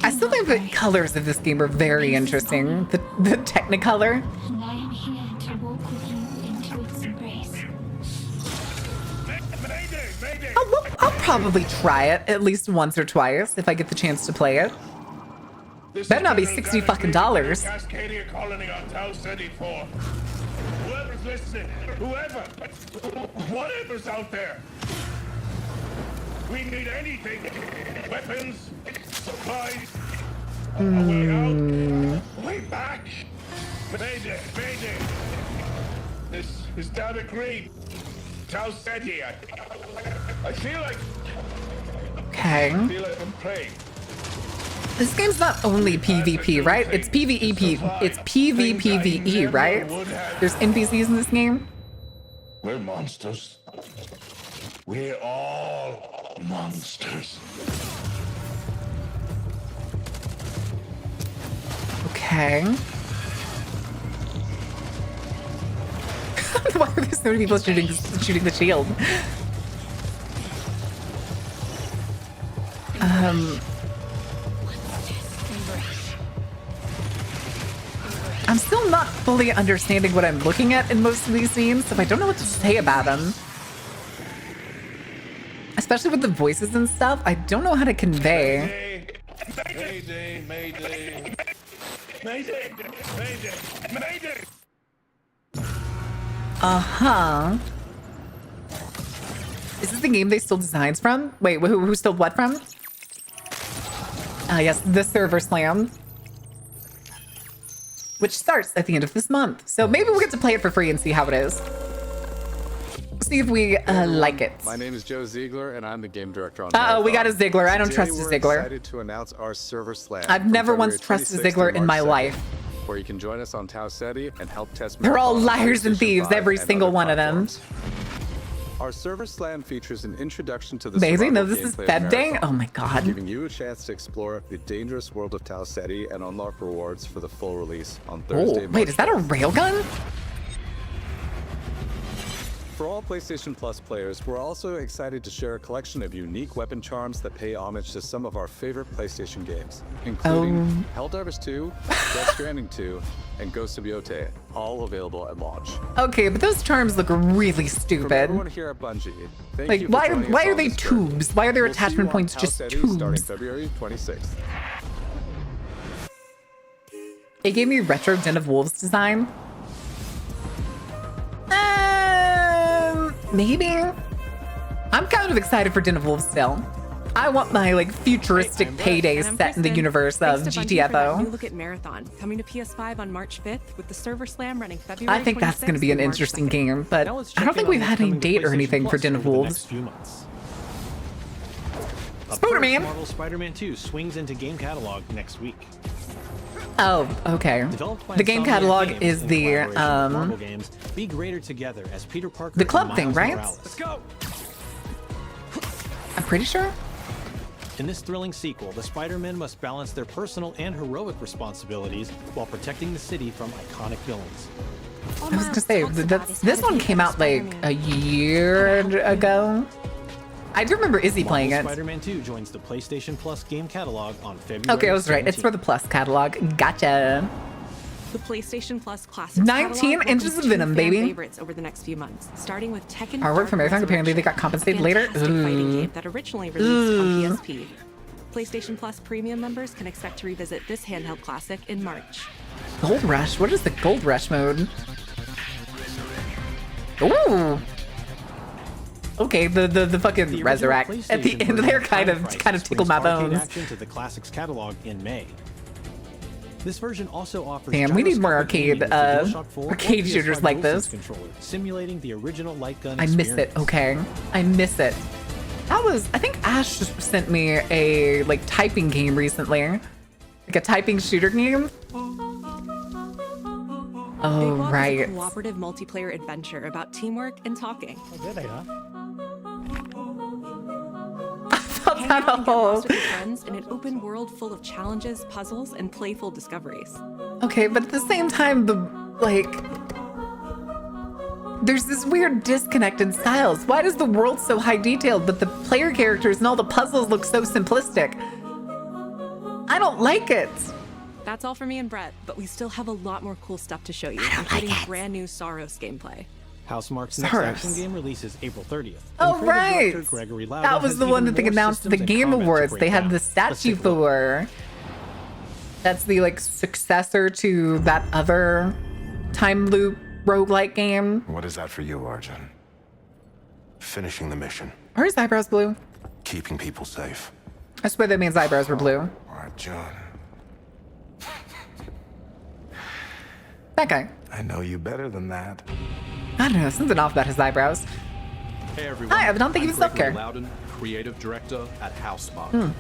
I still think the colors of this game are very interesting. The Technicolor. And I am here to walk with you into its embrace. I'll probably try it at least once or twice if I get the chance to play it. Better not be $60 fucking dollars. Cascadia colony on Tau City 4. Whoever's listening, whatever's out there. We need anything. Weapons, supplies, a way out, a way back. Mayday. This is Data Green. Tau City. I feel like... Okay. I feel like I'm praying. This game's not only PvP, right? It's PvEP. It's PvPvE, right? There's NPCs in this game? We're monsters. We're all monsters. Okay. Why are there so many people shooting the shield? I'm still not fully understanding what I'm looking at in most of these scenes, so I don't know what to say about them. Especially with the voices and stuff, I don't know how to convey. Mayday. Uh-huh. Is this the game they stole designs from? Wait, who stole what from? Ah, yes, the server slam. Which starts at the end of this month. So maybe we'll get to play it for free and see how it is. See if we like it. My name is Joe Ziegler, and I'm the game director on Uh-oh, we got a Ziegler. I don't Today trust a we're Ziegler. excited to announce our server slam. I've never from once February trusted a 26th Ziegler to in my March life. 2nd, where you can join us on Tau Ceti and help test. They're all Marathon on liars and PlayStation thieves, 5 every and single other one of them. platforms. Our server slam features an introduction to the Amazing. No, survival this is gameplay of Fed Day? Marathon, Oh my god. giving you a chance to explore the dangerous world of Tau Ceti and unlock rewards for the full release on Thursday. Oh, wait, is that a railgun? For all PlayStation Plus players, we're also excited to share a collection of unique weapon charms that pay homage to some of our favorite PlayStation games, including Helldivers 2, Death Stranding 2, and Ghost of Yotei, all available at launch. Okay, but those charms look really From stupid. everyone here at Bungie, thank Like, you for why joining us are on they this journey. tubes? Why are their We'll see you attachment on points House just Eddie starting tubes? February 26th. It gave me retro Den of Wolves design. Maybe. I'm kind of excited for Den of Wolves still. I want my like futuristic payday set in the universe of GTFO. New look at Marathon coming to PS5 on March 5th with the Server Slam running February. I think that's going to be an interesting game, but I don't think we've had any date or anything for Den of Wolves. Spider-Man. Marvel Spider-Man 2 swings into game catalog next week. Oh, okay. The game catalog is the Marvel games be greater together as Peter Parker the club and thing, Miles right? Morales. Let's go. I'm pretty sure. In this thrilling sequel, the Spider-Men must balance their personal and heroic responsibilities while protecting the city from iconic villains. I was gonna say this one came out like a year ago. I do remember Izzy playing it. Spider-Man 2 joins the PlayStation Plus game catalog on February. Okay, I was right. It's for the Plus catalog. Gotcha. The PlayStation Plus Classics 19 inches of Venom, baby. Favorites over the next few months, starting with Tekken. Artwork from Marathon. Apparently, they got compensated later. Fighting game that originally released on PSP. PlayStation Plus Premium members can expect to revisit this handheld classic in March. Gold Rush. What is the Gold Rush mode? Ooh. Okay, the fucking Resurrect at the end there kind of tickled my bones. Action to the classics catalog in May. This version also offers. Damn, we need more arcade shooters like this. Simulating the original light gun. I miss it. Okay, I miss it. That was. I think Ash just sent me a like typing game recently, like a typing shooter game. Oh right. Is a cooperative multiplayer adventure about teamwork and talking. Oh, did they, huh? Hang out and get lost with your friends in an open world full of challenges, puzzles, and playful discoveries. Okay, but at the same time, there's this weird disconnect in styles. Why does the world so high detailed, but the player characters and all the puzzles look so simplistic? I don't like it. That's all for me and Brett, but we still have a lot more cool stuff to show you, including brand new Saros gameplay. Housemarque's next action game releases April 30th. Oh, right. That was the one that they announced at the Game Awards. They had the statue for. That's the like successor to that other time loop roguelike game. What is that for you, Arjun? Finishing the mission. Are his eyebrows blue? Keeping people safe. I swear that man's eyebrows were blue. Arjun. That guy. I know you better than that. I don't know, something off about his eyebrows. Hey everyone. Hi, I don't think he was self-care. Loudon, creative director at Housemarque.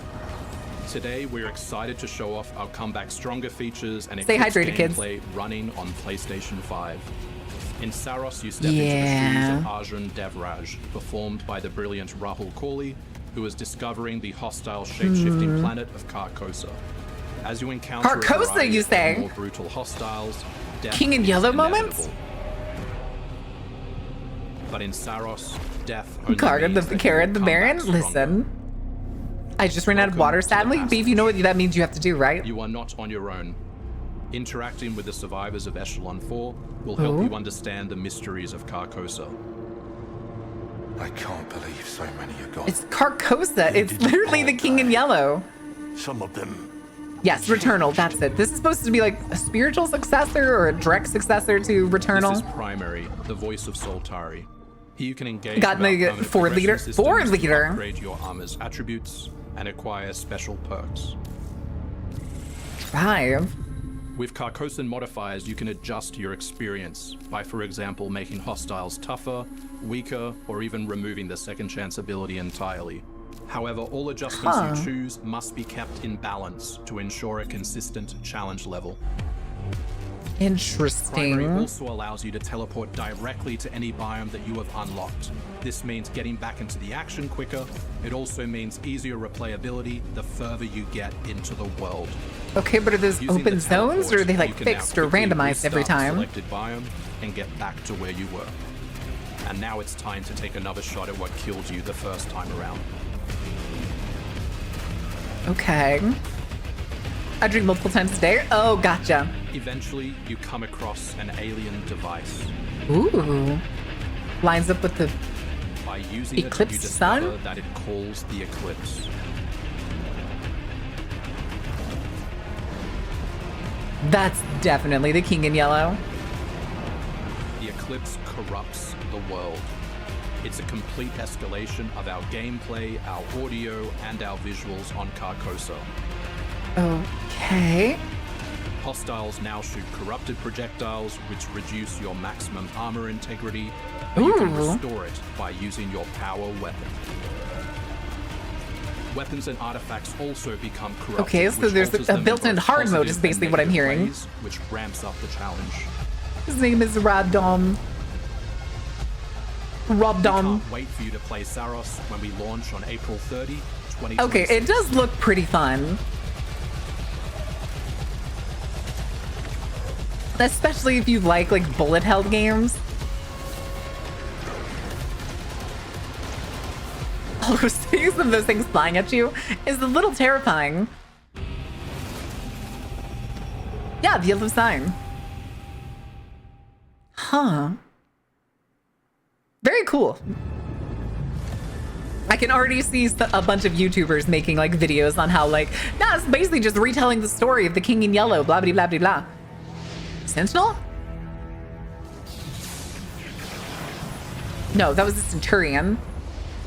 Today we're excited to show off our comeback stronger features and Stay hydrated, kids. gameplay running on PlayStation 5. In Saros, you step into the shoes of Arjun Devraj, performed by the brilliant Rahul Kohli, who is discovering the hostile shape-shifting planet of Carcosa. As you encounter Carcosa, you say? more brutal hostiles, death King in is Yellow inevitable. moments? But in Saros, death only Karen, means the that Karen, you the will come Baron, back stronger. listen. I just ran out of water, sadly. Beef, you know what that means you have to do, right? You are not on your own. Interacting with the survivors of Echelon 4 will help you understand the mysteries of Carcosa. I can't believe so many are gone. It's Carcosa. It's literally the King in Yellow. Some of them. Yes, Returnal, that's it. This is supposed to be like a spiritual successor or a direct successor to Returnal. This is Primary, the voice of Soltari. Here you can engage Got with the our permanent Ford leader. progression systems Ford to leader. upgrade your armor's attributes and acquire special perks. 5. With Carcosan modifiers, you can adjust your experience by, for example, making hostiles tougher, weaker, or even removing the second chance ability entirely. However, all adjustments you choose must be kept in balance to ensure a consistent challenge level. Interesting. Primary also allows you to teleport directly to any biome that you have unlocked. This means getting back into the action quicker. It also means easier replayability the further you get into the world. Okay, but are those Using open the zones or are they teleport, like you can now fixed or quickly randomized every restart time? Selected biome and get back to where you were. and now it's time to take another shot at what killed you the first time around. Okay. I drink multiple times a day? Oh, gotcha. Eventually, you come across an alien device. Ooh. Lines up with the By using Eclipse it, you discover sun? that it calls the eclipse. That's definitely the king in yellow. The eclipse corrupts the world. It's a complete escalation of our gameplay, our audio, and our visuals on Carcosa. Okay. Hostiles now shoot corrupted projectiles, which reduce your maximum armor integrity, but you can Ooh. restore it by using your power weapon. Weapons and artifacts also become corrupted. Okay, so which there's alters a them in built-in both hard mode is positive basically and what I'm negative hearing. ways, which ramps up the challenge. His name is Rabdom. Robdom. Can't wait for you to play Saros when we launch on April 30, 2026. Okay, it does look pretty fun. Especially if you like bullet held games. Oh, seeing some of those things flying at you is a little terrifying. Yeah, the yellow sign. Huh. Very cool. I can already see a bunch of YouTubers making videos on how nah, it's basically just retelling the story of the King in Yellow, blah blah blah blah blah. Sentinel? No, that was the Centurion.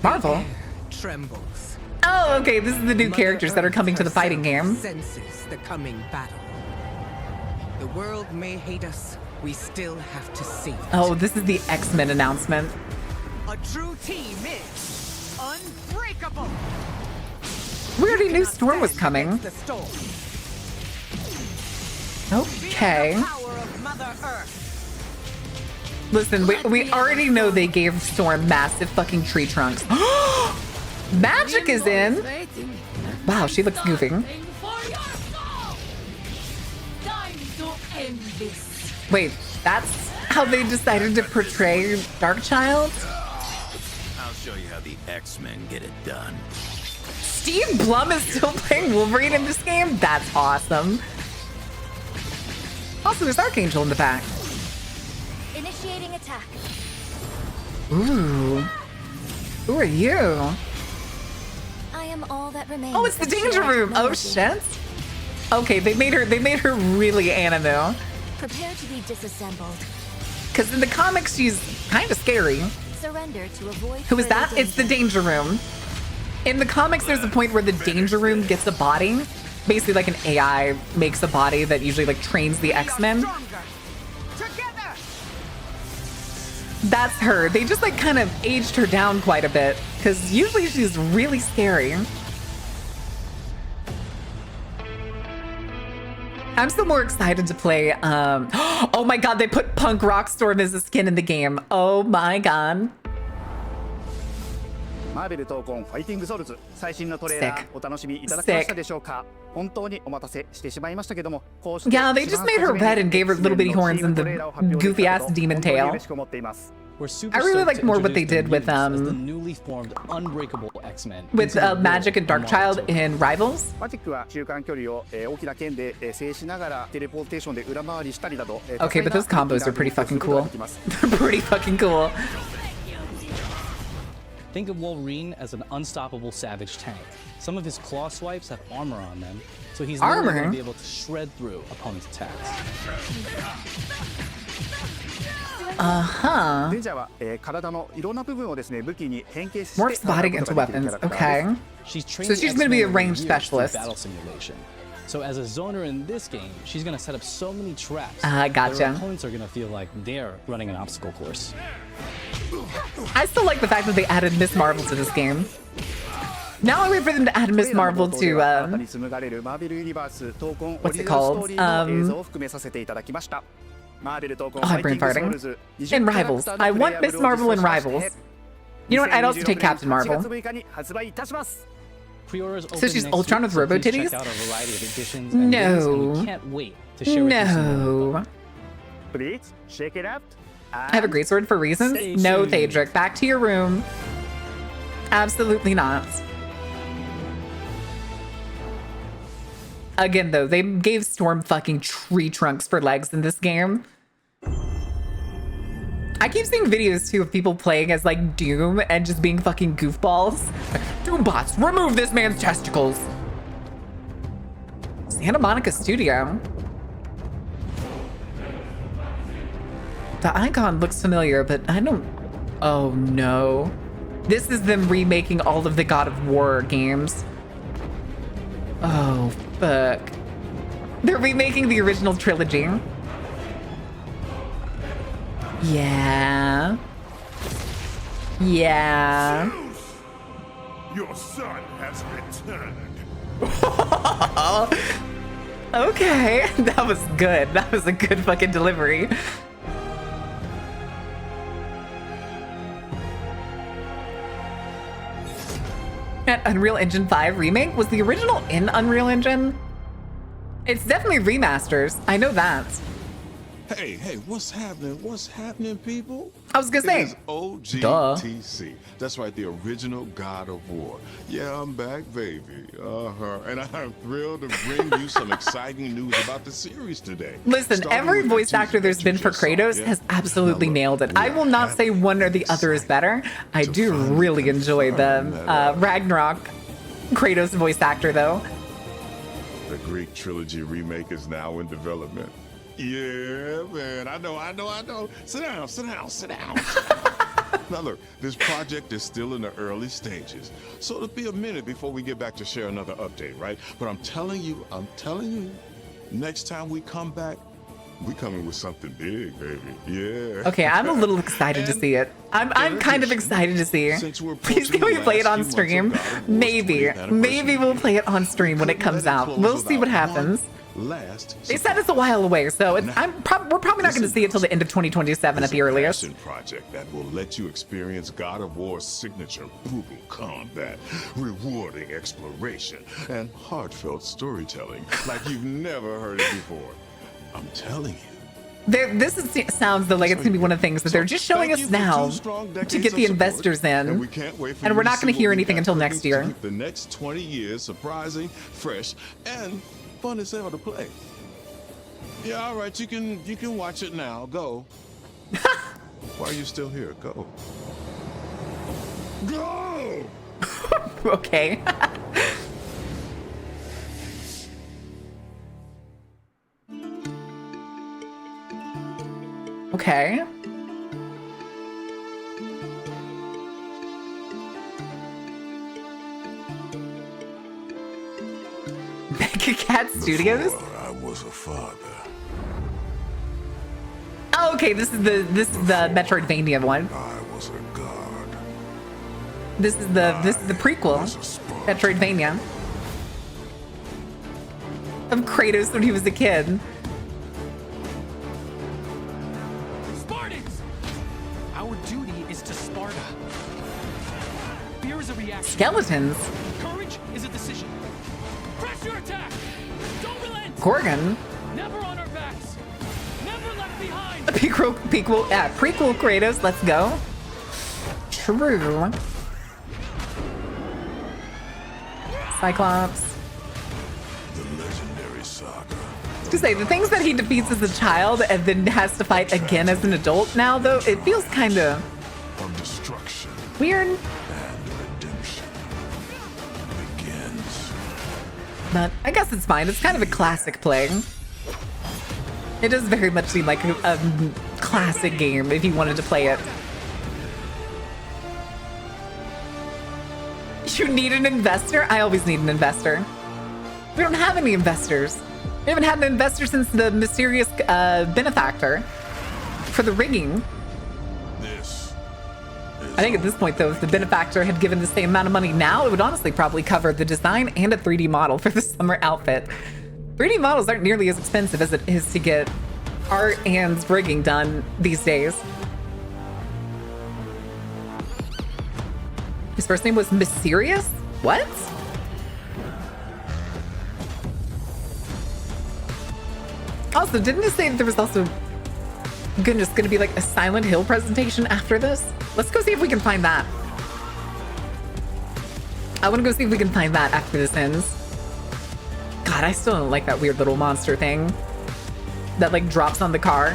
Marvel. Trembles. Oh, okay, this is the new characters that are coming to the fighting game. Senses the coming battle. The world may hate us. We still have to save it. Oh, this is the X-Men announcement. A true team is unbreakable. We already knew Storm was coming. The storm. Okay. Power of Mother Earth. Listen, we already know they gave Storm massive fucking tree trunks. Magic is in. Wow, she looks goofy. Wait, that's how they decided to portray Darkchild? I'll show you how the X-Men get it done. Steve Blum is still playing Wolverine in this game? That's awesome. Also, there's Archangel in the back. Initiating attack. Ooh. Who are you? I am all that remains. Oh, it's the Danger Room. Oh shit. Okay, they made her really anime. Prepare to be disassembled. Because in the comics, she's kind of scary. Surrender to avoid. Who is that? It's the Danger Room. In the comics, there's a point where the Danger Room gets a body. Basically, like an AI makes a body that usually trains the X-Men. That's her. They just kind of aged her down quite a bit because usually she's really scary. I'm still more excited to play. Oh my god, they put Punk Rockstorm as a skin in the game. Oh my god. マーベル闘魂ファイティングソウルズ最新のトレーラーお楽しみいただけましたでしょうか本当にお待たせしてしまいましたけども Yeah, they just made her red and gave her little bitty horns and the goofy ass demon tail. I really like more what they did with the newly formed Unbreakable X-Men with Magic and Darkchild in Rivals. マジックは中間距離を大きな剣で制しながらテレポーテーションで裏回りしたりなど Okay, but those combos are pretty fucking cool. They're pretty fucking cool. Think of Wolverine as an unstoppable savage tank. Some of his claw swipes have armor on them, so he's literally going to be able to shred through opponents' attacks. Uh-huh. デンジャーは体のいろんな部分をですね武器に変形して Morphs body into weapons. Okay. So she's going to be a ranged specialist. Battle simulation. So as a zoner in this game, she's going to set up so many traps. Gotcha. Their opponents are going to feel like they're running an obstacle course. I still like the fact that they added Miss Marvel to this game. Now I wait for them to add Miss Marvel to, what's it called? Oh, I'm brain farting. In Rivals. I want Miss Marvel in Rivals. You know what? I'd also take Captain Marvel. So she's Ultron with Robo Titties? No. Can't wait to share with you some No. Please shake it out. I have a greatsword for reasons? No, Thaedric. Back to your room. Absolutely not. Again, though, they gave Storm fucking tree trunks for legs in this game. I keep seeing videos, too, of people playing as, like, Doom and just being fucking goofballs. Doombots, remove this man's testicles. Santa Monica Studio. The icon looks familiar, but I don't... Oh, no. This is them remaking all of the God of War games. Oh, fuck. They're remaking the original trilogy. Yeah. Yeah. Zeus! Your son has returned. Okay, that was good. That was a good fucking delivery. At Unreal Engine 5 remake? Was the original in Unreal Engine? It's definitely remasters. I know that. Hey, what's happening? What's happening, people? I was gonna say. It is OGTC. That's right, the original God of War. Yeah, I'm back, baby. And I'm thrilled to bring you some exciting news about the series today. Listen, Starting every with voice the actor there's teaser been for that you Kratos just saw, yeah? has absolutely Now, look, nailed it. I we will are not say happy one or the other is better. I do really enjoy the Ragnarok Kratos voice actor, though. The Greek trilogy remake is now in development. Yeah, man, I know. Sit down. Now look, this project is still in the early stages, so it'll be a minute before we get back to share another update, right? But I'm telling you, next time we come back, we coming with something big, baby. Yeah. Okay, I'm a little excited to see it. I'm kind of excited to see. Please can we play it on stream? Maybe we'll play it on stream when it comes out. We'll see what happens. They said it's a while away, so we're probably not going to see it till the end of 2027 at the earliest. It's a project that will let you experience God of War's signature brutal combat, rewarding exploration, and heartfelt storytelling like you've never heard it before. I'm telling you. Sounds like it's going to be one of the things that they're just showing us now to get the investors in. And we're not going to hear anything until next year. The next 20 years surprising, fresh, and fun as hell to play. Yeah, all right, you can watch it now. Go. Why are you still here? Go. Go! Okay. Okay. Mega Cat Studios? Before I was a father. Oh, okay, this is the Metroidvania one. I was a god. This is the prequel. Metroidvania. Of Kratos when he was a kid. Spartans! Our duty is to Sparta. Fear is a reaction. Skeletons. Courage is a decision. Press your attack! Don't relent! Gorgon. Never on our backs! Never left behind! Prequel Kratos, let's go. True. Cyclops. The legendary saga. To say, the things that he defeats as a child and then has to fight again as an adult now, though, it feels kind of From destruction weird. and redemption begins. But I guess it's fine. It's kind of a classic play. It does very much seem like a classic game if you wanted to play it. You need an investor? I always need an investor. We don't have any investors. We haven't had an investor since the mysterious benefactor for the rigging. I think at this point, though, if the benefactor had given the same amount of money now, it would honestly probably cover the design and a 3D model for the summer outfit. 3D models aren't nearly as expensive as it is to get art and rigging done these days. His first name was Mysterious? What? Also, didn't it say that there was also goodness, gonna be like a Silent Hill presentation after this? Let's go see if we can find that. I want to go see if we can find that after this ends. God, I still don't like that weird little monster thing that like drops on the car.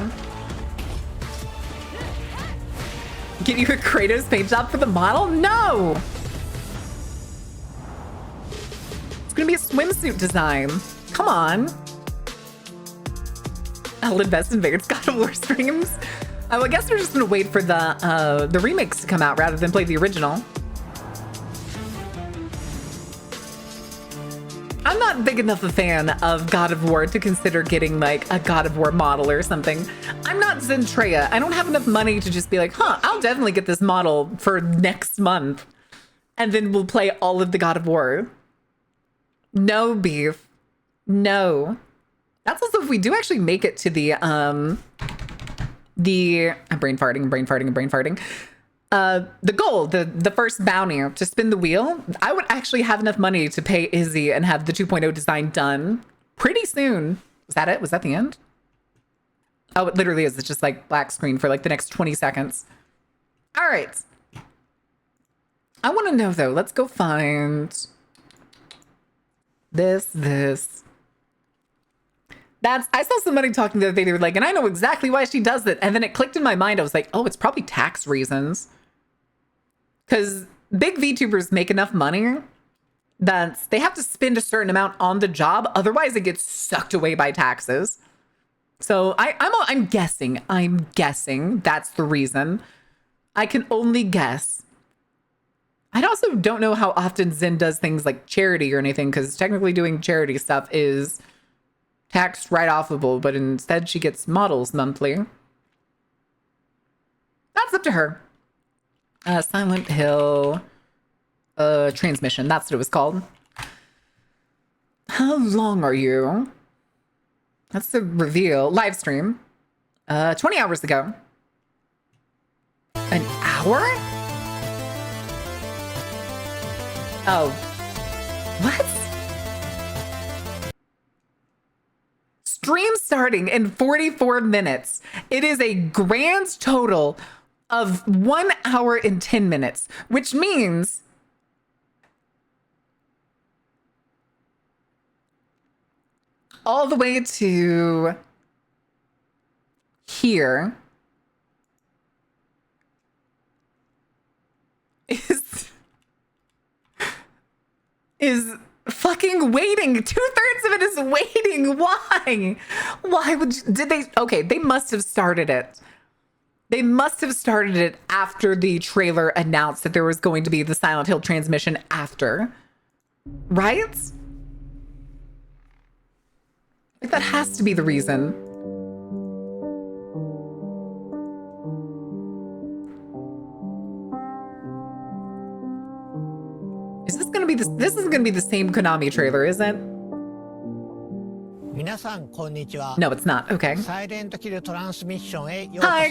Get you a Kratos paint job for the model? No! It's gonna be a swimsuit design. Come on. I'll invest in Veigar's God of War streams. Oh, I guess we're just gonna wait for the remakes to come out rather than play the original. I'm not big enough a fan of God of War to consider getting like a God of War model or something. I'm not Zentreya. I don't have enough money to just be like, huh, I'll definitely get this model for next month. And then we'll play all of the God of War. No beef. No. That's also if we do actually make it to the I'm brain farting. The goal, the first bounty to spin the wheel, I would actually have enough money to pay Izzy and have the 2.0 design done pretty soon. Was that it? Was that the end? Oh, it literally is. It's just like black screen for like the next 20 seconds. All right. I want to know though. Let's go find this. I saw somebody talking the other day. They were like, and I know exactly why she does it. And then it clicked in my mind. I was like, oh, it's probably tax reasons. Because big VTubers make enough money that they have to spend a certain amount on the job. Otherwise, it gets sucked away by taxes. So I'm guessing that's the reason. I can only guess. I also don't know how often Zen does things like charity or anything, because technically doing charity stuff is taxed write-offable, but instead she gets models monthly. That's up to her. Silent Hill transmission. That's what it was called. How long are you? That's the reveal. Live stream. 20 hours ago. An hour? Oh. What? Stream starting in 44 minutes. It is a grand total of 1 hour and 10 minutes, which means all the way to here is fucking waiting. 2/3 of it is waiting. Why? Why would you, did they? Okay, they must have started it. They must have started it after the trailer announced that there was going to be the Silent Hill transmission after. Right? Like, that has to be the reason. Is this gonna be this? This is gonna be the same Konami trailer, isn't it? No, it's not. Okay. Hi,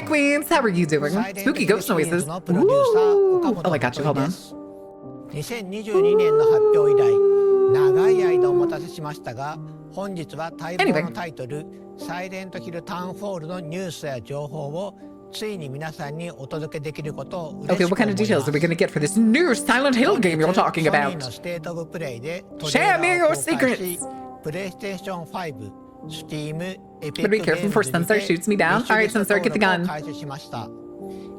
Queens. How are you doing? Spooky ghost noises. Ooh. Oh, I got you. Hold on. 2022年の発表以来、長い間お待たせしましたが、本日は待望のタイトル、サイレントヒルタウンフォールのニュースや情報をついに皆さんにお届けできることを嬉しく思います。Okay, what kind of details are we going to get for this new Silent Hill game you're talking about? Share me your secrets. PlayStation 5, Steam, Epic But be careful before Sunstar shoots me down. All right, Sunstar, get the gun.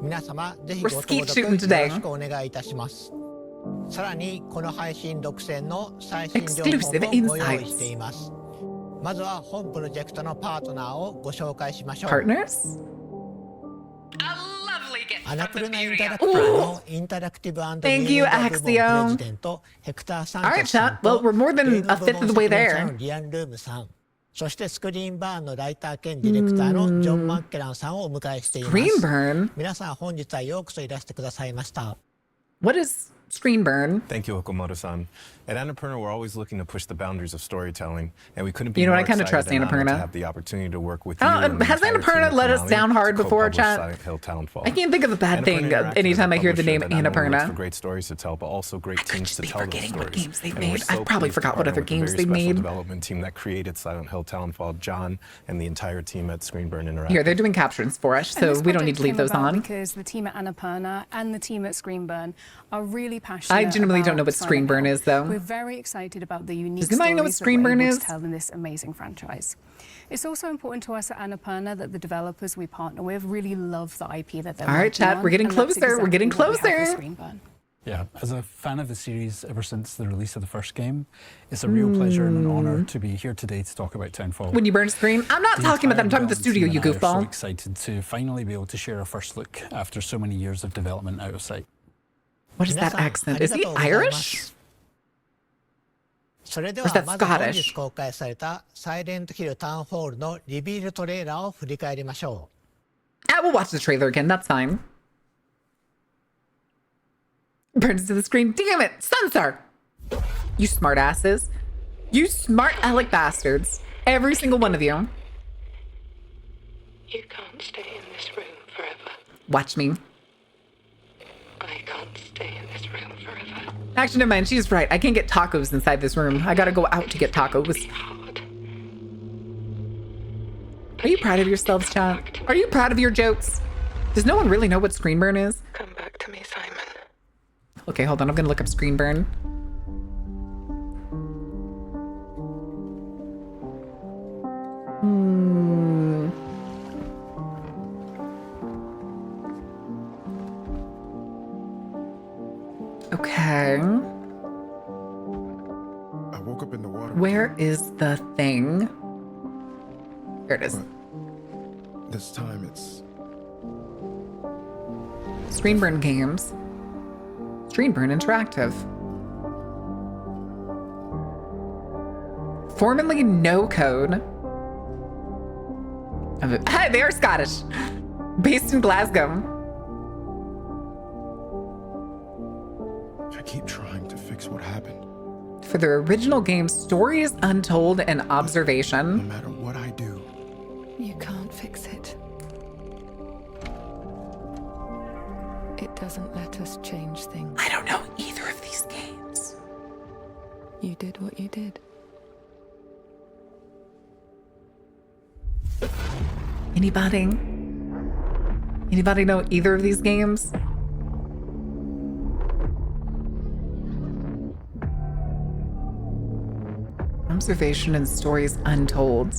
皆様ぜひ We're ご skeet 登録 shooting よろ today. しくお願いいたします。さらにこの配信独占の最新情報もご用意しています。まずは本プロジェクトのパートナーをご紹介しましょう。 Partners? アナプルナインタラクティブのインタラクティブ&ミュージック部門プレジデントヘクター・サンチェスさんとゲーム部門責任者のリアン・ルームさん、そしてスクリーンバーンのライター兼ディレクターのジョン・マッケランさんをお迎えしています。皆さん本日はようこそいらしてくださいました。What is Screen burn. Thank you, Okamoto-san. At Annapurna, we're always looking to push the boundaries of storytelling, and we couldn't be You know what? more I kind of trust excited and honored Annapurna. to have the opportunity to work with you. and the Has entire team Annapurna at let us Konami down hard to before, co-publish chat? Silent Hill Townfall. I can't think of a bad thing Annapurna Interactive anytime is a I hear the publisher name that not only looks for Annapurna. great stories to tell, but also great teams to tell those stories. games they've And we're made. so I probably pleased to forgot what partner other with the games very they've special made. development team that created Silent Hill Townfall, John, and the entire team at Screenburn Interactive. Here, they're doing captions for us, so we don't need to leave those on. Because the team at Annapurna and the team at Screenburn are really passionate. I genuinely don't know what about Silent Screenburn Hill. is, though. We're very excited about the unique Does anybody know what stories that we're Screenburn able is? to tell in this amazing franchise. It's also important to us at Annapurna that the developers we partner with really love the IP that they're All right, working chat, on, we're getting and that's closer. We're getting exactly what we have closer. with Screenburn. Yeah, as a fan of the series ever since the release of the first game, it's a real pleasure and an honor to be here today to talk about Townfall. When you burn a screen, I'm not talking about that. I'm talking about the studio, you I'm so goofball. excited to finally be able to share a first look after so many years of development out of sight. What is that accent? Is he Irish? それで Or は is that まず本 Scottish? 日公開されたサイレントヒルタウンホールのリビールトレーラーを振り返りましょ We'll watch the trailer again. That's fine. Burns to the screen. Damn it, Sunstar! You smart asses. You smart aleck bastards. Every single one of you. You can't stay in this room forever. Watch me. I can't stay in this room forever. Actually, never mind. She's right. I can't get tacos inside this room. I gotta go out to get tacos. Are you proud of yourselves, chat? Are you proud of your jokes? Does no one really know what screen burn is? Come back to me, Simon. Okay, hold on. I'm gonna look up screen burn. Okay. I woke up in the water. Where is the thing? Here it is. This time it's Screen burn games. Screen burn interactive. Formerly no code. Hey, they are Scottish. Based in Glasgow. I keep trying to fix what happened. For the original game, stories untold and observation. No matter what I do, You can't fix it. It doesn't let us change things. I don't know either of these games. You did what you did. Anybody? Anybody know either of these games? Observation and stories untold.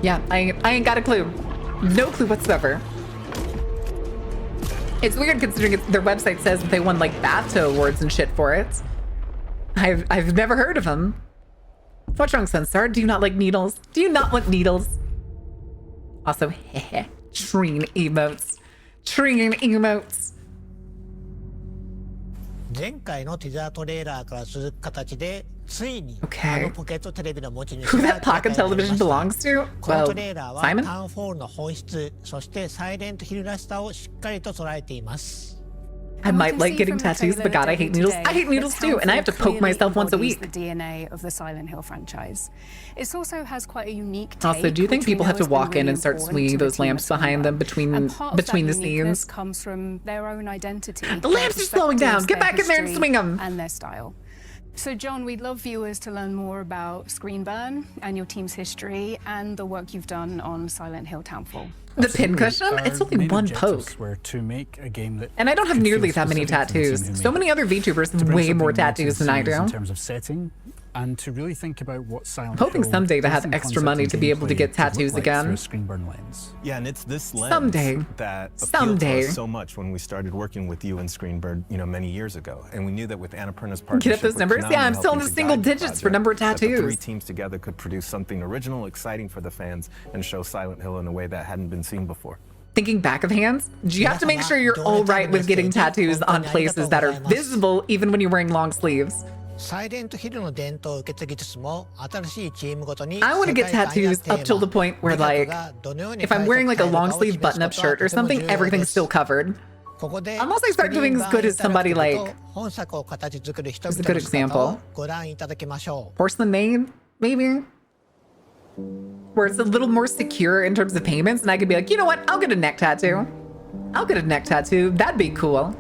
Yeah, I ain't got a clue. No clue whatsoever. It's weird considering their website says that they won like BAFTA awards and shit for it. I've never heard of them. What's wrong, Sunstar? Do you not like needles? Do you not want needles? Also, heh, Treen emotes. Treen emotes. 前回のティザートレーラーから続く形でついに Okay. あのポケットテレビの持ち主 Who が that pocket television belongs to? この Well, トレーラーは Simon? タウンフォールの本質そしてサイレントヒルらしさをしっかりと捉えています I might like getting tattoos, but God, I hate needles. I hate needles too, and I have to poke myself once a week. The DNA of the Silent Hill franchise. It also has quite a unique take, Also, do you think which we people know have to has been walk in really and start important swinging to the those team lamps at behind them And part of between that the uniqueness scenes? comes from their own identity. The lamps are slowing down. Get back in there and history, swing 'em. And their style. So, John, we'd love viewers to learn more about Screenburn and your team's history and the work you've done on Silent Hill Townfall. The pincushion? It's only one poke. Were to make a game that And I don't have could nearly feel that many specific to the team tattoos. who So made many it. other VTubers To have bring way something more new to the tattoos than I series do. in terms of setting, and to really think about what Silent Hoping Hill someday to have both in extra concept money and to be able to gameplay get could look tattoos like again. through a Screenburn lens. Yeah, and it's this lens Someday. that appealed Someday. to us so much when we started working with you and Screenbird, many years ago. And we knew that with Annapurna's partnership Get up those with numbers? Konami Yeah, I'm still in helping the to single guide the digits for project, number of that the three tattoos. teams together could produce something original, exciting for the fans, and show Silent Hill in a way that hadn't been seen before. Thinking back of hands, you have to make sure you're all right with getting tattoos on places that are visible even when you're wearing long sleeves. サイレントヒルの伝統を受け継ぎつつも新しいチームごとに I want to get tattoos up till the point where, like, if I'm wearing like a long sleeve button up shirt or something, everything's still covered. Unless I start doing as good as somebody like, who's a good example? Porcelain Maid, maybe? Where it's a little more secure in terms of payments, and I could be like, you know what? I'll get a neck tattoo. I'll get a neck tattoo. That'd be cool.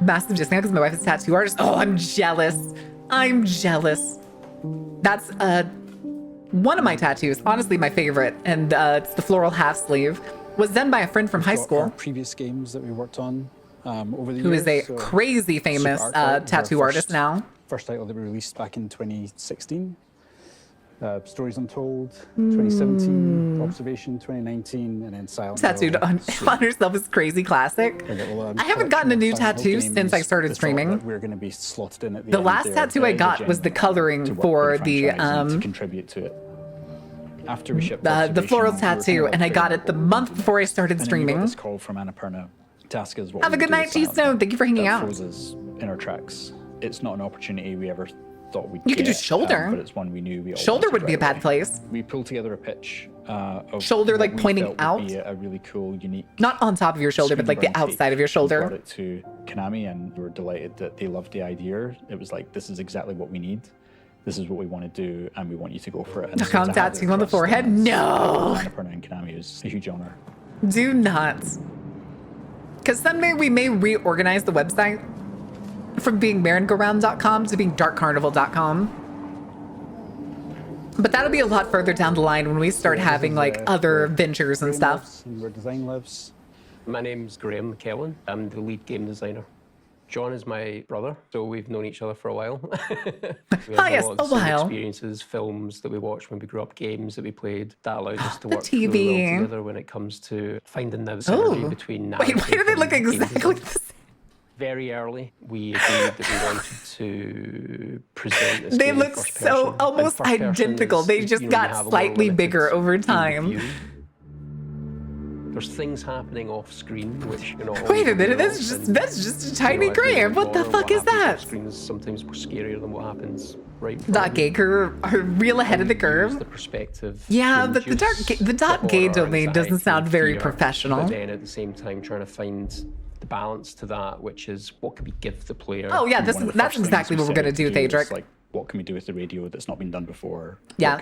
Massive discount because my wife is a tattoo artist. Oh, I'm jealous. I'm jealous. That's one of my tattoos, honestly my favorite, and it's the floral half sleeve. Was done by a friend from high school. Our previous games that we worked on over the years. Who is a crazy famous tattoo artist now. First title that we released back in 2016. Stories Untold, 2017, Observation, 2019, and then Silent Hill. Tattooed on herself is crazy classic. I haven't gotten a new tattoo since I started streaming. We're going to be slotted in at the last tattoo I got was the coloring for the to contribute to it. After we shipped the floral tattoo, and I got it the month before I started streaming. This call from Annapurna to ask us what Have a good night, G-Stone. Thank you for hanging out. In our tracks. It's not an opportunity we ever thought we'd You could do shoulder. But it's one we knew we all shoulder would be a bad place. We pulled together a pitch of shoulder like pointing out. Would be a really cool, unique. Not on top of your shoulder, but like the outside of your shoulder. We brought it to Konami, and we were delighted that they loved the idea. It was like, this is exactly what we need. This is what we want to do, and we want you to go for it. And Knock on tattoo on the forehead? No. Annapurna and Konami is a huge honor. Do not. Because someday we may reorganize the website from being merry-go-round.com to being darkcarnival.com. But that'll be a lot further down the line when we start having like other ventures and stuff. Where design lives. My name's Graham McKellen. I'm the lead game designer. John is my brother, so we've known each other for a while. We have yes, lots a while. Of experiences, films that we watched when we grew up, games that we played. That allowed us to The work TV. really well together when it comes to finding the synergy between Wait, why do they look exactly the same? Very early, we agreed that we wanted to present this They game in look first so person. almost And first person identical. is, They you just know, you got have a more slightly limited bigger over field of time. view. There's things happening off screen which, you know. Wait a minute, that's just a tiny Graham. What the fuck is that? Screen is sometimes more scarier than what happens right. Dot gay curve, real ahead of the curve. The perspective. Yeah, but the dot gay domain doesn't sound very professional. But then at the same time, trying to find the balance to that, which is what can we give the player. Oh yeah, that's exactly what we're gonna do, Thaedric. Like, what can we do with the radio that's not been done before? Yeah,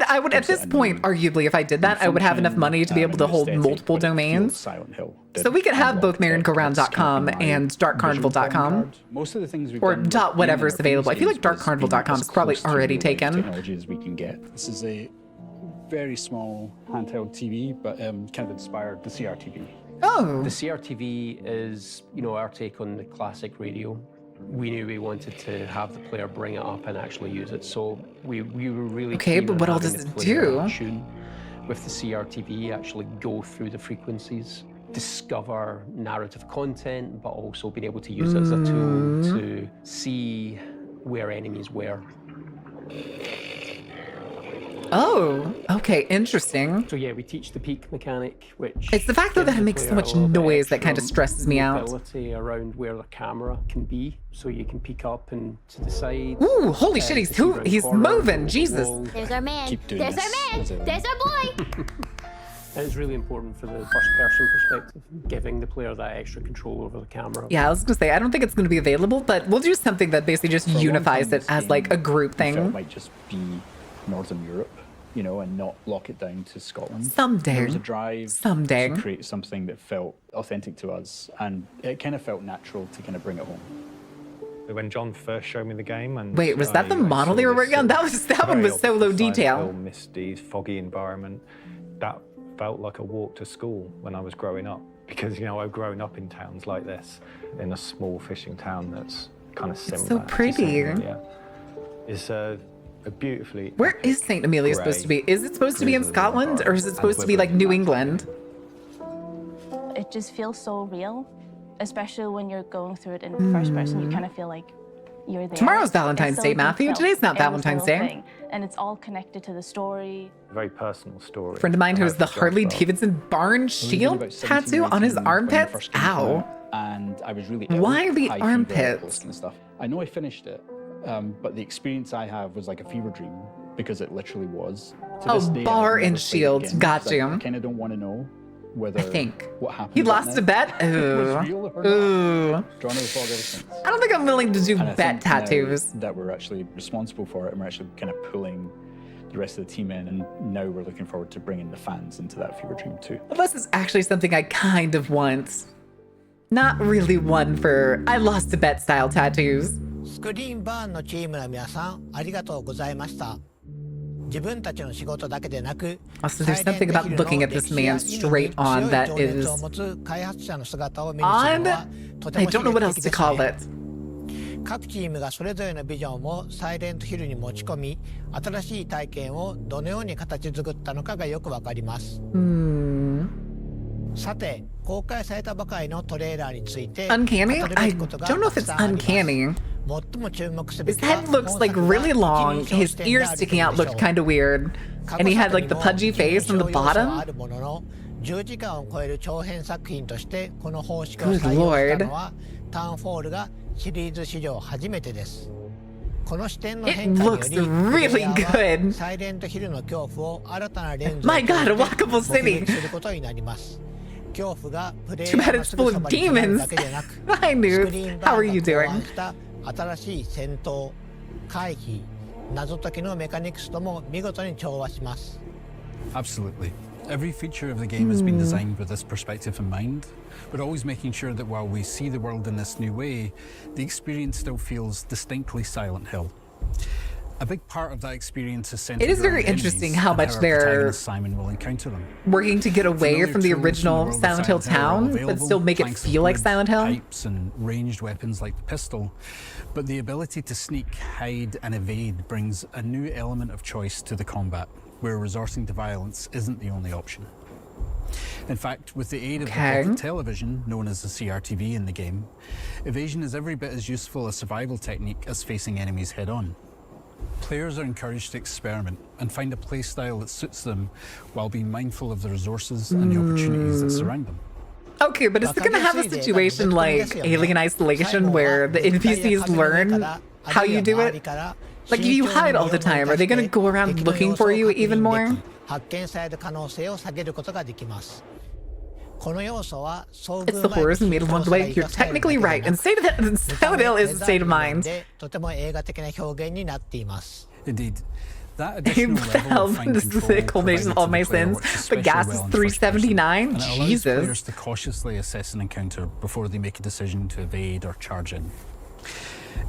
I would at this point, arguably, if I did that, I would have enough money to be able to hold multiple domains. So we could have both merry-go-round.com and darkcarnival.com. Most of the things or dot whatever's available. I feel like darkcarnival.com is probably already taken. Technologies we can get. This is a very small handheld TV, but kind of inspired the CRTV. Oh. The CRTV is, you know, our take on the classic radio. We knew we wanted to have the player bring it up and actually use it, so we were really okay. But what all does it do? Tune with the CRTV, actually go through the frequencies, discover narrative content, but also being able to use it as a tool to see where enemies were. Oh, okay, interesting. So yeah, we teach the peak mechanic, which it's the fact though that it makes so much noise that kind of stresses me out. Mobility around where the camera can be, so you can peek up and to the side. Ooh, holy shit, he's moving, Jesus. There's our man. There's our man. There's our boy. And it's really important for the first-person perspective, giving the player that extra control over the camera. Yeah, I was gonna say, I don't think it's gonna be available, but we'll do something that basically just unifies it as like a group thing. It might just be Northern Europe, you know, and not lock it down to Scotland. Someday. There was a drive to create something that felt authentic to us, and it kind of felt natural to kind of bring it home. When John first showed me the game, and wait, was that the model they were working on? That one was so low detail. Misty, foggy environment. That felt like a walk to school when I was growing up, because you know I've grown up in towns like this, in a small fishing town that's kind of similar. It's so pretty. Yeah, it's a beautifully. Where is St. Amelia supposed to be? Is it supposed to be in Scotland, or is it supposed to be like New England? It just feels so real, especially when you're going through it in first person. You kind of feel like you're there. Tomorrow's Valentine's Day, Matthew. Today's not Valentine's Day. And it's all connected to the story. Very personal story. Friend of mine who has the Harley Davidson barn shield tattoo on his armpit. Ow. and I was really Why ill, the high fever, armpits? and stuff. I know I finished it, but the experience I have was like a fever dream because it literally was. To this day, bar I've and never played it shields. again, Got 'cause you. I kind of don't want to know whether what happened. He lost a bet? was Ooh. real or Ooh. not. Drawn with Vods ever since. I don't think I'm willing to do And I bet think now tattoos. that we're actually responsible for it, and we're actually kind of pulling the rest of the team in, and now we're looking forward to bringing the fans into that fever dream too. Well, this is actually something I kind of want. Not really one for I lost a bet style tattoos. スクリーンバーンのチームの皆さんありがとうございました。自分たちの仕事だけでなく、 Also, there's something about looking at this man straight on that is odd. I don't know what else to call it. 各チームがそれぞれのビジョンをサイレントヒルに持ち込み、新しい体験をどのように形作ったのかがよくわかります。さて、公開されたばかりのトレーラーについて Uncanny? I don't know if it's uncanny. His head looks like really long. His ears sticking out looked kind of weird. And he had like the pudgy face on the bottom. 10時間を超える長編作品としてこの方式を採用したのはタウンフォールがシリーズ史上初めてです。この視点の変化により、プレイヤーはサイレントヒルの恐怖を新たなレンズを通して目撃することになります。恐怖がプレイヤーのすぐそばにいるだけでなく、スクリーンバーンが考案した新しい戦闘、回避、謎解きのメカニクスとも見事に調和します。Absolutely. Every feature of the game has been designed with this perspective in mind, but always making sure that while we see the world in this new way, the experience still feels distinctly Silent Hill. A big part of that experience is centered It is very around interesting enemies how and much our they're protagonist Simon will encounter them. working to get away Familiar from the tools in original world of Silent Hill are all town, but available, still make it planks feel of like wood, Silent Hill. Pipes and ranged weapons like the pistol, but the ability to sneak, hide, and evade brings a new element of choice to the combat, where resorting to violence isn't the only option. In fact, with the aid of the pocket television, known as the CRTV in the game, evasion is every bit as useful a survival technique as facing enemies head-on. Players are encouraged to experiment and find a playstyle that suits them while being mindful of the resources and the opportunities that surround them. Okay, but is it going to have a situation like Alien Isolation where the NPCs learn how you do it? Like, if you hide all the time, are they going to go around looking for you even more? 発見される可能性を下げることができます。この要素は遭 It's the horrors who made along the way. You're technically right. And Silent Hill is a state of mind. とても映画的な表現になっています。 Indeed. That additional level of fine This is the control culmination of all my sins. But gas is $3.79. And it allows Jesus. players to cautiously assess an encounter before they make a decision to evade or charge in.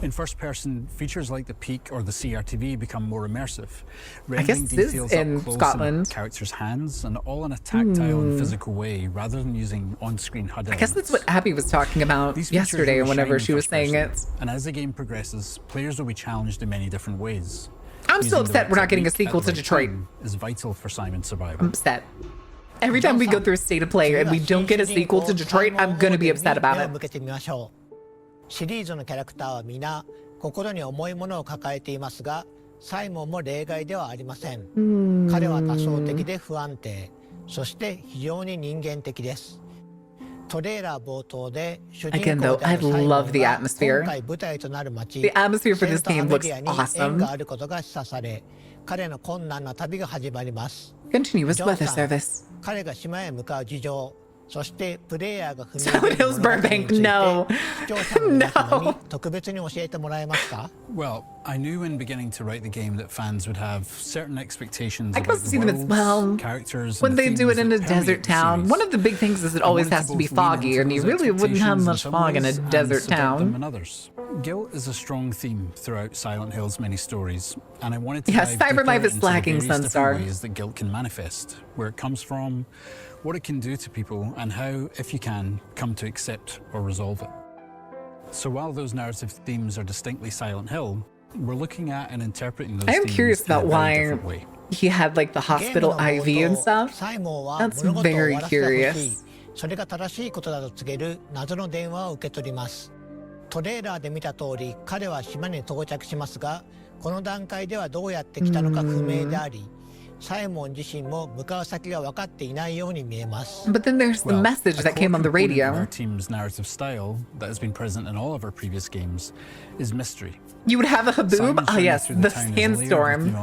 In first person, features like the peak or the CRTV become more immersive, rendering details in up close Scotland. in characters' hands and all in a tactile and physical way rather than using on-screen HUD I guess that's what Abby was talking about yesterday whenever she was saying it. And as the game progresses, players will be challenged in many different ways. I'm still upset we're not getting a sequel to Detroit. Is vital for Simon's survival. I'm upset. Every time we go through a state of play and we don't get a sequel to Detroit, I'm gonna be upset about it. シリーズのキャラクターは皆心に重いものを抱えていますが、サイモンも例外ではありません。彼は多層的で不安定、そして非常に人間的です。トレーラー冒頭で主人公であるサイモンが今回舞台となる街、セントアメリアに縁があることが示唆され、彼の困難な旅が始まります。Continuous weather service. 彼が島へ向かう事情。 そしてプレイヤーが踏み Silent Hill's Burbank. No. No. 特別に教えてもらえますか? Well, I knew when beginning to write the game that fans would have certain expectations I about can the see them as worlds, well. characters, When and they do it in a themes that desert permeate the town, series. one of the big things is it always has to be foggy, and you really wouldn't have much fog in a desert town. Guilt is a strong theme throughout Silent Hill's many stories, and I wanted to Yeah, dive cyber deeper life is into the lacking, various different Sunstar. ways that guilt can manifest, where it comes from, what it can do to people, and how, if you can, come to accept or resolve it. So while those narrative themes are distinctly Silent Hill, we're looking at and interpreting those I am themes curious in a about very why different way. he had like the hospital IV and stuff. That's very curious. それが正しいことだと告げる謎の電話を受け取ります。トレーラーで見た通り、彼は島に到着しますが、この段階ではどうやって来たのか不明であり、サイモン自身も向かう先が分かっていないように見えます。 But then there's the message that came on the radio. Our team's narrative style that has been present in all of our previous games is mystery. You would have a haboob? Ah, yes, the sandstorm.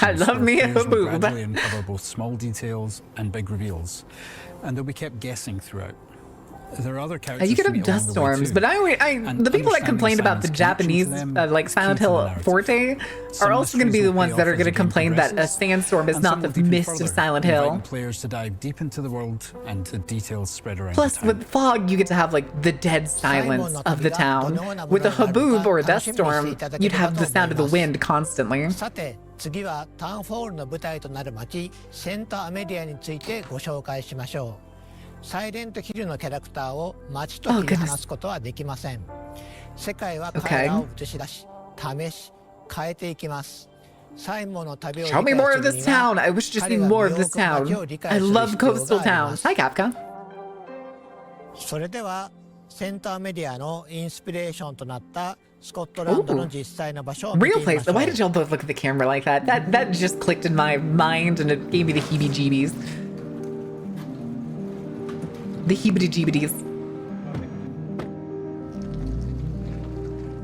I love me a haboob. Gradually uncover both small details and big reveals, and they'll be kept guessing throughout. There are other characters. You could have dust storms, but the people that complained about the Japanese like Silent Hill Forte are also going to be the ones that are going to complain that a sandstorm is not the mist of Silent Hill. Players to dive deep into the world and the details spread around. Plus, with fog, you get to have like the dead silence of the town. With a haboob or a dust storm, you'd have the sound of the wind constantly. さて、次はタウンフォールの舞台となる街セントアメリアについてご紹介しましょう。サイレントヒルのキャラクターを街と切り離すことはできません。世界は彼らを映し出し、試し、変えていきます。サイモンの旅を理解す Show る me に more は of this town. I wish to see more of this town. I love coastal towns. Hi, Kafka. それではセントアメリアのインスピレーションとなったスコットランドの実際の場所を見て Real みましょ place. う。 Why did y'all both look at the camera like that? That just clicked in my mind and it gave me the heebie-jeebies. The heebie-jeebies.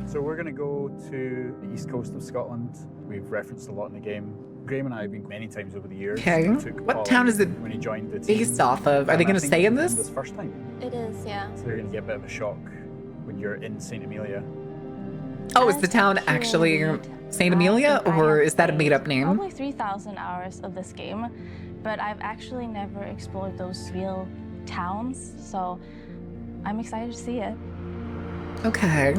So we're going to go to the east coast of Scotland. We've referenced a lot in the game. Graham and I have been many times over the years. Okay. What town is it when he joined the team. based off of? Are they going to stay in this? This first time. It is, yeah. So you're going to get a bit of a shock when you're in St. Amelia. Oh, is the town actually St. Amelia, or is that a made-up name? Probably 3,000 hours of this game, but I've actually never explored those real towns, so I'm excited to see it. Okay.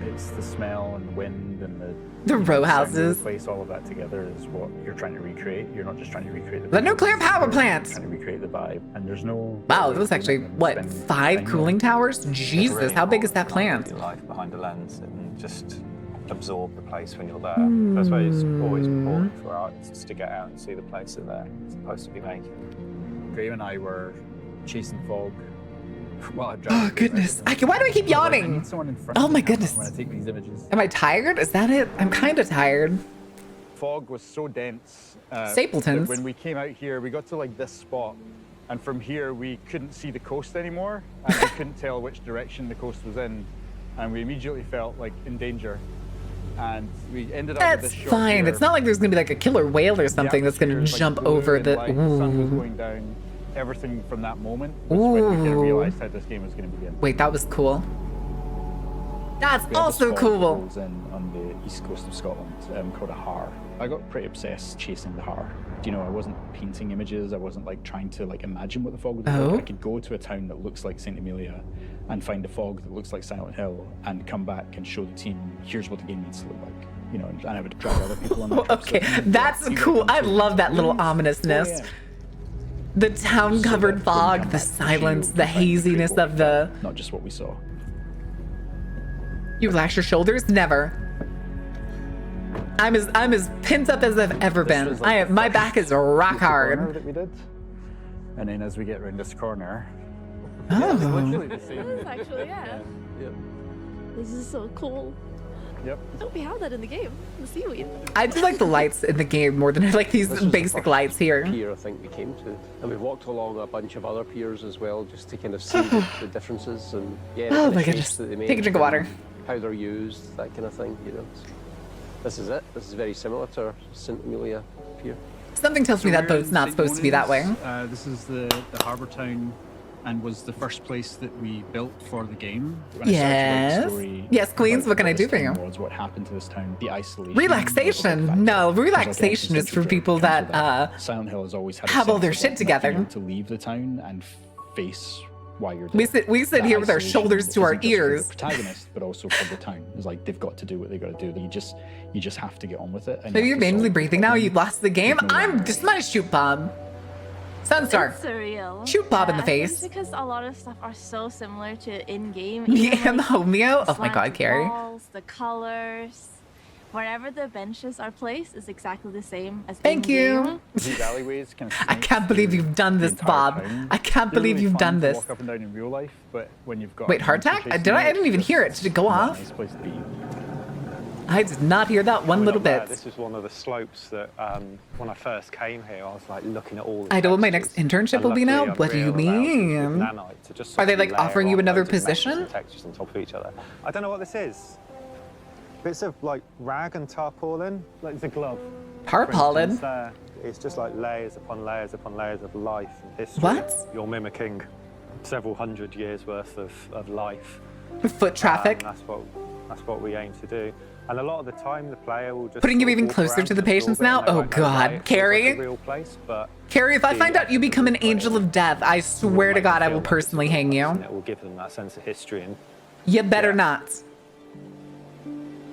It's the smell and the wind and the row sound of houses. the place, all of that together is what you're trying to recreate. You're not just trying to recreate The nuclear power plant. You're trying to recreate the vibe, and there's no. Wow, that was actually what, 5 cooling towers? Jesus, how big is that plant? Life behind the lens and just absorb the place when you're there. That's why it's always important for artists to get out and see the place that they're supposed to be making. Graham and I were chasing fog. Well, Oh goodness! Why do I keep yawning? Oh my goodness! When I take these images. Am I tired? Is that it? I'm kind of tired. Fog was so dense. Stapletons. That when we came out here, we got to like this spot, and from here we couldn't see the coast anymore, and we couldn't tell which direction the coast was in, and we immediately felt like in danger. And we ended up with That's this shot fine. here. It's not like there's gonna be like a killer whale or something that's gonna jump over the. Light, the sun was Ooh. going down. Everything from that moment was when we kind of realized how this game was going to begin. Wait, that was cool. That's We had this also fog cool. that rolls in on the east coast of Scotland called a har. I got pretty obsessed chasing the har. You know, I wasn't painting images. I wasn't like trying to like imagine what the fog would look like. I could go to a town that looks like St. Amelia and find a fog that looks like Silent Hill and come back and show the team, here's what the game needs to look like. You know, and I would drag other people on the trip. Okay, that's cool. I love that little ominousness. The town-covered fog, the silence, the haziness of the. Not just what we saw. You relax your shoulders? Never. I'm as pent up as I've ever been. My back is rock hard. That we did. And then as we get around this corner, Oh. it's literally the same. This is actually, yeah. This is so cool. Yep. Don't we have that in the game? The seaweed. I do like the lights in the game more than I like these basic lights here. Pier I think we came to, and we've walked along a bunch of other piers as well, just to kind of see the differences and yeah. Oh the my shapes goodness. that they make Take a drink of water. and how they're used, that kind of thing. You know, this is it. This is very similar to our St. Amelia pier. Something tells me that boat's not supposed to be that way. This is the harbour town, and was the first place that we built for the game. When I started to write the Yes. story Yes, Queens, about what can I this do for town you? Was what happened to this town, the isolation. Relaxation. No, relaxation is for people that Silent Hill has always had a have all sense their of, shit like, not being together. able to leave the town and face why you're there. We sit That here with our isolation shoulders to our isn't just for ears. the protagonist, but also for the town. It's like they've got to do what they got to do. You just have to get on with it. And Maybe you you're have to manually solve breathing now. You lost the game. I'm just my shoot bomb. Sunstar. It's surreal. Shoot Bob in the I think face. because a lot of stuff are so similar to in-game. Me even, and the homeo. the Oh my god, slanted Carrie. walls, the colors. Wherever the benches are placed is exactly the same as Thank in-game. you. These alleyways kind of I can't believe you've done this, Bob. I can't believe you've done this. Walk up and down in real life, but when you've got Wait, hardtack? I didn't even hear it. Did it go off? Nice place to be. I did not hear that one little bit. This was one of the slopes that when I first came here, I was like looking at all the I know what my next internship will be now. What do you mean? Are they like offering you another position? Textures on top of each other. I don't know what this is. Bits of like rag and tarpaulin, like the glove. Tarpaulin? It's just like layers upon layers upon layers of life and history. What? You're mimicking several hundred years worth of life. Foot traffic. That's what we aim to do. And a lot of the time, the player will just putting you even closer to the patients now. Oh God, Carrie. Carrie, if I find out you become an angel of death, I swear to God, I will personally hang you. It will give them that sense of history. And you better not.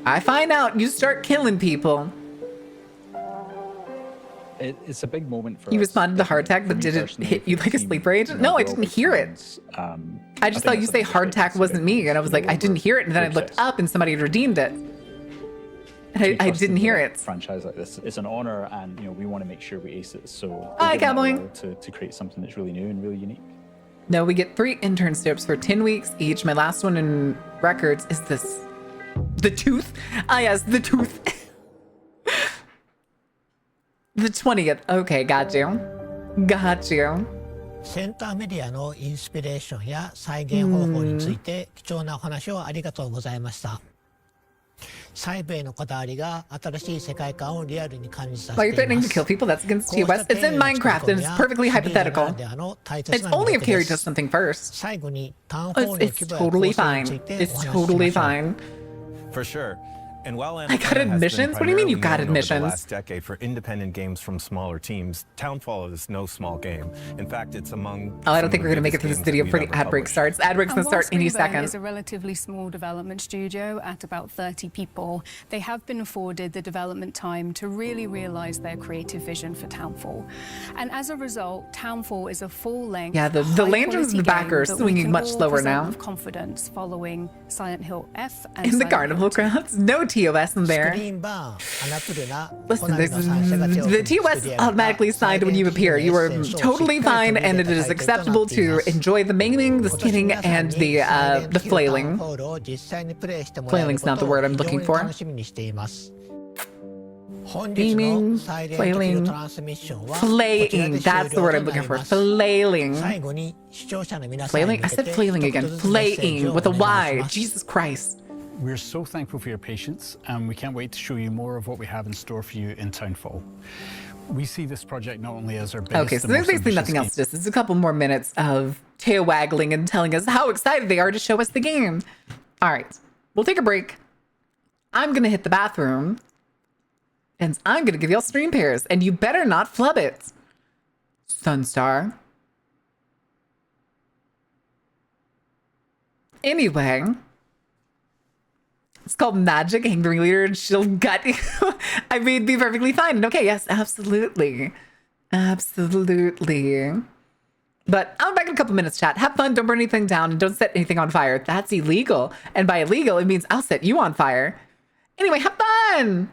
I find out you start killing people. It's a big moment for You us. responded to hardtack, but did it hit you like a sleeper agent? No, I didn't hear it. I just thought you say hardtack wasn't me, and I was like, I didn't hear it, and then I looked up and somebody had redeemed it. And I didn't hear it. Franchise like this, it's an honor, and we want to make sure we ace it. So Hi, Cowboy. To create something that's really new and really unique. No, we get 3 internships for 10 weeks each. My last one in records is this. The tooth? Ah, yes, the tooth. The 20th. Okay, got you. Got you. センターメディアのインスピレーションや再現方法について貴重なお話をありがとうございました。細部へのこだわりが新しい世界観をリアルに感じさせ While て you're いま threatening す。 to kill people, that's against TOS. It's in Minecraft and it's perfectly hypothetical. It's only if Carrie does something first. 最後にタウンホールの It's 規模や構 totally 成に fine. ついて It's お話しし totally ましょう。 fine. For sure. And while I got admissions? What do you mean you got admissions? The last decade for independent games from smaller teams, Townfall is no small game. In fact, it's among. Oh, I don't think we're gonna make it through this video before the ad break starts. Ad break's gonna start any second. Is a relatively small development studio at about 30 people. They have been afforded the development time to really realize their creative vision for Townfall. And as a result, Townfall is a full-length, Yeah, the lanterns in the back are swinging much slower now. With confidence following Silent Hill F and In the Silent carnival crowds, no TOS in there. Listen, the TOS automatically signed when you appear. You are totally fine, and it is acceptable to enjoy the maiming, the skinning, and the flailing. Flailing's not the word I'm looking for. Maiming, flailing, flaying. That's the word I'm looking for. Flailing. Flailing? I said flailing again. Flaying with a Y. Jesus Christ. We're so thankful for your patience, and we can't wait to show you more of what we have in store for you in Townfall. We see this project not only as our biggest. Okay, so there's basically nothing else to this. It's a couple more minutes of tail waggling and telling us how excited they are to show us the game. All right, we'll take a break. I'm gonna hit the bathroom, and I'm gonna give y'all stream pairs, and you better not flub it. Sunstar. Anyway. It's called Magic, hang the ringleader, and she'll gut you. I mean, be perfectly fine. And okay, yes, absolutely. Absolutely. But I'm back in a couple minutes, chat. Have fun, don't burn anything down, and don't set anything on fire. That's illegal. And by illegal, it means I'll set you on fire. Anyway, have fun!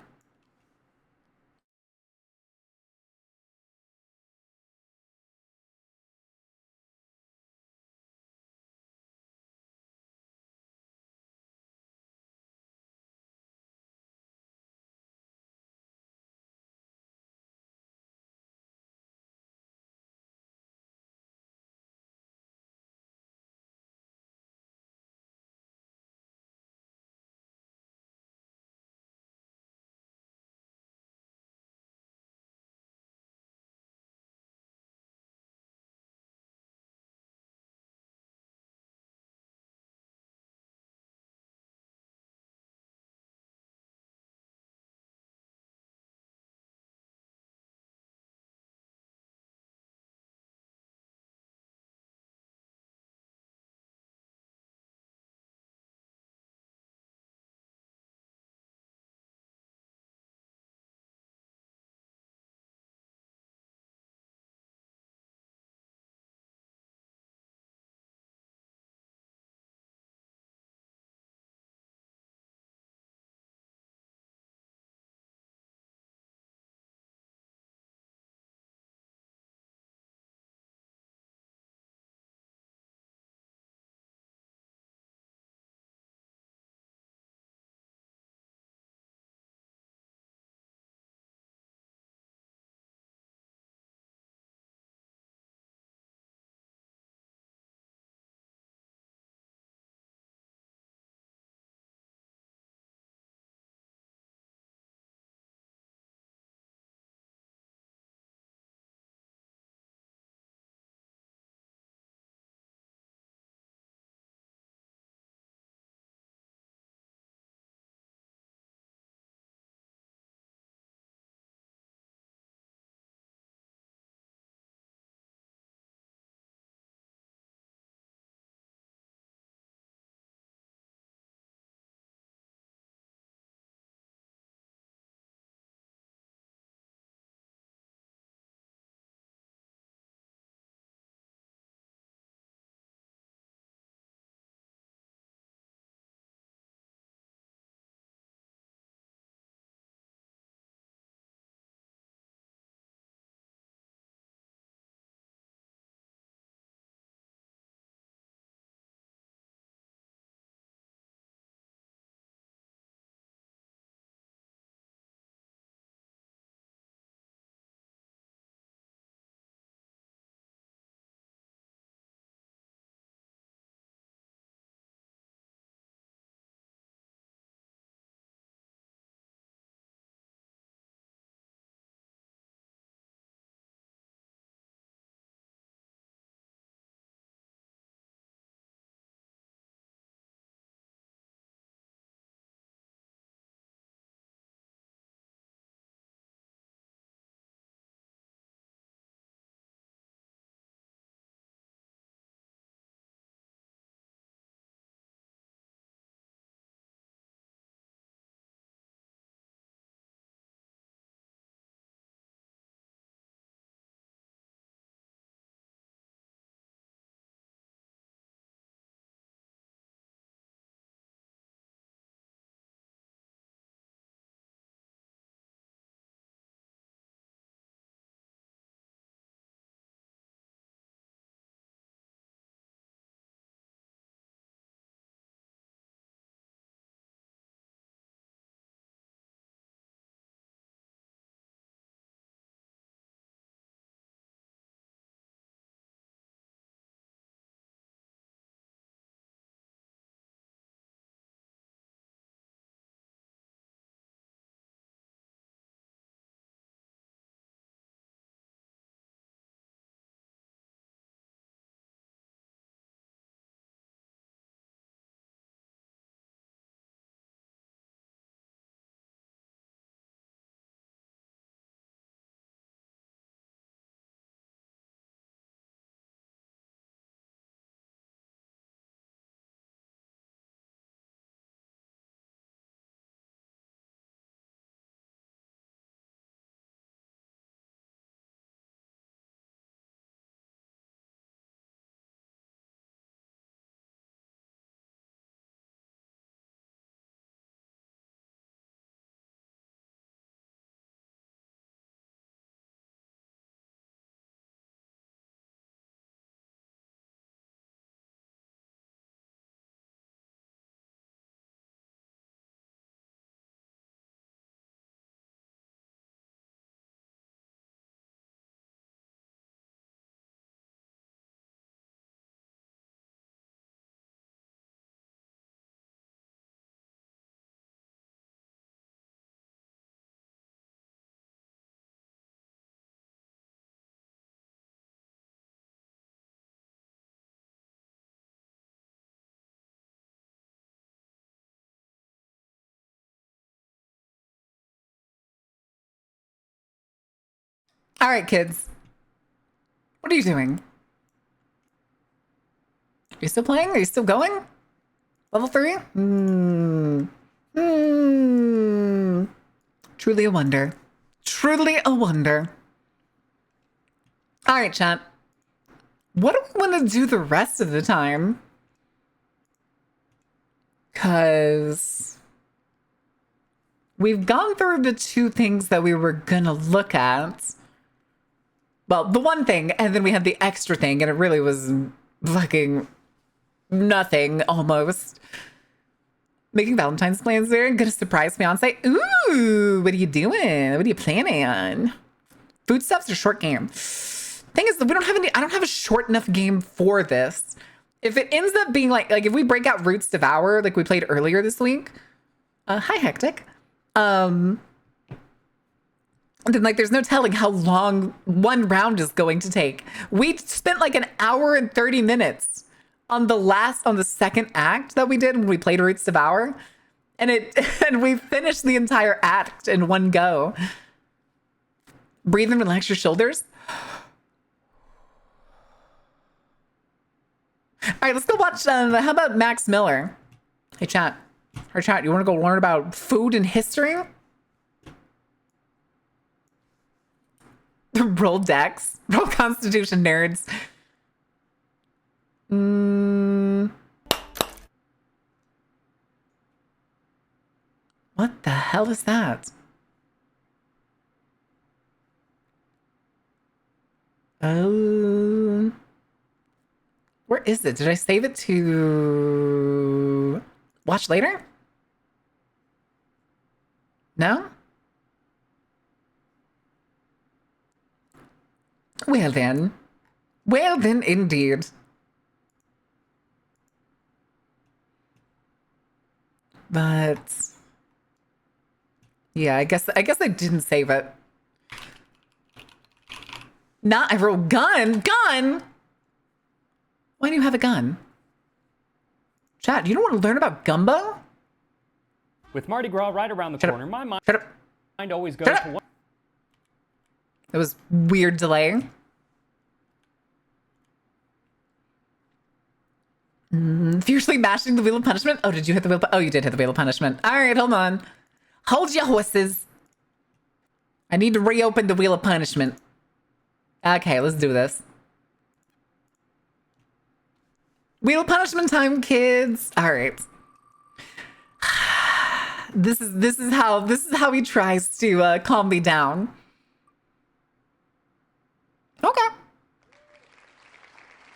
All right, kids. What are you doing? Are you still playing? Are you still going? Level 3? Truly a wonder. Truly a wonder. All right, chat. What do we want to do the rest of the time? Because we've gone through the 2 things that we were gonna look at. Well, the one thing, and then we had the extra thing, and it really was fucking nothing, almost. Making Valentine's plans there. Gonna surprise fiance. Ooh, what are you doing? What are you planning on? Foodstuffs or short game? Thing is, we don't have any. I don't have a short enough game for this. If it ends up being like if we break out Roots Devour, like we played earlier this week. Hi, Hectic. Then like there's no telling how long one round is going to take. We spent like an hour and 30 minutes on the second act that we did when we played Roots Devour. And we finished the entire act in one go. Breathe and relax your shoulders. All right, let's go watch, how about Max Miller? Hey, chat. Or chat, you want to go learn about food and history? Roll decks. Roll Constitution, nerds. What the hell is that? Oh. Where is it? Did I save it to watch later? No? Well then. Well then, indeed. But yeah, I guess I didn't save it. Not I wrote gun. Gun? Why do you have a gun? Chat, you don't want to learn about gumbo? With Mardi Gras right around the corner, my mind always goes to one. That was weird delay. Fiercely mashing the wheel of punishment. Oh, did you hit the wheel? Oh, you did hit the wheel of punishment. All right, hold on. Hold your horses. I need to reopen the wheel of punishment. Okay, let's do this. Wheel of punishment time, kids. All right. This is how he tries to calm me down. Okay.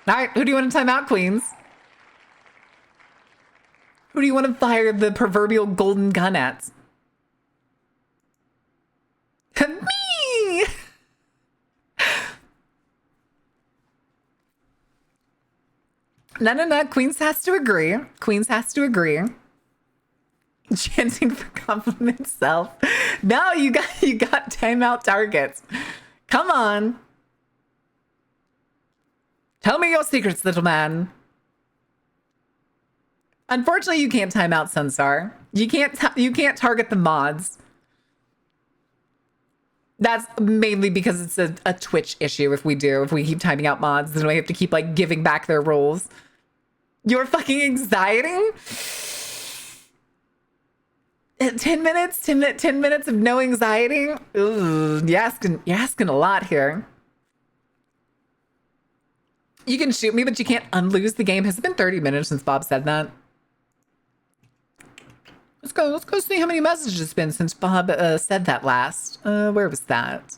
All right, who do you want to time out, queens? Who do you want to fire the proverbial golden gun at? Me! No. Queens has to agree. Queens has to agree. Chanting for compliment self. No, you got timeout targets. Come on. Tell me your secrets, little man. Unfortunately, you can't time out Sunstar. You can't target the mods. That's mainly because it's a Twitch issue. If we keep timing out mods, then we have to keep like giving back their roles. Your fucking anxiety? 10 minutes? 10 minutes of no anxiety? Ooh, you're asking a lot here. You can shoot me, but you can't unlose the game. Has it been 30 minutes since Bob said that? Let's go see how many messages it's been since Bob said that last. Where was that?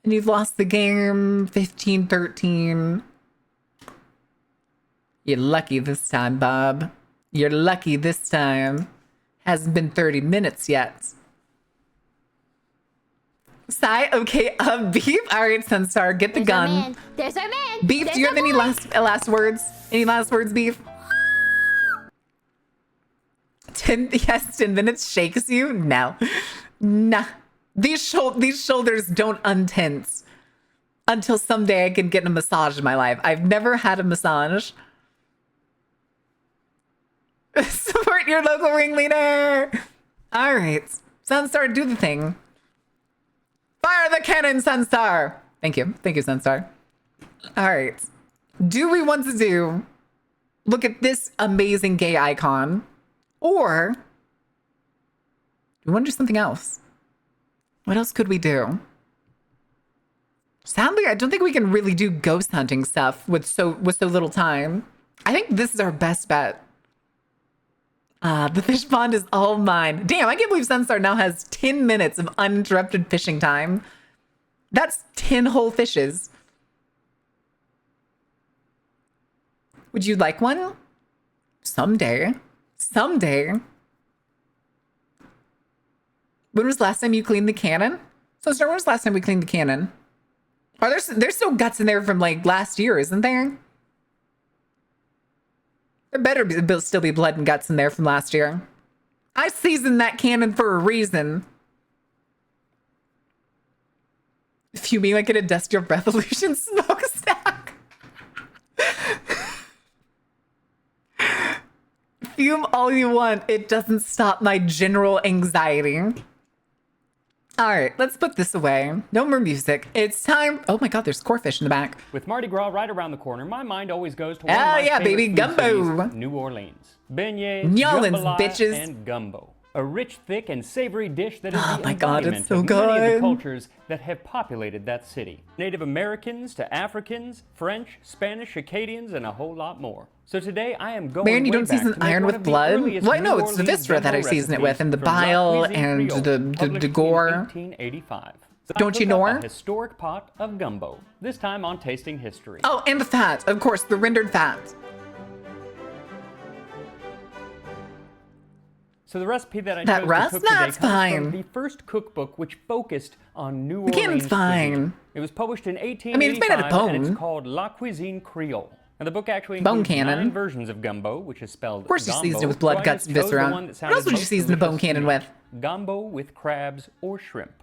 And you've lost the game 15-13. You're lucky this time, Bob. You're lucky this time. Hasn't been 30 minutes yet. Sigh, okay, Beef. All right, Sunstar, get the gun. There's our man. Beef, do you have any last words? Any last words, Beef? 10 minutes shakes you? No. Nah. These shoulders don't untense until someday I can get a massage in my life. I've never had a massage. Support your local ringleader. All right. Sunstar, do the thing. Fire the cannon, Sunstar. Thank you. Thank you, Sunstar. All right. Do we want to do look at this amazing gay icon? Or do we want to do something else? What else could we do? Sadly, I don't think we can really do ghost hunting stuff with so little time. I think this is our best bet. The fish pond is all mine. Damn, I can't believe Sunstar now has 10 minutes of uninterrupted fishing time. That's 10 whole fishes. Would you like one? Someday. Someday. When was the last time you cleaned the cannon? Sunstar, when was the last time we cleaned the cannon? Are there's still guts in there from like last year, isn't there? There better still be blood and guts in there from last year. I seasoned that cannon for a reason. If you mean like an industrial revolution smokestack. Fume all you want. It doesn't stop my general anxiety. All right, let's put this away. No more music. It's time. Oh my God, there's corefish in the back. With Mardi Gras right around the corner, my mind always goes to one of my yeah, favorite baby, food gumbo. cities, New Orleans. Beignets, Nyolins, jambalaya, bitches. and gumbo. A rich, thick, and savory dish that is Oh the my God, embodiment it's so of many of good. the cultures that have populated that city. Native Americans to Africans, French, Spanish, Acadians, and a whole lot more. So today I am going Marion, you way don't back season to make iron one with of the blood? earliest Well, no, New it's the Orleans viscera that I gumbo season it with, and the recipes from bile La Cuisine and Creole, the published gore. in 1885. So Don't I you cook know up her? A historic pot of gumbo, this time on Tasting History. Oh, and the fat, of course, the rendered fat. So the recipe that I That chose rust? to cook today That's comes fine. from the first cookbook which focused on New The cannon's Orleans fine. cuisine. It was published in 1885, I mean, it's made out of bone. and it's called La Cuisine Creole. Now the book actually Bone includes cannon. 9 versions of gumbo, which is spelled Of course you gombo, seasoned it with so blood, I guts, just chose viscera. the one that What sounded else would you most season a bone delicious to cannon me. with? Gumbo with crabs or shrimp.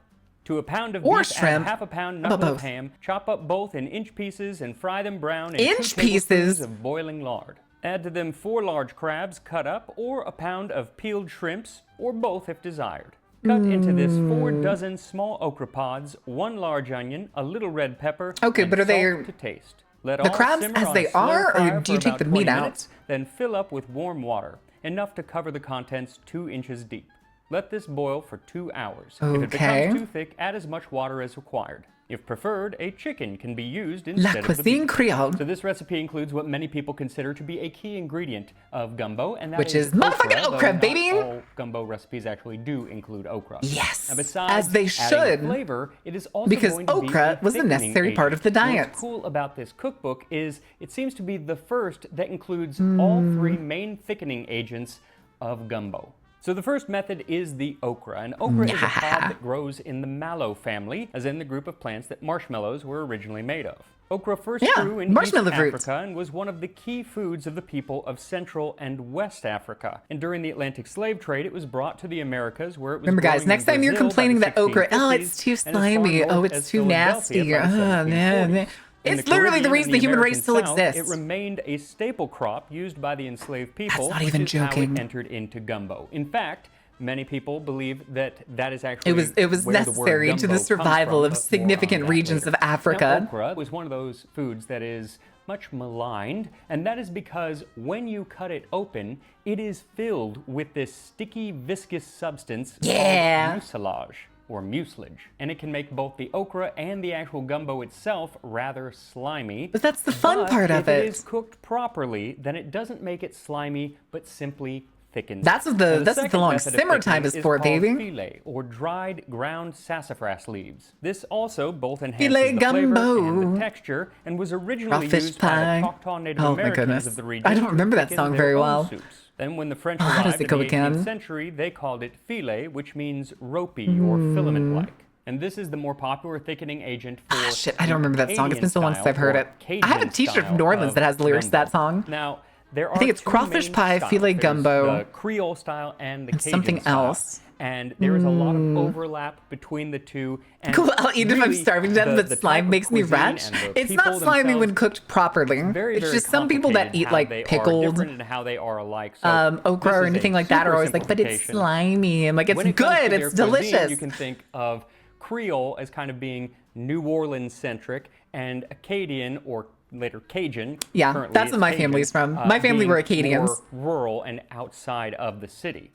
To a pound of Or beef, shrimp. add half a pound How about knuckle of both? ham. Chop up both in inch pieces and fry them brown in Inch 2 tablespoons pieces? of boiling lard. Add to them 4 large crabs cut up, or a pound of peeled shrimps, or both if desired. Cut into this 4 dozen small okra pods, 1 large onion, a little red pepper, Okay, and but are they salt to taste. Let the all crabs simmer as on they a slow are, or fire do you for take about the meat 20 out? minutes, then fill up with warm water, enough to cover the contents 2 inches deep. Let this boil for 2 hours. If it Okay. becomes too thick, add as much water as required. If preferred, a chicken can be used La instead of the Cuisine beef. Creole. So this recipe includes what many people consider to be a key ingredient of gumbo, and that Which is motherfucking though okra, not baby. all gumbo recipes actually do include okra. Yes, Now, besides as they adding should, flavor, it is also because going to be okra was a thickening necessary agent. part of the And diet. What's cool about this cookbook is it seems to be the first that includes all 3 main thickening agents of gumbo. So the first method is the okra, and okra is a pod that grows in the mallow family, as in the group of plants that marshmallows were originally made of. Okra first grew in East marshmallow fruit. Africa and was one of the key foods of the people of Central and West Africa. And during the Atlantic slave trade, it was brought to the Americas, where it was Remember, guys, growing next in time you're Brazil by complaining the that okra, oh, 1650s, it's too and as far slimy, north oh, as it's too Philadelphia nasty, by the nah, 1740s. In It's the literally the Caribbean reason and the human American race still South, exists. It remained a staple crop used by the enslaved people, not even which is how joking. it entered into gumbo. In fact, many people believe that that is actually It was where the word necessary to gumbo the comes survival from, of but more significant on that regions later. of Africa. Now, okra was one of those foods that is much maligned, and that is because when you cut it open, it is filled with this sticky, viscous substance Yeah. called mucilage, or mucilage, and it can make both the okra and the actual gumbo itself rather slimy. But that's the fun part of If it. it is cooked properly, then it doesn't make it slimy, but simply thickens. That's what the- Now, that's what the second long method of simmer time thickening is for, called baby. Filet, or dried ground sassafras leaves. This also both enhances Filet the flavor gumbo. and the texture, and was originally Crawfish used by pie. the Choctaw Native Oh my Americans goodness. of the region. I don't to remember that thicken song their very own well. soups. Then when the French Oh, how does arrived it in go the 18th again? century, they called it filet, which means ropey or filament-like. And this is the more popular thickening agent for Shit, I don't remember that song. It's been so long since I've Acadian heard it. style I have a or t-shirt from Cajun New Orleans style that has the lyrics to that gumbo. song. Now, there are I think it's 2 crawfish main pie, styles. filet There's gumbo, the Creole style and the and Cajun something style. else. And there is a lot of overlap between the two. And Cool, I'll eat it if I'm really, starving to death, the but type slime of makes me cuisine retch. and the It's people not slimy themselves, when cooked properly. very, It's very just some people that complicated eat how like they are pickled different and how they are alike. So okra this or is a anything like that are super always like, but it's simplification. slimy. I'm like, it's When it comes good, to their it's cuisine, delicious. You can think of Creole as kind of being New Orleans-centric, and Acadian, or later Cajun. Yeah, that's what my family's from. My family were Acadians. More rural and outside of the city.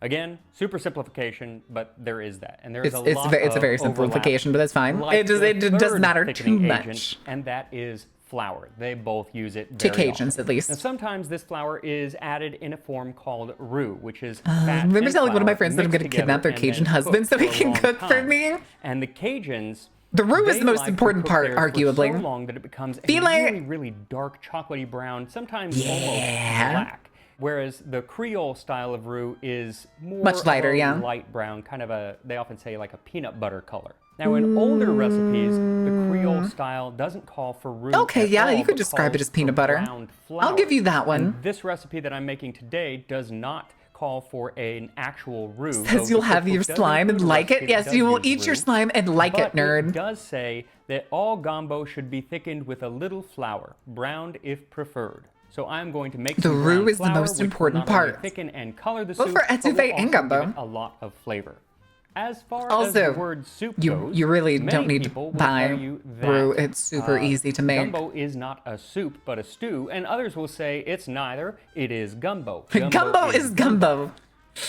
Again, super simplification, but there is that, and there is it's a very simplification, but that's fine. It doesn't matter too much. And that is flour. They both use it to very Cajuns, often. at least. And sometimes this flour is added in a form called roux, which is remember telling one of my friends that I'm going to kidnap their Cajun husband so he can cook for me? And the Cajuns, the roux is the most important part, arguably. So long that it becomes a really, really dark, chocolatey brown, sometimes almost black. Whereas the Creole style of roux is more much lighter, light brown, kind of they often say like a peanut butter color. Now in older recipes, the Creole style doesn't call for roux. Okay, yeah, you could describe it as peanut butter. I'll give you that one. And this recipe that I'm making today does not call for an actual roux. Says you'll have your slime and like it. Yes, you will eat your slime and like it, nerd. It does say that all gumbo should be thickened with a little flour, browned if preferred. So I'm going to make the roux is the most important part. Thicken and color the soup, for etouffee and gumbo. A lot of flavor. As far also, as the word soup goes, you really don't need to buy roux. It's super easy to make. Gumbo is not a soup, but a stew, and others will say it's neither. It is gumbo. Gumbo is gumbo.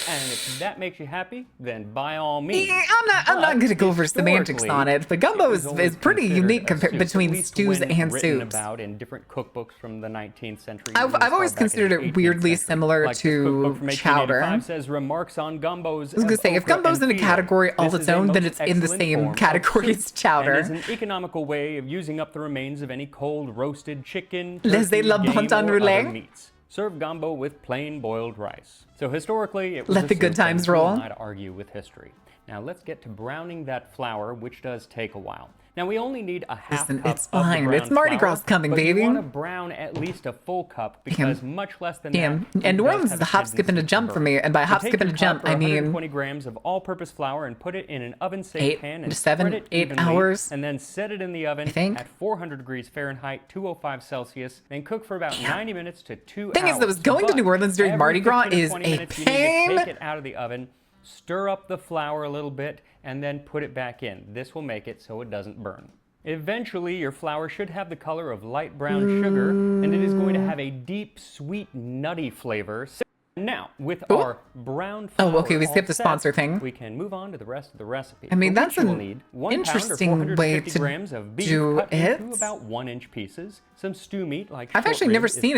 And if that makes you happy, then by all means. Yeah, I'm not going to go over semantics on it, but gumbo is pretty unique between stews and soups. About in different cookbooks from the 19th century. I've always considered it weirdly similar to chowder. Says remarks on gumbos. I was going to say, if gumbo's in a category all its own, then it's in the same category as chowder. It is an economical way of using up the remains of any cold roasted chicken, Laissez la bon temps rouler. Meats. Serve gumbo with plain boiled rice. So historically, it was let the good times roll. I'd argue with history. Now let's get to browning that flour, which does take a while. Now we only need a half cup it's fine. Of the it's Mardi Gras coming, baby. You want to brown at least a full cup because much less than that. And New Orleans is a hop, skip, and a jump for me. And by hop, skip, and a jump, I mean 120 grams of all-purpose flour and put it in an oven-safe pan and 8 hours. And then set it in the oven at 400 degrees Fahrenheit, 205 Celsius. Then cook for about 90 minutes to 2 hours. Thing is, that was going to New Orleans during Mardi Gras is a pain. Take it out of the oven. Stir up the flour a little bit and then put it back in. This will make it so it doesn't burn. Eventually, your flour should have the color of light brown sugar, and it is going to have a deep, sweet, nutty flavor. Now, with our brown flour okay, we skipped the sponsor thing. We can move on to the rest of the recipe. I mean, that's an interesting way to do it. About 1-inch pieces. Some stew meat, like I've actually never seen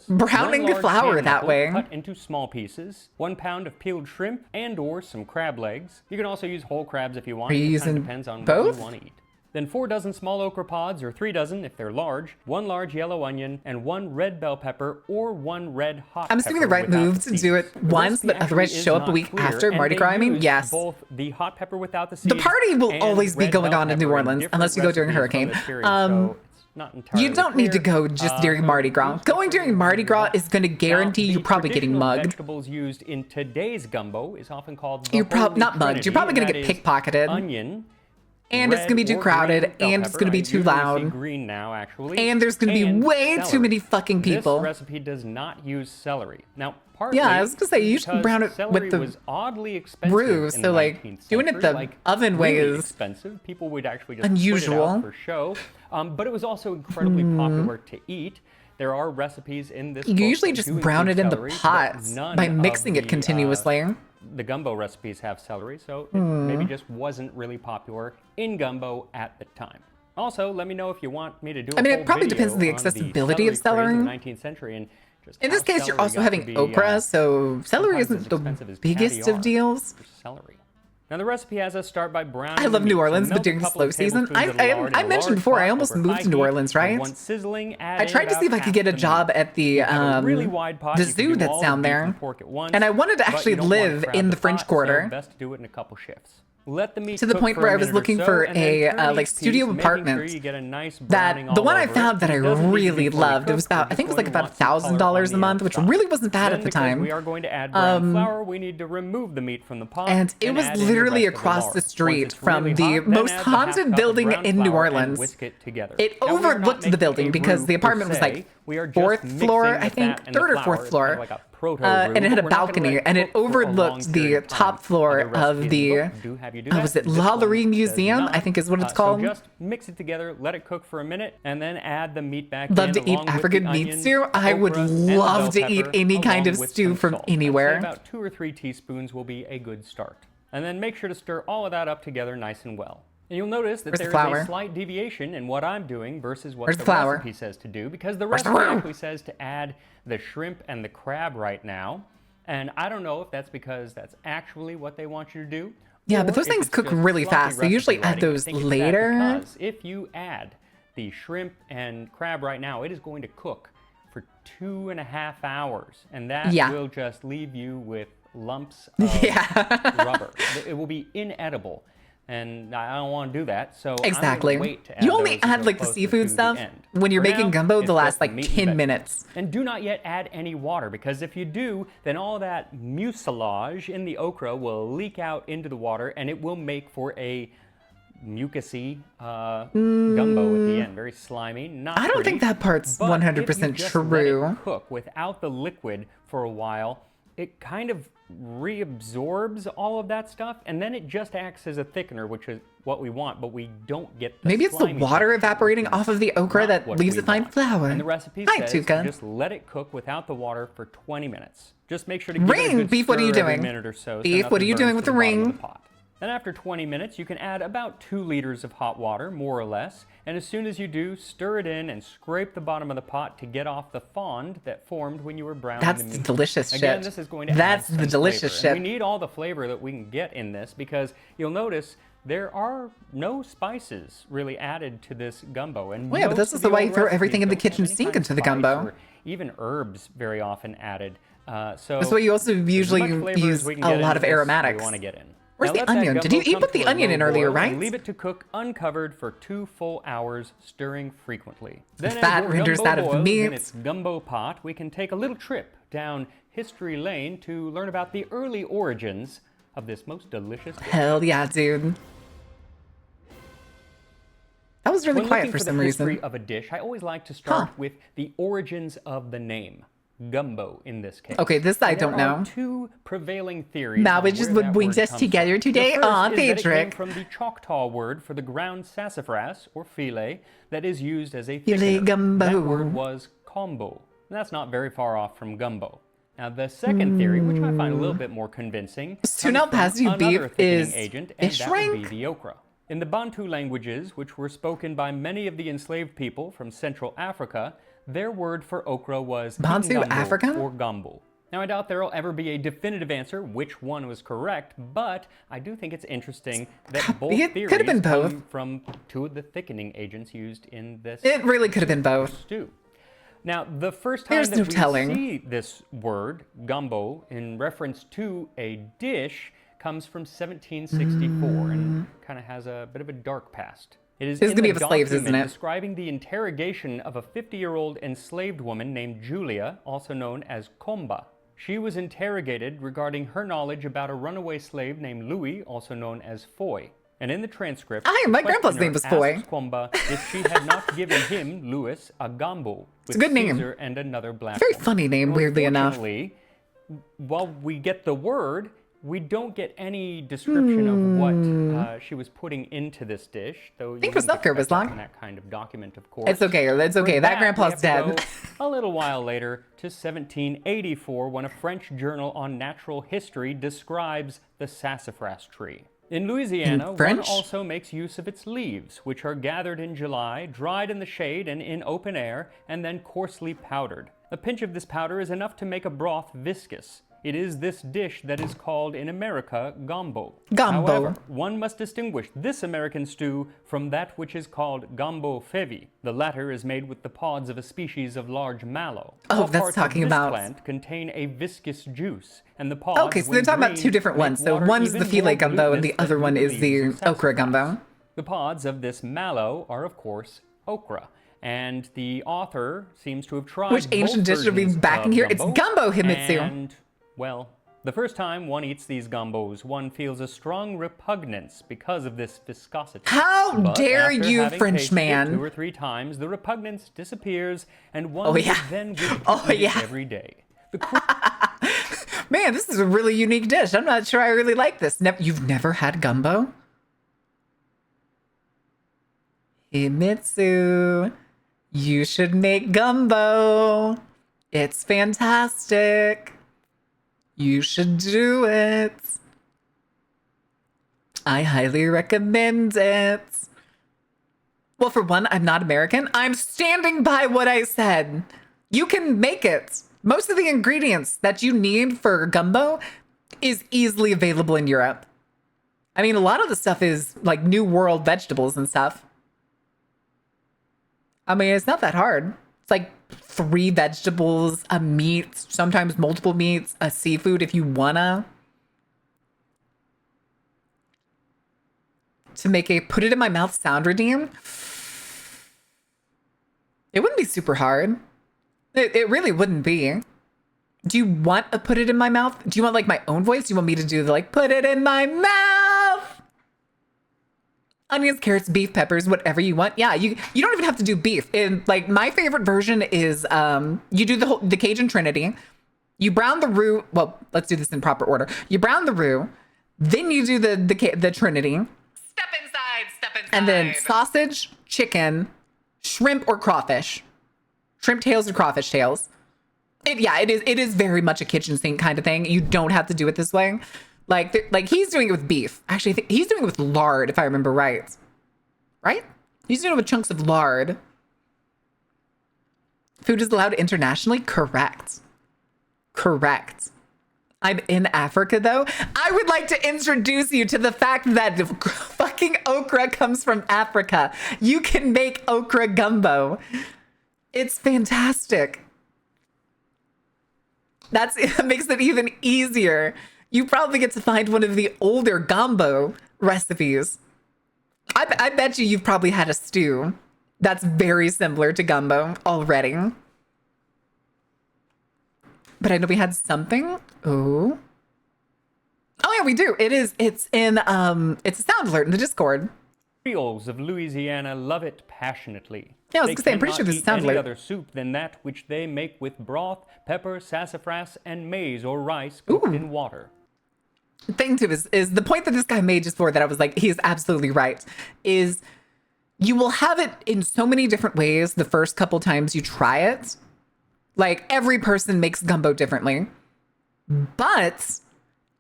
browning the flour that way. Cut into small pieces. 1 pound of peeled shrimp and/or some crab legs. You can also use whole crabs if you want. Are you using depends on both? What you want to eat. Then 4 dozen small okra pods, or 3 dozen if they're large, 1 large yellow onion, and 1 red bell pepper or 1 red hot pepper. I'm assuming the right move to do it once, but otherwise show up a week after Mardi Gras. I mean, yes. Both the hot pepper without the seeds. The party will always be going on in New Orleans unless you go during a hurricane. You don't need to go just during Mardi Gras. Going during Mardi Gras is going to guarantee you're probably getting mugged. Vegetables used in today's gumbo is often called you're not mugged. You're probably going to get pickpocketed. Onion. And it's going to be too crowded, and it's going to be too loud. Green now, actually. And there's going to be way too many fucking people. This recipe does not use celery. Now, partly I was going to say, you should brown it with the roux, so like, doing it the oven way is expensive. People would actually just unusual. Put it out for show. But it was also incredibly popular to eat. There are recipes in this book You usually just brown it in the pot by mixing it continuously. The gumbo recipes have celery, so it maybe just wasn't really popular in gumbo at the time. Also, let me know if you want me to do it probably depends on the accessibility of celery. In the 19th century and just in this case, you're also having okra, so celery isn't the biggest of deals. Celery. Now the recipe has us start by browning. I love New Orleans, but during the slow season, I mentioned before I almost moved to New Orleans, right? I tried to see if I could get a job at the zoo that's down there, and I wanted to actually live in the French Quarter. Best to do it in a couple shifts. Let the meat to the point where I was looking for a like studio apartment. That the one I found that I really loved. It was about I think it was like about $1,000 a month, which really wasn't bad at the time. We are going to add brown flour. We need to remove the meat from the pot. And it was literally across the street from the most haunted building in New Orleans. It overlooked the building because the apartment was like 4th floor, I think, 3rd or 4th floor. and it had a balcony, and it overlooked the top floor of the, was it Lalaurie Museum, I think is what it's called. So just mix it together, let it cook for a minute, and then add the meat back Love in. to eat African meat stew. I would love to eat any kind of stew from anywhere. About 2 or 3 teaspoons will be a good start. And then make sure to stir all of that up together nice and well. And you'll notice that there is a slight deviation in what I'm doing versus what the recipe says to do, because the recipe actually says to add the shrimp and the crab right now. And I don't know if that's because that's actually what they want you to do. Yeah, but those things cook really fast. They usually add those later. Because if you add the shrimp and crab right now, it is going to cook for 2.5 hours. And that will just leave you with lumps of rubber. It will be inedible. And I don't want to do that, so exactly. I'm gonna wait to add you only add like the seafood stuff when you're making gumbo the last like 10 minutes. And do not yet add any water, because if you do, then all that mucilage in the okra will leak out into the water, and it will make for a mucusy gumbo at the end, very slimy. Not I don't think that part's 100% true. Let it cook without the liquid for a while, it kind of reabsorbs all of that stuff, and then it just acts as a thickener, which is what we want, but we don't get the maybe it's the water evaporating off of the okra that leaves it fine flour. And the recipe says just let it cook without the water for 20 minutes. Just make sure to give it a good Beef, what are you stir doing? every minute or so. Beef, what are you doing with the ring? Then after 20 minutes, you can add about 2 liters of hot water, more or less. And as soon as you do, stir it in and scrape the bottom of the pot to get off the fond that formed when you were browning the meat. That's delicious shit. Again, this is going to That's add the some delicious flavor. shit. And we need all the flavor that we can get in this, because you'll notice there are no spices really added to this gumbo. And well, yeah, but this is the way you throw everything in the kitchen sink into the gumbo. Even herbs very often added. So that's why you also usually use a lot of aromatics. We want to get in. Where's the onion? Did you put the onion in earlier, right? Leave it to cook uncovered for 2 full hours, stirring frequently. Then fat renders out of the meat. In its gumbo pot, we can take a little trip down history lane to learn about the early origins of this most delicious dish. Hell yeah, dude. That was really quiet for some reason. When looking for the history of a dish, I always like to start with the origins of the name. Gumbo in this case. Okay, this I don't know. There are 2 prevailing theories. Now which is what brings us together today on Patrick. It came Patrick. from the Choctaw word for the ground sassafras or filet that is used as a thickener. Gumbo. That word was combo. And that's not very far off from gumbo. Now the second theory, which I find a little bit more convincing, Soon I'll pass you beef is agent, fish and that would be rank? the okra. In the Bantu languages, which were spoken by many of the enslaved people from Central Africa, their word for okra was Bantu Africa or gumbo. Now I doubt there will ever be a definitive answer which one was correct, but I do think it's interesting that both theories could have been both. come from 2 of the thickening agents used in this. It really could have been both. Stew. Now the first time that we see this word gumbo in reference to a dish comes from 1764 and kind of has a bit of a dark past. It is going to be of slaves, isn't it? Describing the interrogation of a 50-year-old enslaved woman named Julia, also known as Comba. She was interrogated regarding her knowledge about a runaway slave named Louis, also known as Foy. And in the transcript, my grandpa's name was Foy. asks Comba if she had not given him, Louis, a gumbo with a good name. Caesar and another black Very woman. funny name, weirdly enough. While we get the word, we don't get any description of what she was putting into this dish, though. I think Rosalker was long. That kind of document, of course. It's okay. It's okay. That grandpa's dead. A little while later to 1784, when a French journal on natural history describes the sassafras tree. In Louisiana, one also makes use of its leaves, which are gathered in July, dried in the shade and in open air, and then coarsely powdered. A pinch of this powder is enough to make a broth viscous. It is this dish that is called in America gumbo. However, one must distinguish this American stew from that which is called gumbo fevi. The latter is made with the pods of a species of large mallow. Oh, that's talking about. This plant contain a viscous juice, and the pods. Okay, so they're talking about 2 different ones. So one's the filet gumbo, and the other one is the okra gumbo. The pods of this mallow are, of course, okra. And the author seems to have tried which ancient dish should be backing here? It's gumbo, Himitsu. And, well, the first time one eats these gumbos, one feels a strong repugnance because of this viscosity. How dare you, French man? 2 or 3 times, the repugnance disappears, and one then would eat it every day. The Man, this is a really unique dish. I'm not sure I really like this. You've never had gumbo? Himitsu, you should make gumbo. It's fantastic. You should do it. I highly recommend it. Well, for one, I'm not American. I'm standing by what I said. You can make it. Most of the ingredients that you need for gumbo is easily available in Europe. I mean, a lot of the stuff is like New World vegetables and stuff. I mean, it's not that hard. It's like 3 vegetables, a meat, sometimes multiple meats, a seafood if you wanna. To make a put it in my mouth sound redeem. It wouldn't be super hard. It really wouldn't be. Do you want a put it in my mouth? Do you want like my own voice? Do you want me to do the like put it in my mouth? Onions, carrots, beef, peppers, whatever you want. Yeah, you don't even have to do beef. And like my favorite version is you do the Cajun Trinity. You brown the roux. Well, let's do this in proper order. You brown the roux, then you do the Trinity. Step inside. And then sausage, chicken, shrimp or crawfish. Shrimp tails or crawfish tails. It is very much a kitchen sink kind of thing. You don't have to do it this way. Like he's doing it with beef. Actually, I think he's doing it with lard, if I remember right. Right? He's doing it with chunks of lard. Food is allowed internationally? Correct. I'm in Africa, though. I would like to introduce you to the fact that fucking okra comes from Africa. You can make okra gumbo. It's fantastic. That makes it even easier. You probably get to find one of the older gumbo recipes. I bet you've probably had a stew that's very similar to gumbo already. But I know we had something. Oh yeah, we do. It's a sound alert in the Discord. Creoles of Louisiana love it passionately. Yeah, I was gonna say, I'm pretty sure this is sound alert. Any other soup than that which they make with broth, pepper, sassafras, and maize or rice cooked in water. The thing too is the point that this guy made just for that I was like, he is absolutely right, is you will have it in so many different ways the first couple times you try it. Like every person makes gumbo differently. But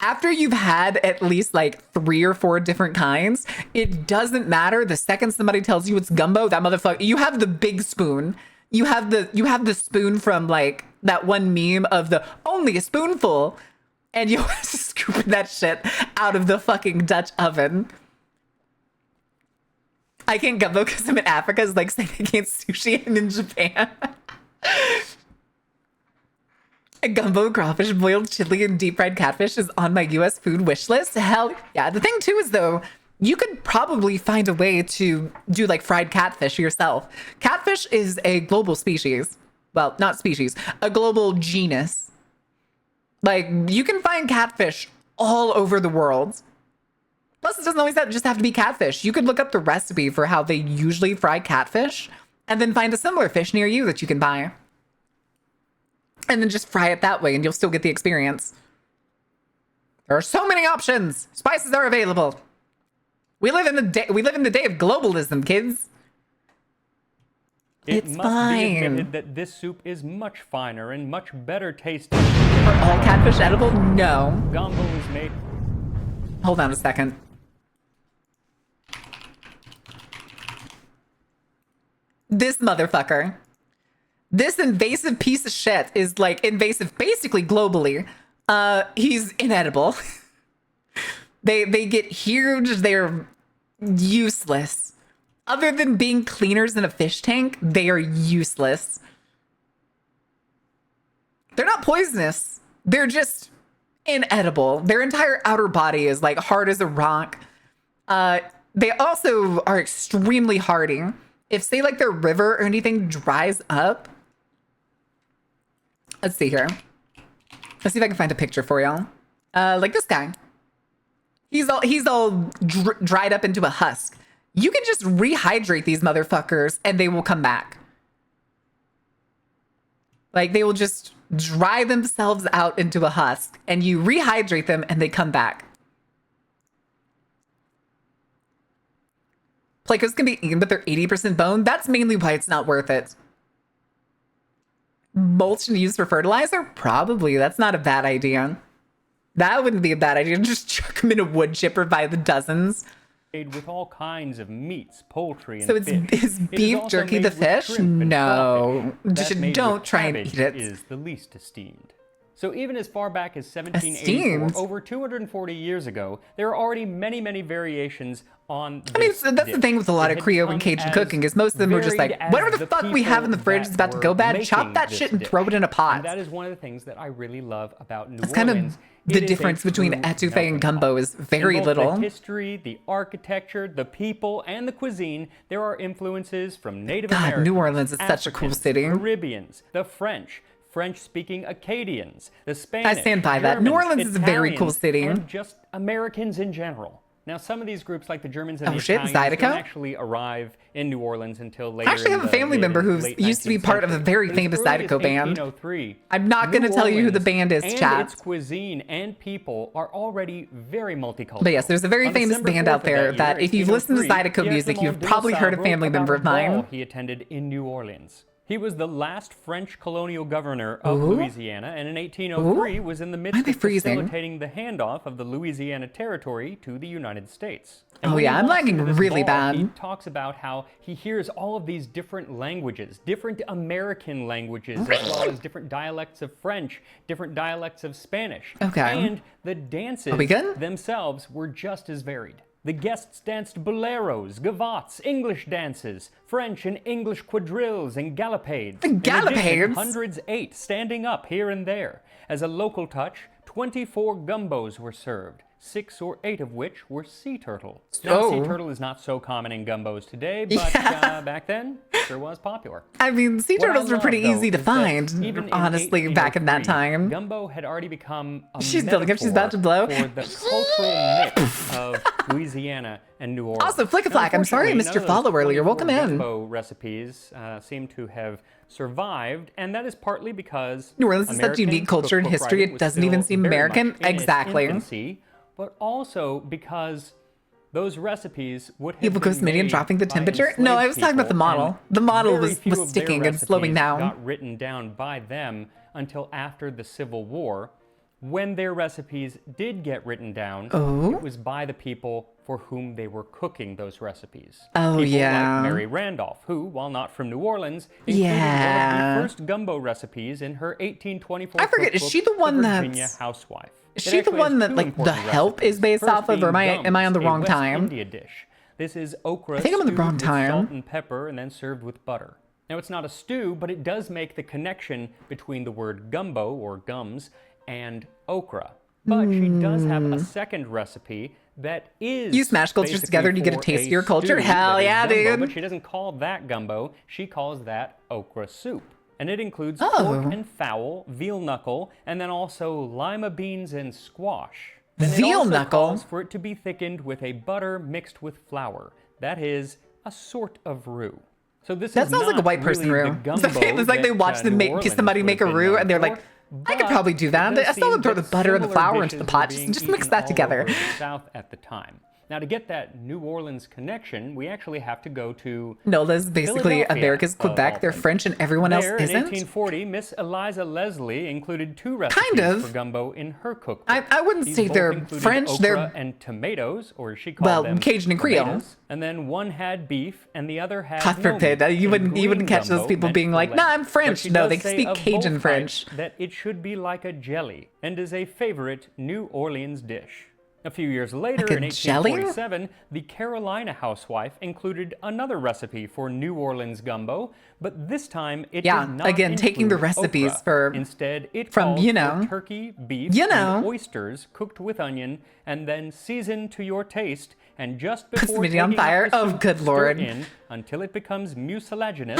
after you've had at least like 3 or 4 different kinds, it doesn't matter. The second somebody tells you it's gumbo, that motherfucker, you have the big spoon. You have the spoon from like that one meme of the only a spoonful, and you're scooping that shit out of the fucking Dutch oven. I can't gumbo because I'm in Africa is like saying I can't sushi and in Japan. A gumbo, crawfish, boiled chili, and deep fried catfish is on my US food wish list. Hell yeah. The thing too is though, you could probably find a way to do like fried catfish yourself. Catfish is a global species. Well, not species, a global genus. Like you can find catfish all over the world. Plus it doesn't always just have to be catfish. You could look up the recipe for how they usually fry catfish and then find a similar fish near you that you can buy. And then just fry it that way and you'll still get the experience. There are so many options. Spices are available. We live in the day of globalism, kids. It it's must fine. be admitted that this soup is much finer and much better tasting. Are all catfish edible? No. Gumbo is made. Hold on a second. This motherfucker. This invasive piece of shit is like invasive basically globally. He's inedible. They get huge, they're useless. Other than being cleaners in a fish tank, they are useless. They're not poisonous. They're just inedible. Their entire outer body is like hard as a rock. They also are extremely hardy. If say like their river or anything dries up. Let's see here. Let's see if I can find a picture for y'all. Like this guy. He's all dried up into a husk. You can just rehydrate these motherfuckers and they will come back. Like they will just dry themselves out into a husk and you rehydrate them and they come back. Plecos can be eaten, but they're 80% bone. That's mainly why it's not worth it. Mulch and used for fertilizer? Probably. That's not a bad idea. That wouldn't be a bad idea. Just chuck them in a wood chipper by the dozens. With all kinds of meats, poultry, and so it's fish. Is beef jerky the fish? No. Just don't try and eat it. Is the least esteemed. So even as far back as 1784, over 240 years ago, there are already many, many variations on this that's dish. the thing with a lot of Creole and Cajun cooking is most of them are just like, whatever the fuck we have in the fridge is about to go bad, chop that shit and throw it in a pot. And that is one of the things that I really love about New That's Orleans. kind of the difference between etouffee and gumbo is very little. The history, the architecture, the people, and the cuisine, there are influences from Native Americans, New Orleans is such a cool city. Caribbeans, the French-speaking Acadians, the Spanish, I stand by that. Germans, New Orleans is a very cool Italians, city. and just Americans in general. Now, some of these groups, like the Germans and the Zydeco? Italians, don't actually arrive in New Orleans until later. I actually have a family member who used to be part of a very famous Zydeco band. I'm not going to tell you who the band is, chat. Its cuisine and people are already very multicultural. But yes, there's a very famous band out there that if you've listened to Zydeco music, you've probably heard a family member of mine. He attended in New Orleans. He was the last French colonial governor of Louisiana, and in 1803 was in the midst of facilitating the handoff of the Louisiana Territory to the United States. And when I'm lagging really bad. He talks about how he hears all of these different languages, different American languages, as well as different dialects of French, different dialects of Spanish. Okay. And the dances themselves were just as varied. The guests danced boleros, gavottes, English dances, French and English quadrilles, and galopades. The galopades? Hundreds ate, standing up here and there. As a local touch, 24 gumbos were served, 6 or 8 of which were sea turtle. Now, sea turtle is not so common in gumbos today, but back then, sure was popular. I mean, sea turtles were pretty easy to find, honestly, back in that time. Gumbo had already become a She's building up, she's about to blow. For the cultural mix of Louisiana and New Orleans. Also, Flickaflack, I'm sorry I missed your follow earlier. Welcome in. Gumbo recipes seem to have survived, and that is partly because New Orleans is such unique culture and history, it doesn't even seem American. Exactly. Infancy, but also because those recipes would have Evil Ghost Minion dropping the temperature? No, I was talking about the model. The model was sticking and slowing down. Got written down by them until after the Civil War. When their recipes did get written down, it was by the people for whom they were cooking those recipes. Oh, people yeah. like Mary Randolph, who, while not from New Orleans, included one of the first gumbo recipes in her 1824 I forget, is she the one Virginia Housewife. Is she the one that, like, The Help is based off of, or am I on the wrong time? India dish. This is okra I think I'm on the wrong stewed with time. salt and pepper and then served with butter. Now, it's not a stew, but it does make the connection between the word gumbo, or gums, and okra. But she does have a second recipe that is You smash cultures together and you get a taste of your culture? Hell yeah, dude. But she doesn't call that gumbo, she calls that okra soup. And it includes pork and fowl, veal knuckle, and then also lima beans and squash. Then Veal it also knuckle? calls for it to be thickened with a butter mixed with flour. That is a sort of roux. So this That is sounds like a not white person really roux. the gumbo It's like they that, watch them New Orleans somebody would make a have been roux known and they're for, like, I could but probably do that. it I still does would throw the seem butter and the similar flour into dishes the pot. were being Just mix eaten that all together. over the South at the time. Now, to get that New Orleans connection, we actually have to go to Nola's basically Philadelphia, America's Quebec. They're French and everyone else There, in isn't. 1840, Miss Eliza Leslie included 2 recipes for gumbo in her cookbook. I wouldn't These say both they're included French. Okra They're and tomatoes, or she called them Cajun and Creole. tomatoes. And then one had beef, and the other had God no forbid. meat. You And wouldn't catch green those people gumbo being meant like, filet. nah, I'm But French. she No, does they say speak of Cajun both French. types that it should be like a jelly, and is a favorite New Orleans dish. A few years later, Like a in jelly? 1847, the Carolina housewife included another recipe for New Orleans gumbo, but this time it did not again, taking the include recipes okra. for Instead, it from, called you know, for turkey, beef, you know. and oysters cooked with onion, and then seasoned to your taste. And just Puts before me taking on up fire. the Oh, soup, good stir Lord. in until it becomes mucilaginous.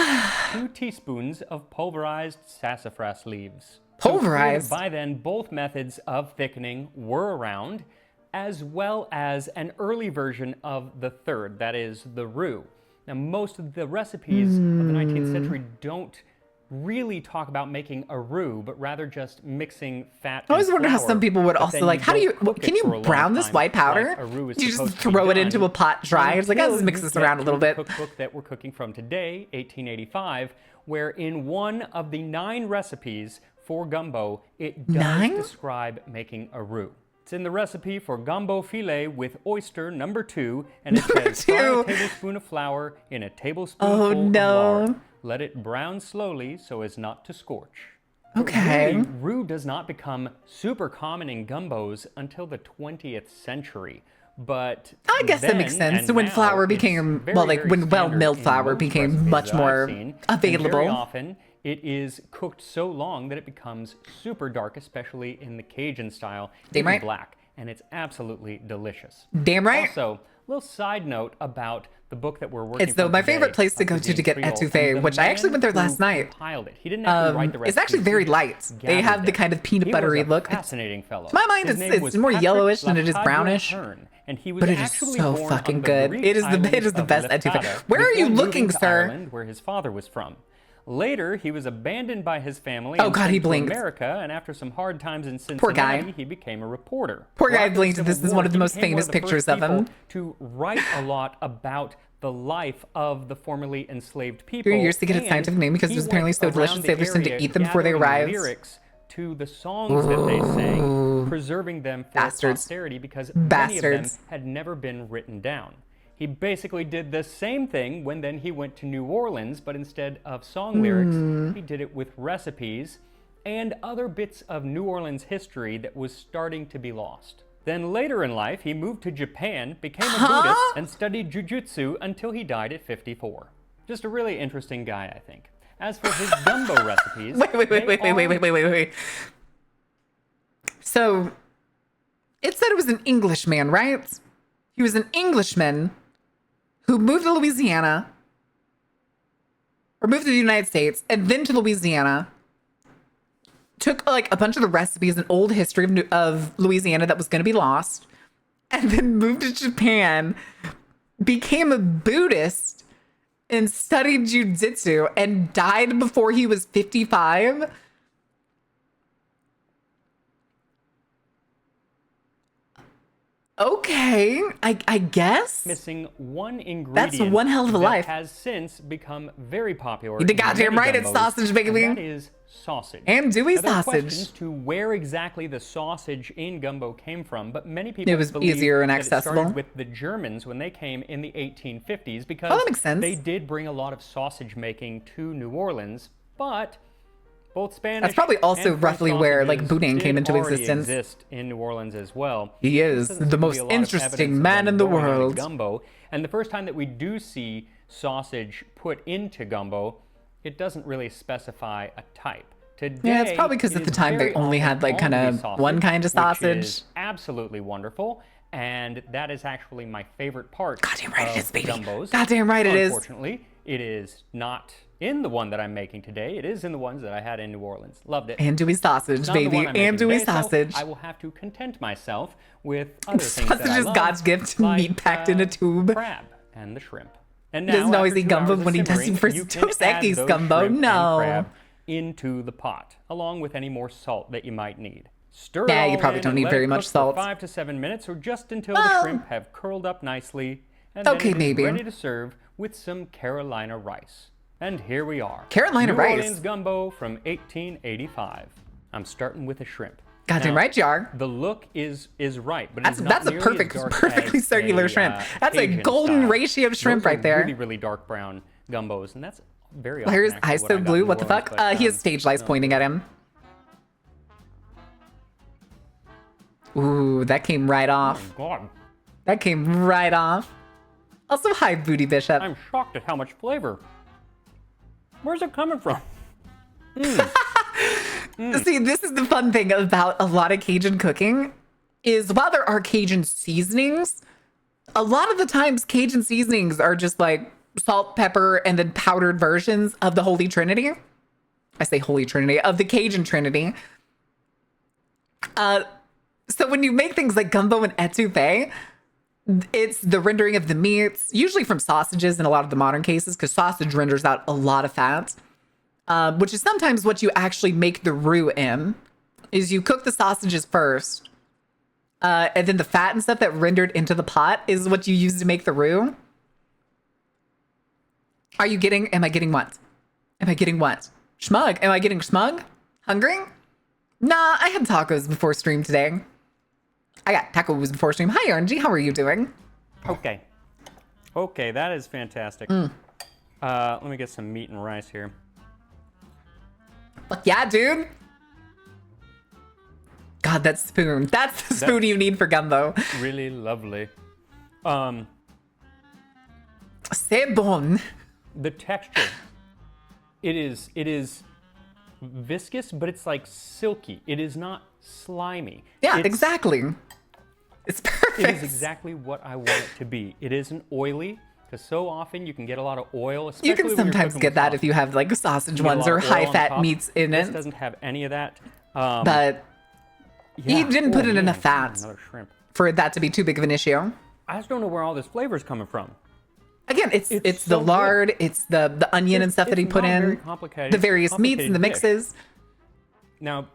2 teaspoons of pulverized sassafras leaves. Pulverized? So by then, both methods of thickening were around, as well as an early version of the third, that is, the roux. Now, most of the recipes of the 19th century don't really talk about making a roux, but rather just mixing fat. I always and wonder how flour, some people would but also then like, how do you, don't cook can it for you a long brown this time, white powder? like a roux is You just supposed to be throw it done, into a pot dry. It's like, let's until mix you this get around a to little the bit. cookbook that we're cooking from today, 1885, where in one of the 9 recipes for gumbo, it does describe making a roux. It's in the recipe for gumbo filet with oyster number 2, and it says fry a tablespoon of flour in a tablespoonful of lard. Let it brown slowly so as not to scorch. Okay. Really, roux does not become super common in gumbos until the 20th century. But I guess that makes sense. When flour became, well, like when well-milled flour became much more available. Very often, it is cooked so long that it becomes super dark, especially in the Cajun style. Damn right. Black, and it's absolutely delicious. Damn right. Also, a little side note about the book that we're working. It's though my favorite place to go to get etouffee, which I actually went there last night. He didn't actually write the It's actually very light. They have the kind of peanut buttery look. Fascinating fellow. To my mind, it's more yellowish than it is brownish. And he was but it is so fucking good. It is the best etouffee. Where are you looking, sir? Ireland, where his father was from. Later, he was abandoned by his family and sent to America, and after some hard times in Cincinnati, Poor guy. he became a reporter. Poor guy blinked. This is one of the most famous pictures of him. To write a lot about the life of the formerly enslaved people. 3 years to get its scientific name because it was apparently so delicious sailors tend to eat them before they arrived. Lyrics to the songs that they sang, preserving them for posterity because many of them had never been written down. He basically did the same thing when then he went to New Orleans, but instead of song lyrics, he did it with recipes and other bits of New Orleans history that was starting to be lost. Then later in life, he moved to Japan, became a Buddhist, and studied jujutsu until he died at 54. Just a really interesting guy, I think. As for his gumbo recipes... Wait. So, it said it was an Englishman, right? He was an Englishman who moved to Louisiana, or moved to the United States, and then to Louisiana, took like a bunch of the recipes and old history of Louisiana that was going to be lost, and then moved to Japan, became a Buddhist, and studied jujitsu, and died before he was 55. Okay, I guess. Missing one ingredient. That's one hell of a life. Has since become very popular. You goddamn right, it's sausage, baby. And that is sausage. And Dewey sausage. Questions to where exactly the sausage in gumbo came from, but many people it was easier and accessible. It started with the Germans when they came in the 1850s because that makes sense. They did bring a lot of sausage making to New Orleans, but both Spanish That's probably also and roughly where like boudin came into already existence. Exist in New Orleans as well. He is the most interesting man in the world. Gumbo, and the first time that we do see sausage put into gumbo, it doesn't really specify a type. Today, yeah, it's probably because at the time they only had like kind of one kind of sausage. Which is absolutely wonderful, and that is actually my favorite part. Goddamn right it is, baby. Gumbos. Goddamn right it is. Unfortunately, it is not in the one that I'm making today. It is in the ones that I had in New Orleans. Loved it. Andouille sausage, baby. Andouille sausage. So I will have to content myself with other things that I Sausage is love, God's gift, like, meat packed in a tube. Crab and the shrimp. And He doesn't now, always after eat 2 gumbo hours of when he does simmering, it for you can Dos add Equis those gumbo. shrimp and No. crab into the pot, along with any more salt that you might need. Stir Yeah, it you all probably in don't and need let very it much cook salt. for 5 to 7 minutes, or just until the shrimp have curled up nicely, and then Okay, it is maybe. ready to serve with some Carolina rice. And here we are. Carolina New rice. Orleans gumbo from 1885. I'm starting with a shrimp. Goddamn Now, right, Jar. The look is right, but it's That's not a nearly as dark perfectly as circular a, shrimp. That's a Cajun golden style. ratio of shrimp Those are right there. Really, really dark brown gumbos, and that's very. Well, here's often actually eyes what so I got blue. in What the New fuck? Orleans, but, He has stage lights pointing at him. Ooh, that came right off. Oh God. That came right off. Also, hi, Booty Bishop. I'm shocked at how much flavor. Where's it coming from? See, this is the fun thing about a lot of Cajun cooking is while there are Cajun seasonings, a lot of the times Cajun seasonings are just like salt, pepper, and then powdered versions of the Holy Trinity. I say Holy Trinity, of the Cajun Trinity. So when you make things like gumbo and etouffee, it's the rendering of the meats, usually from sausages in a lot of the modern cases, because sausage renders out a lot of fat. which is sometimes what you actually make the roux in, is you cook the sausages first, and then the fat and stuff that rendered into the pot is what you use to make the roux. Am I getting what? Am I getting what? Schmug? Am I getting smug? Hungry? Nah, I had tacos before stream today. I got tacos before stream. Hi, RNG. How are you doing? Okay. Okay, that is fantastic. Let me get some meat and rice here. Fuck yeah, dude. God, that spoon. That's the spoon you need for gumbo. Really lovely. C'est bon. The texture. It is viscous, but it's like silky. It is not slimy. Yeah, exactly. It's perfect. It is exactly what I want it to be. It isn't oily, because so often you can get a lot of oil. You can sometimes get that if you have like sausage ones or high-fat meats in it. This doesn't have any of that. But yeah. he didn't put in enough fat Another shrimp. for that to be too big of an issue. I just don't know where all this flavor is coming from. Again, it's so the lard, good. it's the onion and stuff that he put in, the various meats and the mixes. Now,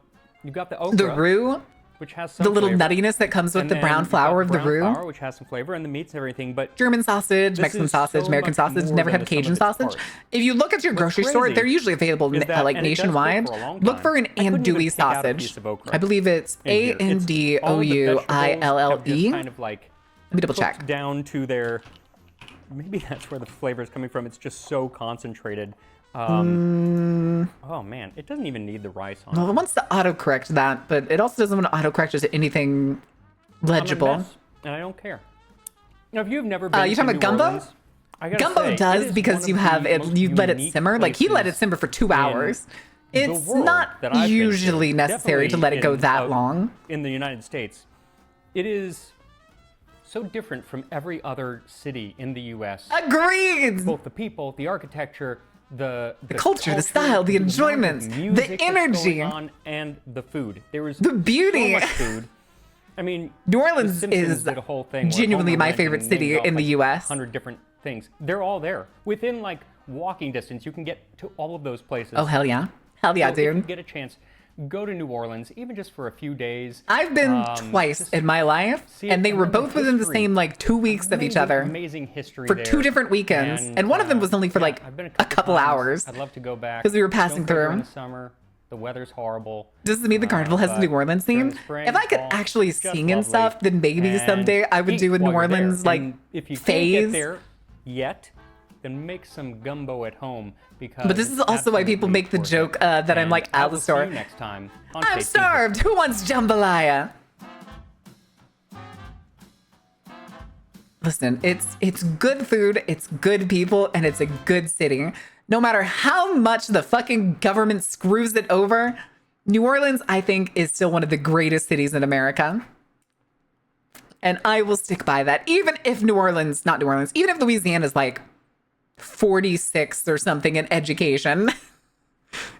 you've got the okra, the roux, which has some the little flavor. nuttiness that comes with And the then brown you've flour got of the brown roux. flour, which has some flavor, and the meats and everything. But German sausage, this Mexican is sausage, so American much sausage. more Never than had the sum of Cajun its sausage. parts. If you look at your grocery store, crazy they're usually available is that- like and it does cook nationwide. for a long Look time. for an I couldn't even andouille pick out a sausage. piece of okra I believe it's in here. It's all the vegetables have just ANDOUILLE. kind of like Let me double cooked check. down to their. Maybe that's where the flavor is coming from. It's just so concentrated. Oh man, it doesn't even need the rice on Well, it. it wants to autocorrect that, but it also doesn't want to autocorrect just anything legible. I'm a mess, and I don't care. Now, if you've never been You to talking New about gumbo? Orleans, I gotta Gumbo say, it does is because one you of have the it. most You let it unique simmer. Like he let it places simmer for 2 hours. in the It's world not that I've been to. usually necessary to let it go Definitely that long. In the United States, it is so different from every other city in the U.S. Agreed. Both the people, the architecture, the culture, the style, the amount of enjoyment, music the that's energy, going on, and the food. There was the beauty. So much food. I mean, New The Orleans Simpsons is did a whole thing where genuinely Homer my went favorite and city named off, in the like, U.S. 100 different things. They're all there within like walking distance. You can get to all of those places. Oh hell yeah, hell yeah, So if you dude. get a chance, go to New Orleans, even just for a few days. I've been twice in my life, see and it, they and were then the both within the history. same like 2 weeks of each other. Amazing history for there. 2 different weekends, and one of them was only for like I've been a couple times. hours I'd love to go back 'cause we were passing Don't go during through. the summer. The weather's horrible. Does it mean the carnival has a but New Orleans during theme? the spring, If I could fall, actually just sing and lovely. stuff, then maybe And someday I would eat do a New while you're there. Orleans like And if you phase. can't get there yet, then make some gumbo at home because. But this is it's also why people absolutely make the worth joke it. that I'm And like I at will the see store. you next time on I'm Tasty starved. Who wants jambalaya? Listen, it's good food, it's good people, and it's a good city. No matter how much the fucking government screws it over, New Orleans, I think, is still one of the greatest cities in America. And I will stick by that. Even if even if Louisiana is like 46th or something in education,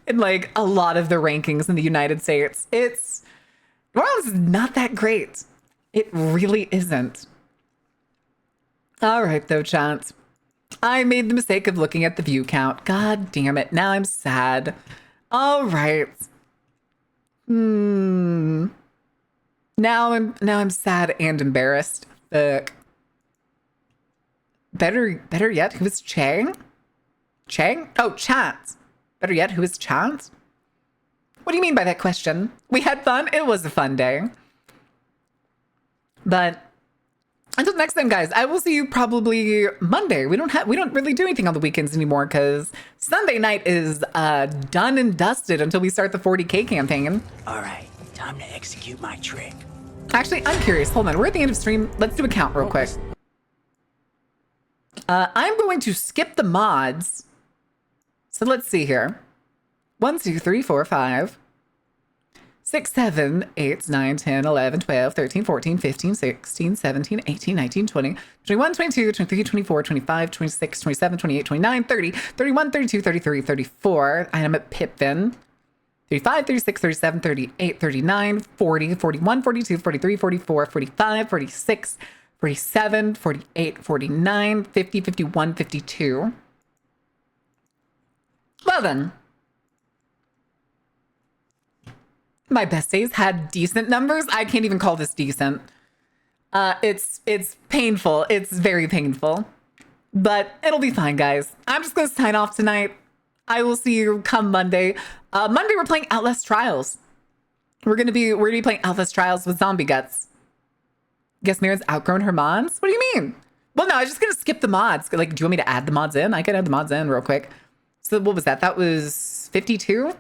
in like a lot of the rankings in the United States, New Orleans is not that great. It really isn't. All right, though, Chance. I made the mistake of looking at the view count. God damn it. Now I'm sad. All right. Now I'm sad and embarrassed. Fuck. Better yet, who is Chang? Chang? Oh, Chance. Better yet, who is Chance? What do you mean by that question? We had fun. It was a fun day. But until next time, guys, I will see you probably Monday. We don't really do anything on the weekends anymore because Sunday night is done and dusted until we start the 40K campaign. All right, time to execute my trick. Actually, I'm curious. Hold on. We're at the end of stream. Let's do a count real quick. I'm going to skip the mods. So let's see here. 1, 2, 3, 4, 5, 6, 7, 8, 9, 10, 11, 12, 13, 14, 15, 16, 17, 18, 19, 20, 21, 22, 23, 24, 25, 26, 27, 28, 29, 30, 31, 32, 33, 34. I am at Pipvin. 35, 36, 37, 38, 39, 40, 41, 42, 43, 44, 45, 46, 47, 48, 49, 50, 51, 52. Well then, My best days had decent numbers. I can't even call this decent. It's painful. It's very painful. But it'll be fine, guys. I'm just gonna sign off tonight. I will see you come Monday. Monday we're playing Outlast Trials. We're gonna be playing Outlast Trials with zombie guts. Guess Mira's outgrown her mods? What do you mean? Well, no, I was just gonna skip the mods. Like, do you want me to add the mods in? I could add the mods in real quick. So what was that? That was 52?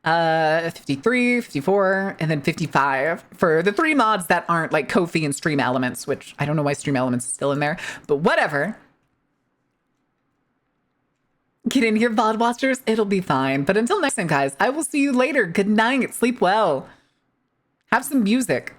53, 54, and then 55 for the 3 mods that aren't like Ko-fi and Stream Elements, which I don't know why Stream Elements is still in there, but whatever. Get in here, VOD watchers. It'll be fine. But until next time, guys, I will see you later. Good night. Sleep well. Have some music.